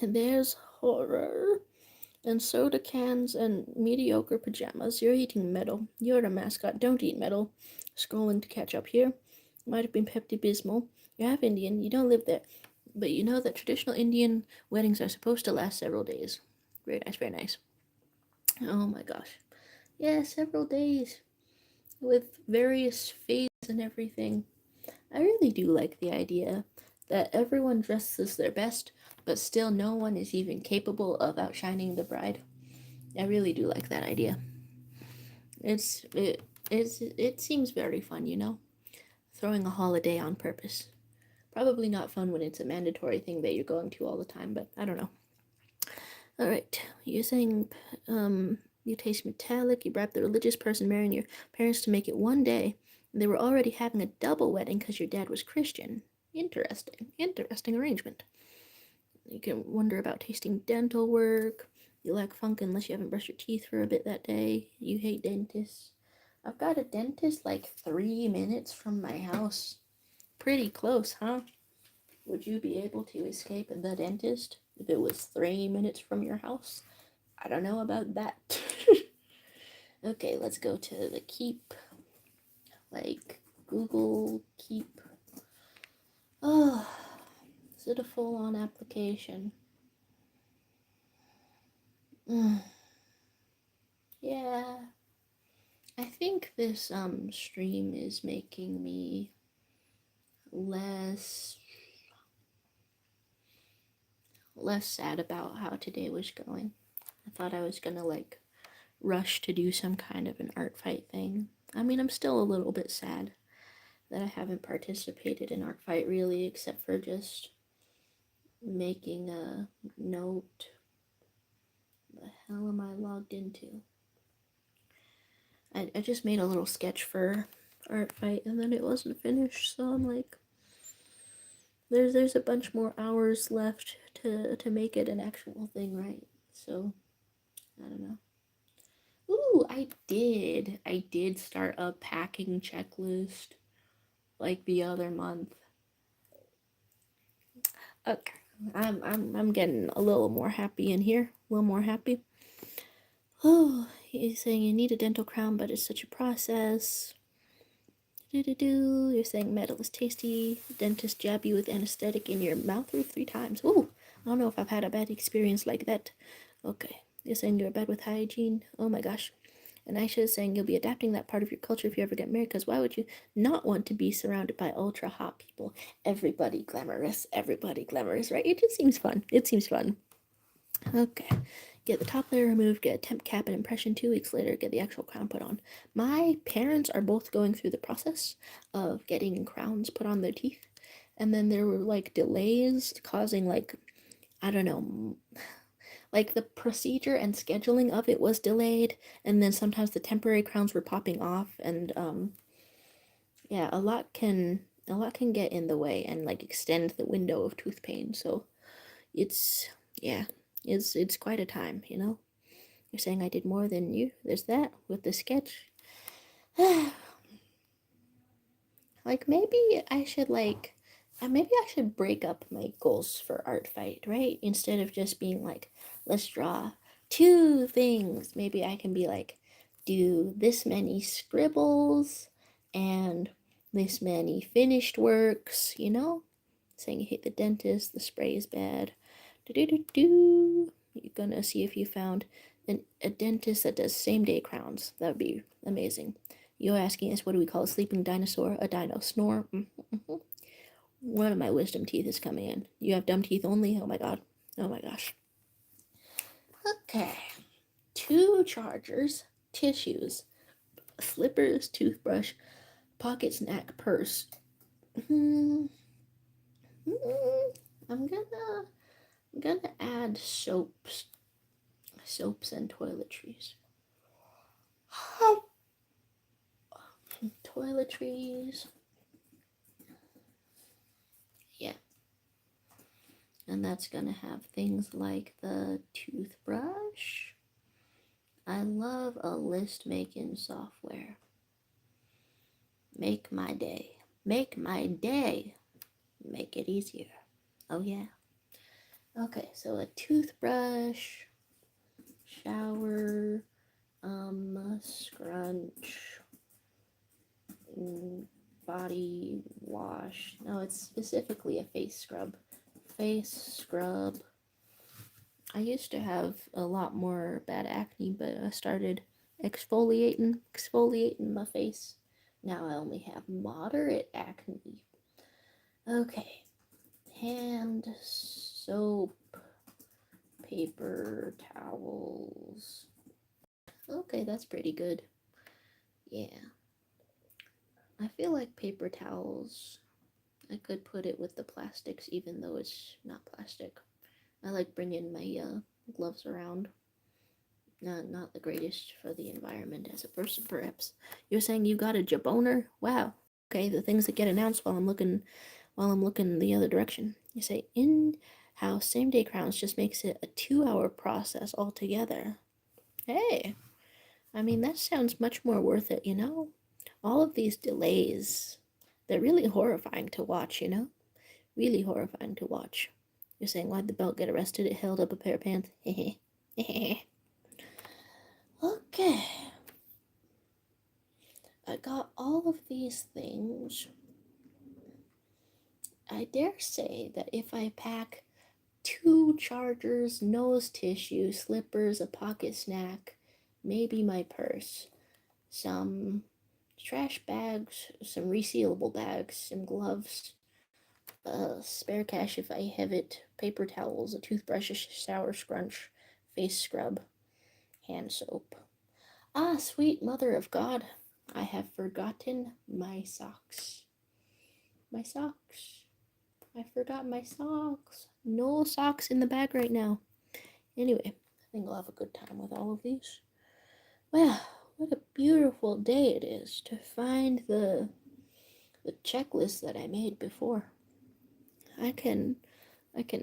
there's horror. And soda cans and mediocre pajamas. You're eating metal. You're the mascot. Don't eat metal. Scrolling to catch up here. Might have been Pepto-Bismol. You're half Indian. You don't live there. But you know that traditional Indian weddings are supposed to last several days. Very nice, very nice. Oh my gosh. Yeah, several days. With various fades and everything. I really do like the idea that everyone dresses their best, but still no one is even capable of outshining the bride. I really do like that idea. It seems very fun, you know? Throwing a holiday on purpose. Probably not fun when it's a mandatory thing that you're going to all the time, but I don't know. All right, you're saying you taste metallic. You bribed the religious person marrying your parents to make it one day. And they were already having a double wedding because your dad was Christian. Interesting arrangement. You can wonder about tasting dental work. You lack funk unless you haven't brushed your teeth for a bit that day. You hate dentists. I've got a dentist like 3 minutes from my house. Pretty close, huh? Would you be able to escape the dentist if it was 3 minutes from your house? I don't know about that. Okay, let's go to the Keep. Like Google Keep. Oh, is it a full-on application? Yeah. I think this stream is making me less sad about how today was going. I thought I was gonna like rush to do some kind of an art fight thing. I mean, I'm still a little bit sad that I haven't participated in art fight really, except for just making a note. What the hell am I logged into? I just made a little sketch for art fight and then it wasn't finished, so I'm like, there's a bunch more hours left to make it an actual thing, right? So I don't know. Ooh, I did start a packing checklist like the other month. Okay. I'm getting a little more happy in here. A little more happy. Oh, he's saying you need a dental crown, but it's such a process. You're saying metal is tasty. Dentist jab you with anesthetic in your mouth through 3 times. Ooh, I don't know if I've had a bad experience like that. Okay. You're saying you're bad with hygiene. Oh my gosh. And Aisha is saying you'll be adapting that part of your culture if you ever get married, because why would you not want to be surrounded by ultra hot people? Everybody glamorous, right? It just seems fun. It seems fun. Okay. Get the top layer removed, get a temp cap and impression 2 weeks later, get the actual crown put on. My parents are both going through the process of getting crowns put on their teeth. And then there were like delays causing like, I don't know, like the procedure and scheduling of it was delayed. And then sometimes the temporary crowns were popping off. And yeah, a lot can get in the way and like extend the window of tooth pain. So it's, yeah, it's quite a time, you know? You're saying I did more than you. There's that with the sketch. Like maybe I should break up my goals for art fight, right? Instead of just being like, let's draw 2 things. Maybe I can be like, do this many scribbles and this many finished works, you know? Saying you hate the dentist, the spray is bad. Do. You're gonna see if you found a dentist that does same day crowns. That would be amazing. You're asking us, what do we call a sleeping dinosaur? A dino snore? Mm-hmm. One of my wisdom teeth is coming in. You have dumb teeth only? Oh my god. Oh my gosh. Okay. 2 chargers, tissues, slippers, toothbrush, pocket snack, purse. I'm gonna add soaps and toiletries. Toiletries. Yeah. And that's gonna have things like the toothbrush. I love a list making software. Make my day. Make my day. Make it easier. Oh yeah. Okay, so a toothbrush, shower, scrunch, body wash. No, it's specifically a face scrub. Face scrub. I used to have a lot more bad acne, but I started exfoliating my face. Now I only have moderate acne. Okay. hand soap, paper towels. Okay, that's pretty good. Yeah. I feel like paper towels, I could put it with the plastics even though it's not plastic. I like bringing my gloves around. Not the greatest for the environment as a person, perhaps. You're saying you got a Jaboner? Wow. Okay, the things that get announced while I'm looking the other direction. You say in-house same-day crowns just makes it a 2-hour process altogether. Hey, I mean that sounds much more worth it, you know? All of these delays, they're really horrifying to watch, you know? Really horrifying to watch. You're saying, why'd the belt get arrested? It held up a pair of pants. Okay. I got all of these things. I dare say that if I pack 2 chargers, nose tissue, slippers, a pocket snack, maybe my purse, some trash bags, some resealable bags, some gloves, spare cash if I have it, paper towels, a toothbrush, a shower scrunch, face scrub, hand soap. Ah, sweet mother of God, I have forgotten my socks. My socks. I forgot my socks. No socks in the bag right now. Anyway, I think I'll have a good time with all of these. Well, what a beautiful day it is to find the checklist that I made before. I can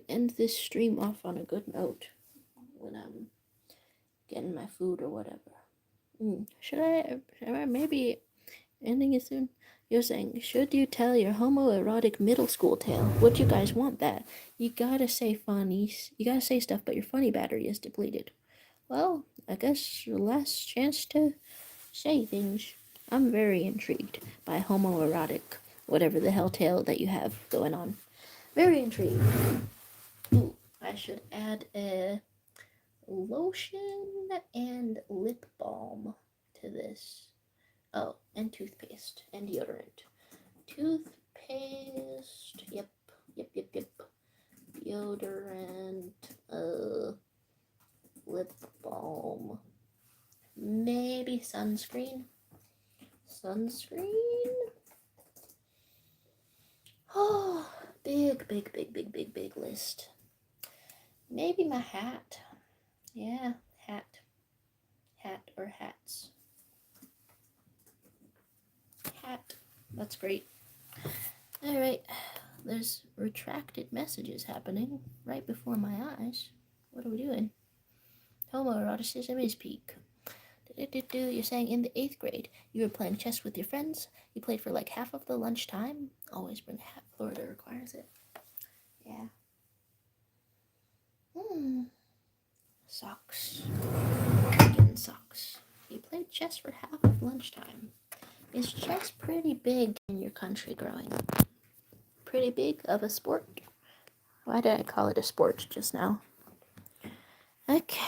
end this stream off on a good note when I'm getting my food or whatever. Should I maybe ending it soon? You're saying, should you tell your homoerotic middle school tale? Would you guys want that? You gotta say funnies. You gotta say stuff, but your funny battery is depleted. Well, I guess your last chance to say things. I'm very intrigued by homoerotic, whatever the hell tale that you have going on. Very intrigued. Ooh, I should add a lotion and lip balm to this. Oh, and toothpaste and deodorant. Toothpaste. Yep. Deodorant. Lip balm. Maybe sunscreen. Oh, big list. Maybe my hat. Yeah, hat. Hat or hats. Hat. That's great. Alright, there's retracted messages happening right before my eyes. What are we doing? Homoeroticism is peak. You're saying in the 8th grade, you were playing chess with your friends. You played for like half of the lunchtime. Always bring a hat. Florida requires it. Yeah. Socks. Again, socks. You played chess for half of lunchtime. Is chess pretty big in your country growing up? Pretty big of a sport? Why did I call it a sport just now? Okay.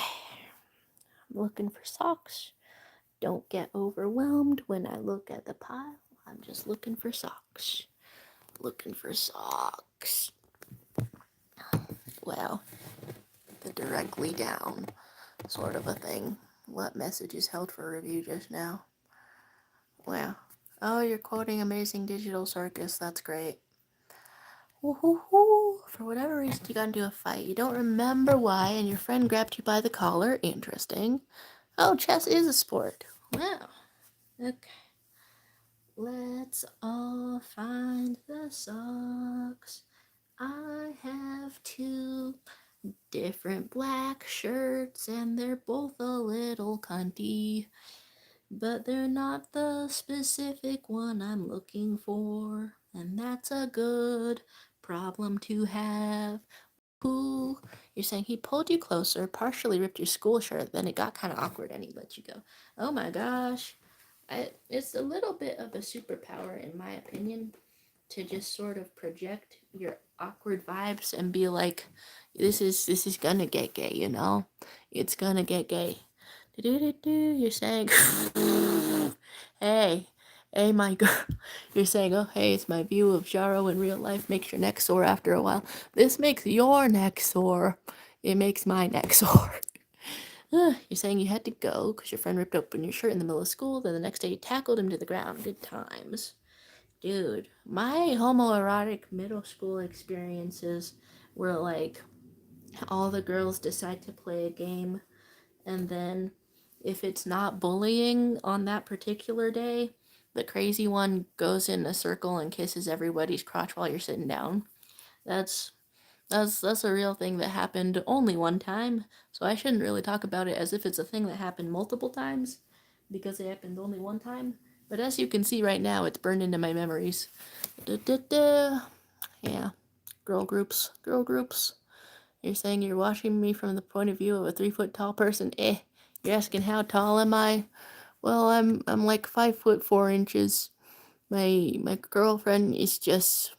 I'm looking for socks. Don't get overwhelmed when I look at the pile. I'm just looking for socks. Looking for socks. Well, the directly down sort of a thing. What message is held for review just now? Well, oh, you're quoting Amazing Digital Circus. That's great. Woo-hoo-hoo. For whatever reason, you got into a fight. You don't remember why, and your friend grabbed you by the collar. Interesting. Oh, chess is a sport. Wow. Okay. Let's all find the socks. I have 2 different black shirts, and they're both a little cunty, but they're not the specific one I'm looking for, and that's a good problem to have. Who? You're saying he pulled you closer, partially ripped your school shirt, then it got kind of awkward and he let you go. Oh my gosh. It's a little bit of a superpower, in my opinion, to just sort of project your awkward vibes and be like, this is gonna get gay, you know? It's gonna get gay. You're saying, hey, Hey, my girl. You're saying, oh, hey, it's my view of Jaro in real life makes your neck sore after a while. This makes your neck sore. It makes my neck sore. You're saying you had to go because your friend ripped open your shirt in the middle of school, then the next day you tackled him to the ground. Good times. Dude, my homoerotic middle school experiences were like all the girls decide to play a game, and then if it's not bullying on that particular day, the crazy one goes in a circle and kisses everybody's crotch while you're sitting down. That's that's a real thing that happened only one time, so I shouldn't really talk about it as if it's a thing that happened multiple times because it happened only one time. But as you can see right now, it's burned into my memories. Da, da, da. Yeah, girl groups, girl groups. You're saying you're watching me from the point of view of a 3 foot tall person. You're asking how tall am I? Well, I'm like 5 foot 4 inches. My girlfriend is just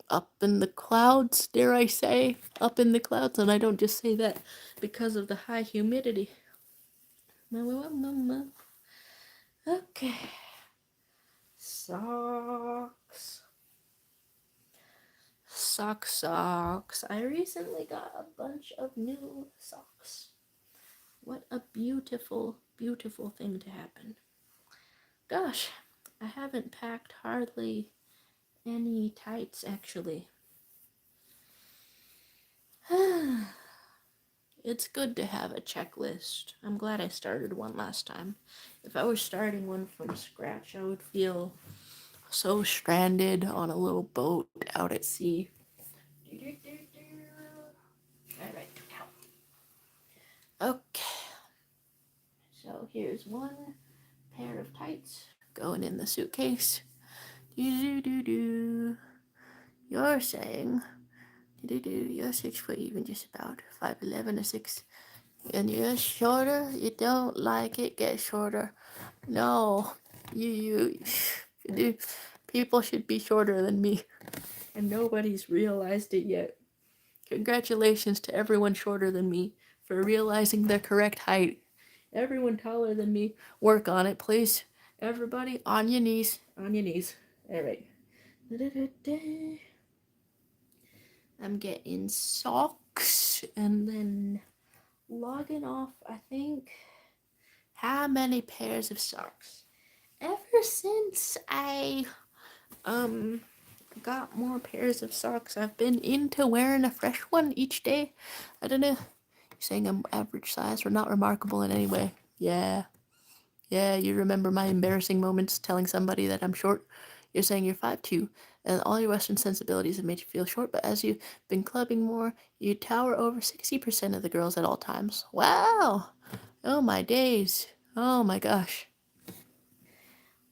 up in the clouds, dare I say, up in the clouds, and I don't just say that because of the high humidity. Okay. Socks. Socks. I recently got a bunch of new socks. What a beautiful, beautiful thing to happen. Gosh, I haven't packed hardly any tights actually. It's good to have a checklist. I'm glad I started one last time. If I was starting one from scratch, I would feel so stranded on a little boat out at sea. Alright, okay. So here's one pair of tights going in the suitcase. Do. You're saying, you're 6 foot even, just about 5'11" or 6, and you're shorter. You don't like it, get shorter. No, you, people should be shorter than me, and nobody's realized it yet. Congratulations to everyone shorter than me for realizing their correct height. Everyone taller than me, work on it, please. Everybody, on your knees, on your knees. All right. I'm getting socks and then logging off, I think. How many pairs of socks? Ever since I got more pairs of socks, I've been into wearing a fresh one each day. I don't know. You're saying I'm average size or not remarkable in any way. Yeah. Yeah, you remember my embarrassing moments telling somebody that I'm short? You're saying you're 5'2", and all your Western sensibilities have made you feel short, but as you've been clubbing more, you tower over 60% of the girls at all times. Wow! Oh my days. Oh my gosh.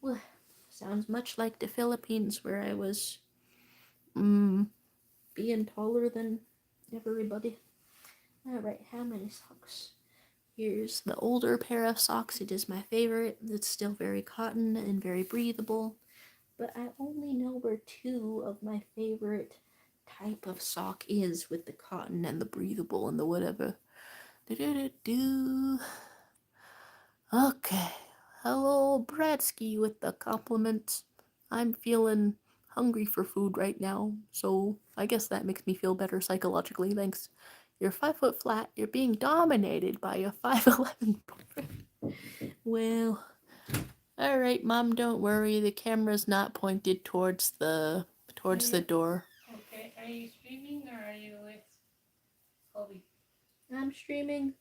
Well, sounds much like the Philippines where I was being taller than everybody. Alright, how many socks? Here's the older pair of socks. It is my favorite. It's still very cotton and very breathable. But I only know where 2 of my favorite type of sock is with the cotton and the breathable and the whatever. Do-do-do-do. Okay. Hello, Bradsky with the compliments. I'm feeling hungry for food right now, so I guess that makes me feel better psychologically. Thanks. You're 5 foot flat. You're being dominated by a 5'11" boyfriend. Well, all right, Mom. Don't worry. The camera's not pointed towards the door. Okay, are you streaming or are you with Colby? I'm streaming.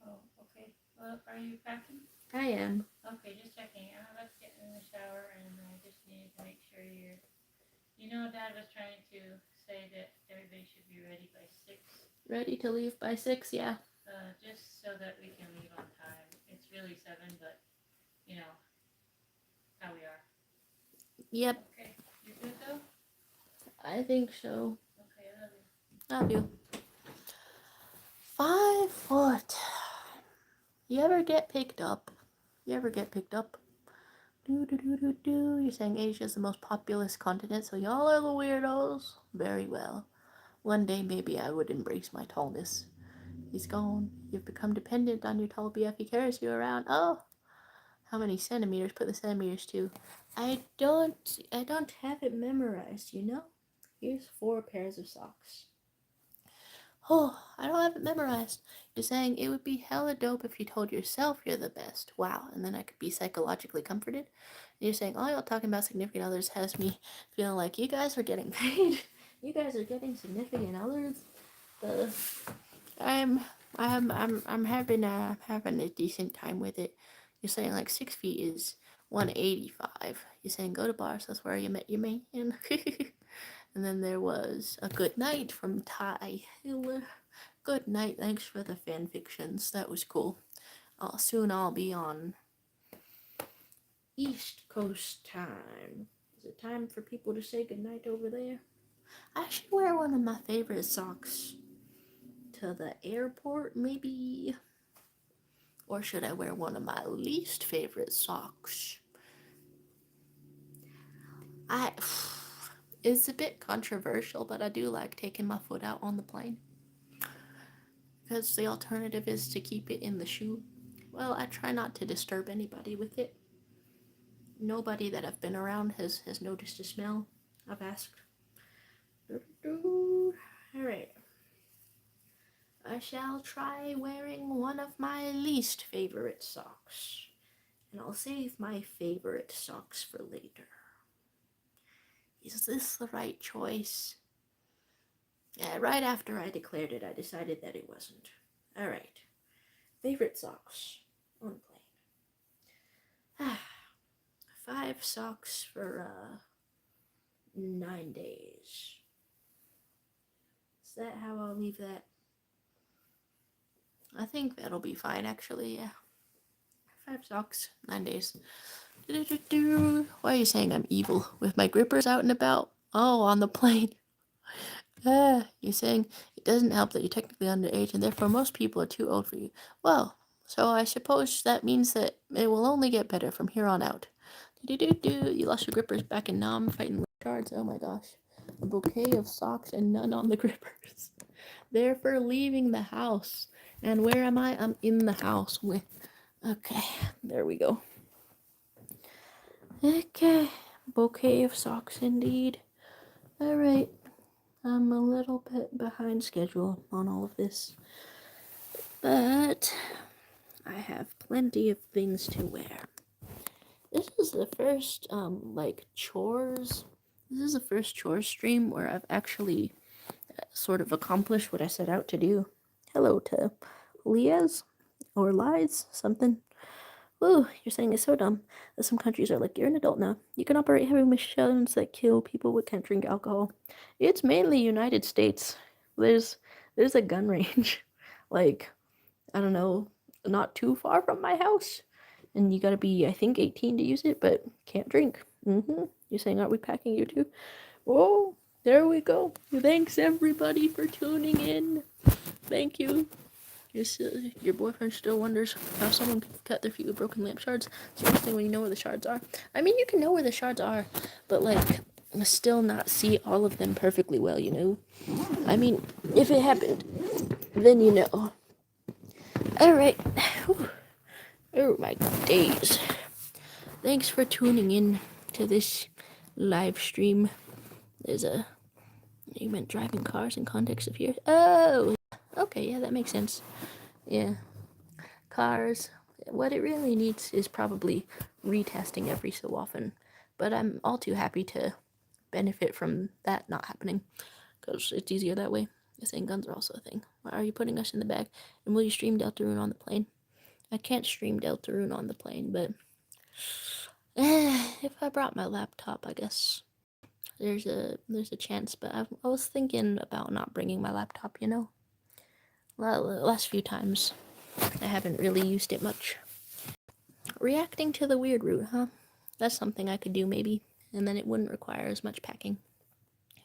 Oh, okay. Well, are you packing? I am. Okay, just checking. Let's get in the shower, and I just needed to make sure you're. You know, Dad was trying to say that everybody should be ready by 6. Ready to leave by 6. Yeah. Just so that we can leave on time. It's really 7, but you know how we are. Yep. Okay, you good though? I think so. Okay, I love Love you. you. 5 foot. You ever get picked up? You ever get picked up? Do. You're saying Asia's the most populous continent, so y'all are the weirdos. Very well. One day maybe I would embrace my tallness. He's gone. You've become dependent on your tall BF. He carries you around. Oh, how many centimeters, put the centimeters to. I don't have it memorized, you know? Here's 4 pairs of socks. Oh, I don't have it memorized. You're saying it would be hella dope if you told yourself you're the best. Wow, and then I could be psychologically comforted. And you're saying all y'all talking about significant others has me feeling like you guys are getting paid. You guys are getting significant others. I'm having a decent time with it. You're saying like 6 feet is 185. You're saying go to bars. That's where you met your man. And then there was a good night from Ty. Good night. Thanks for the fan fictions. That was cool. Soon I'll be on East Coast time. Is it time for people to say goodnight over there? I should wear one of my favorite socks to the airport, maybe. Or should I wear one of my least favorite socks? It's a bit controversial, but I do like taking my foot out on the plane. Because the alternative is to keep it in the shoe. Well, I try not to disturb anybody with it. Nobody that I've been around has noticed a smell. I've asked. Alright. I shall try wearing one of my least favorite socks. And I'll save my favorite socks for later. Is this the right choice? Yeah, right after I declared it, I decided that it wasn't. Alright. Favorite socks on plane. 5 socks for 9 days. Is that how I'll leave that? I think that'll be fine, actually, yeah. 5 socks, 9 days. Why are you saying I'm evil? With my grippers out and about? Oh, on the plane. You're saying it doesn't help that you're technically underage and therefore most people are too old for you. Well, so I suppose that means that it will only get better from here on out. You lost your grippers back in Nam fighting shards. Oh my gosh. A bouquet of socks and none on the grippers. They're for leaving the house. And where am I? I'm in the house with... Okay, there we go. Okay, bouquet of socks indeed. Alright, I'm a little bit behind schedule on all of this. But I have plenty of things to wear. This is the first, chores. This is the first chores stream where I've actually sort of accomplished what I set out to do. Hello to Liaz or Lies, something. Ooh, you're saying it's so dumb that some countries are like, you're an adult now. You can operate heavy machines that kill people but can't drink alcohol. It's mainly United States. There's a gun range, like, I don't know, not too far from my house. And you gotta be, I think, 18 to use it, but can't drink. You're saying, aren't we packing you too? Whoa, there we go. Thanks everybody for tuning in. Thank you. Your boyfriend still wonders how someone could cut their feet with broken lamp shards. It's the worst thing when you know where the shards are. I mean, you can know where the shards are, but like, still not see all of them perfectly well, you know? I mean, if it happened, then you know. Alright. Oh my days. Thanks for tuning in to this live stream. You meant driving cars in context of here? Oh, okay, yeah, that makes sense. Yeah. Cars. What it really needs is probably retesting every so often. But I'm all too happy to benefit from that not happening. Because it's easier that way. You're saying guns are also a thing. Why are you putting us in the bag? And will you stream Deltarune on the plane? I can't stream Deltarune on the plane, but... if I brought my laptop, I guess there's a chance, but I was thinking about not bringing my laptop, you know? Last few times, I haven't really used it much. Reacting to the weird route, huh? That's something I could do, maybe, and then it wouldn't require as much packing.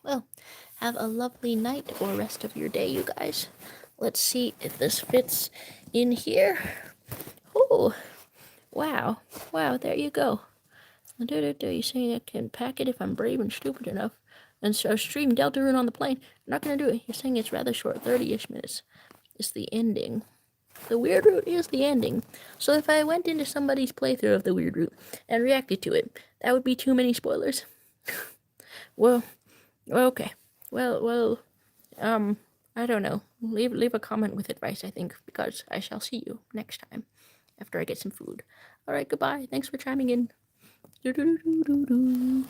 Well, have a lovely night or rest of your day, you guys. Let's see if this fits in here. Oh, wow, there you go. You saying I can pack it if I'm brave and stupid enough, and so stream Deltarune on the plane. I'm not gonna do it. You're saying it's rather short, 30-ish minutes. It's the ending. The weird route is the ending. So if I went into somebody's playthrough of the weird route and reacted to it, that would be too many spoilers. Well, okay. Well, I don't know. Leave a comment with advice, I think, because I shall see you next time after I get some food. All right, goodbye. Thanks for chiming in. Do do do do do.